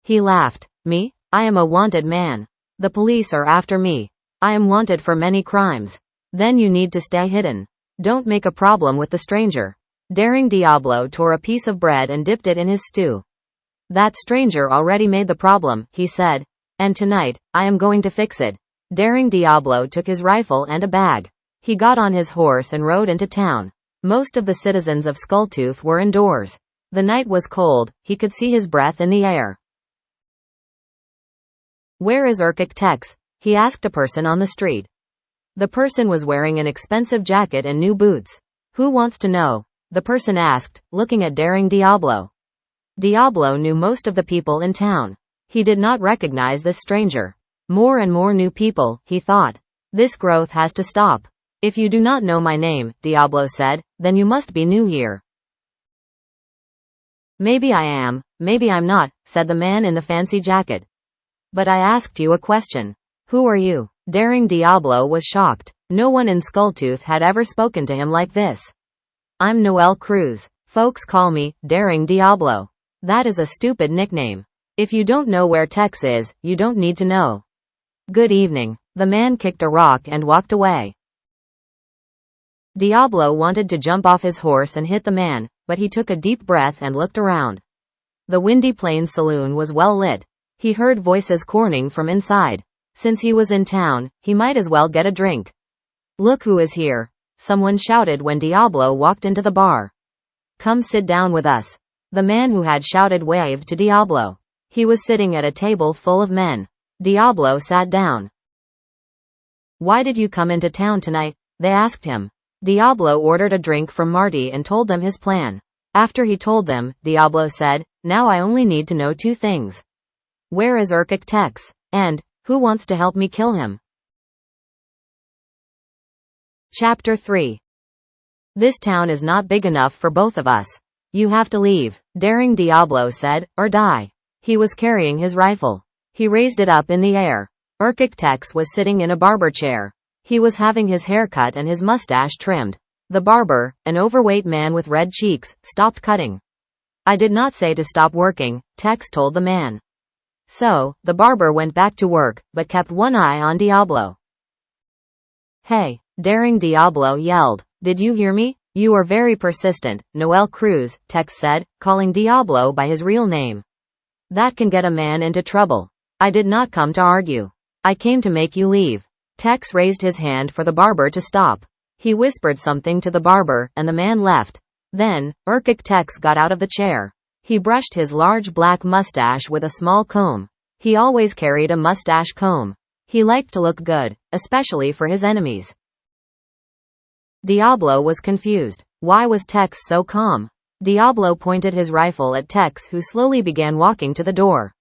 He laughed. Me? I am a wanted man. The police are after me. I am wanted for many crimes. Then you need to stay hidden. Don't make a problem with the stranger. Daring Diablo tore a piece of bread and dipped it in his stew. That stranger already made the problem, he said. And tonight, I am going to fix it. Daring Diablo took his rifle and a bag. He got on his horse and rode into town. Most of the citizens of Skulltooth were indoors. The night was cold, he could see his breath in the air. Where is Urkik Tex? He asked a person on the street. The person was wearing an expensive jacket and new boots. Who wants to know? The person asked, looking at Daring Diablo. Diablo knew most of the people in town. He did not recognize this stranger. More and more new people, he thought. This growth has to stop. If you do not know my name, Diablo said, then you must be new here. Maybe I am, maybe I'm not, said the man in the fancy jacket. But I asked you a question. Who are you? Daring Diablo was shocked. No one in Skulltooth had ever spoken to him like this. I'm Noel Cruz. Folks call me Daring Diablo. That is a stupid nickname. If you don't know where Tex is, you don't need to know. Good evening. The man kicked a rock and walked away. Diablo wanted to jump off his horse and hit the man, but he took a deep breath and looked around. The Windy Plains saloon was well lit. He heard voices corning from inside. Since he was in town, he might as well get a drink. "Look who is here," someone shouted when Diablo walked into the bar. "Come sit down with us." The man who had shouted waved to Diablo. He was sitting at a table full of men. Diablo sat down. "Why did you come into town tonight?" they asked him. Diablo ordered a drink from Marty and told them his plan. After he told them, Diablo said, "Now I only need to know two things. Where is Urkik Tex? And, who wants to help me kill him?" Chapter 3. "This town is not big enough for both of us. You have to leave," daring Diablo said, "or die." He was carrying his rifle. He raised it up in the air. Urkik Tex was sitting in a barber chair. He was having his hair cut and his mustache trimmed. The barber, an overweight man with red cheeks, stopped cutting. "I did not say to stop working," Tex told the man. So, the barber went back to work, but kept one eye on Diablo. "Hey," daring Diablo yelled. "Did you hear me? You are very persistent, Noel Cruz," Tex said, calling Diablo by his real name. "That can get a man into trouble. I did not come to argue. I came to make you leave." Tex raised his hand for the barber to stop. He whispered something to the barber, and the man left. Then, Urkik Tex got out of the chair. He brushed his large black mustache with a small comb. He always carried a mustache comb. He liked to look good, especially for his enemies. Diablo was confused. Why was Tex so calm? Diablo pointed his rifle at Tex, who slowly began walking to the door.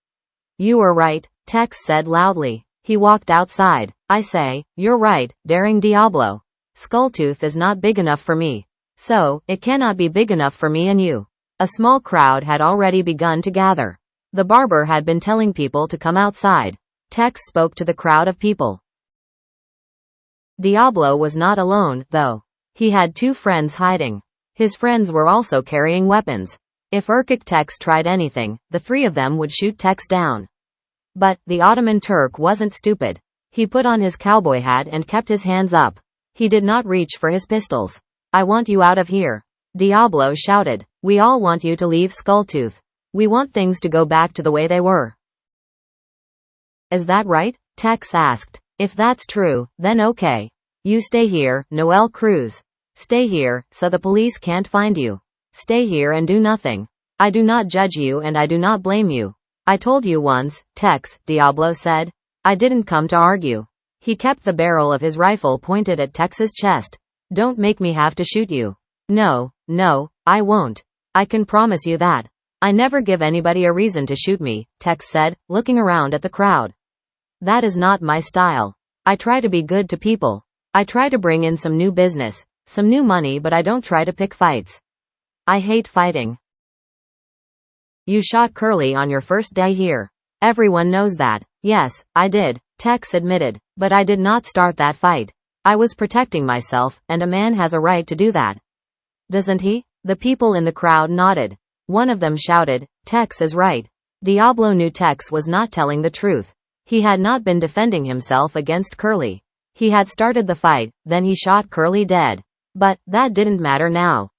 "You are right," Tex said loudly. He walked outside. "I say, you're right," daring Diablo. "Skulltooth is not big enough for me. So, it cannot be big enough for me and you." A small crowd had already begun to gather. The barber had been telling people to come outside. Tex spoke to the crowd of people. Diablo was not alone, though. He had two friends hiding. His friends were also carrying weapons. If Urkik Tex tried anything, the three of them would shoot Tex down. But, the Ottoman Turk wasn't stupid. He put on his cowboy hat and kept his hands up. He did not reach for his pistols. "I want you out of here," Diablo shouted. "We all want you to leave Skulltooth. We want things to go back to the way they were." "Is that right?" Tex asked. "If that's true, then okay. You stay here, Noel Cruz. Stay here, so the police can't find you. Stay here and do nothing. I do not judge you and I do not blame you. I told you once, Tex," Diablo said. "I didn't come to argue." He kept the barrel of his rifle pointed at Tex's chest. "Don't make me have to shoot you." No, I won't. I can promise you that. I never give anybody a reason to shoot me," Tex said, looking around at the crowd. "That is not my style. I try to be good to people. I try to bring in some new business, some new money, but I don't try to pick fights. I hate fighting." "You shot Curly on your first day here. Everyone knows that." "Yes, I did," Tex admitted. "But I did not start that fight. I was protecting myself, and a man has a right to do that. Doesn't he?" The people in the crowd nodded. One of them shouted, "Tex is right." Diablo knew Tex was not telling the truth. He had not been defending himself against Curly. He had started the fight, then he shot Curly dead. But, that didn't matter now.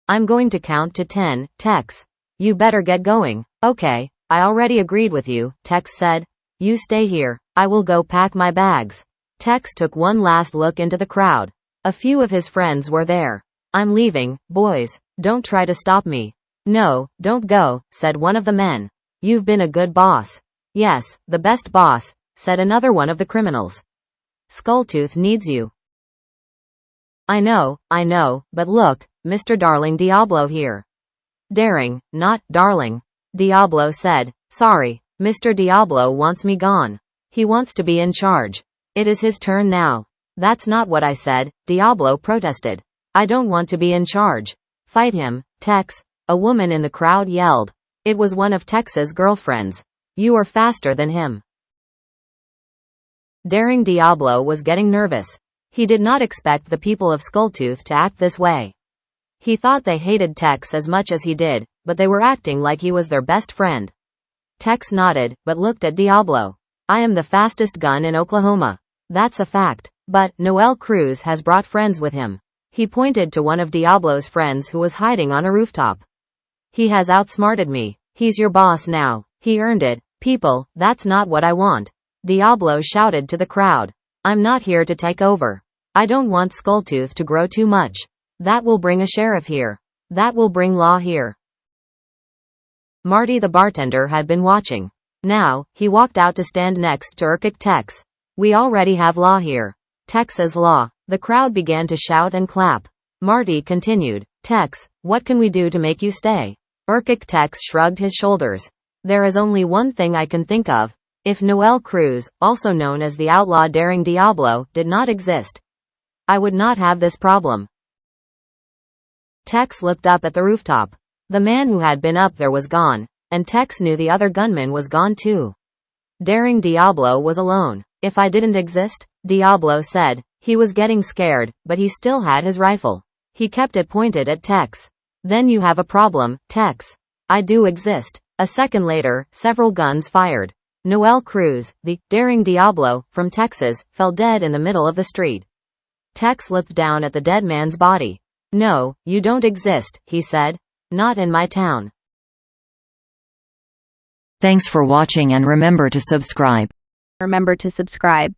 "I'm going to count to 10, Tex. You better get going." "Okay, I already agreed with you," Tex said. "You stay here. I will go pack my bags." Tex took one last look into the crowd. A few of his friends were there. "I'm leaving, boys. Don't try to stop me." "No, don't go," said one of the men. "You've been a good boss." "Yes, the best boss," said another one of the criminals. "Skulltooth needs you." I know, but look, Mr. Darling Diablo here." "Daring, not darling," Diablo said. "Sorry, Mr. Diablo wants me gone. He wants to be in charge. It is his turn now." "That's not what I said," Diablo protested. "I don't want to be in charge." "Fight him, Tex," a woman in the crowd yelled. It was one of Tex's girlfriends. "You are faster than him." Daring Diablo was getting nervous. He did not expect the people of Skulltooth to act this way. He thought they hated Tex as much as he did, but they were acting like he was their best friend. Tex nodded, but looked at Diablo. "I am the fastest gun in Oklahoma. That's a fact. But Noel Cruz has brought friends with him. He pointed to one of Diablo's friends who was hiding on a rooftop. He has outsmarted me. He's your boss now. He earned it. People, that's not what I want. Diablo shouted to the crowd. I'm not here to take over. I don't want Skulltooth to grow too much. That will bring a sheriff here. That will bring law here. Marty the bartender had been watching. Now, he walked out to stand next to Urkic Tex. We already have law here. Texas law. The crowd began to shout and clap. Marty continued. Tex, what can we do to make you stay? Urkic Tex shrugged his shoulders. There is only one thing I can think of. If Noel Cruz, also known as the outlaw Daring Diablo, did not exist, I would not have this problem. Tex looked up at the rooftop. The man who had been up there was gone, and Tex knew the other gunman was gone too. Daring Diablo was alone. If I didn't exist, Diablo said. He was getting scared, but he still had his rifle. He kept it pointed at Tex. Then you have a problem, Tex. I do exist. A second later, several guns fired. Noel Cruz, the Daring Diablo, from Texas, fell dead in the middle of the street. Tex looked down at the dead man's body. No, you don't exist, he said. Not in my town. Thanks for watching and remember to subscribe. Remember to subscribe.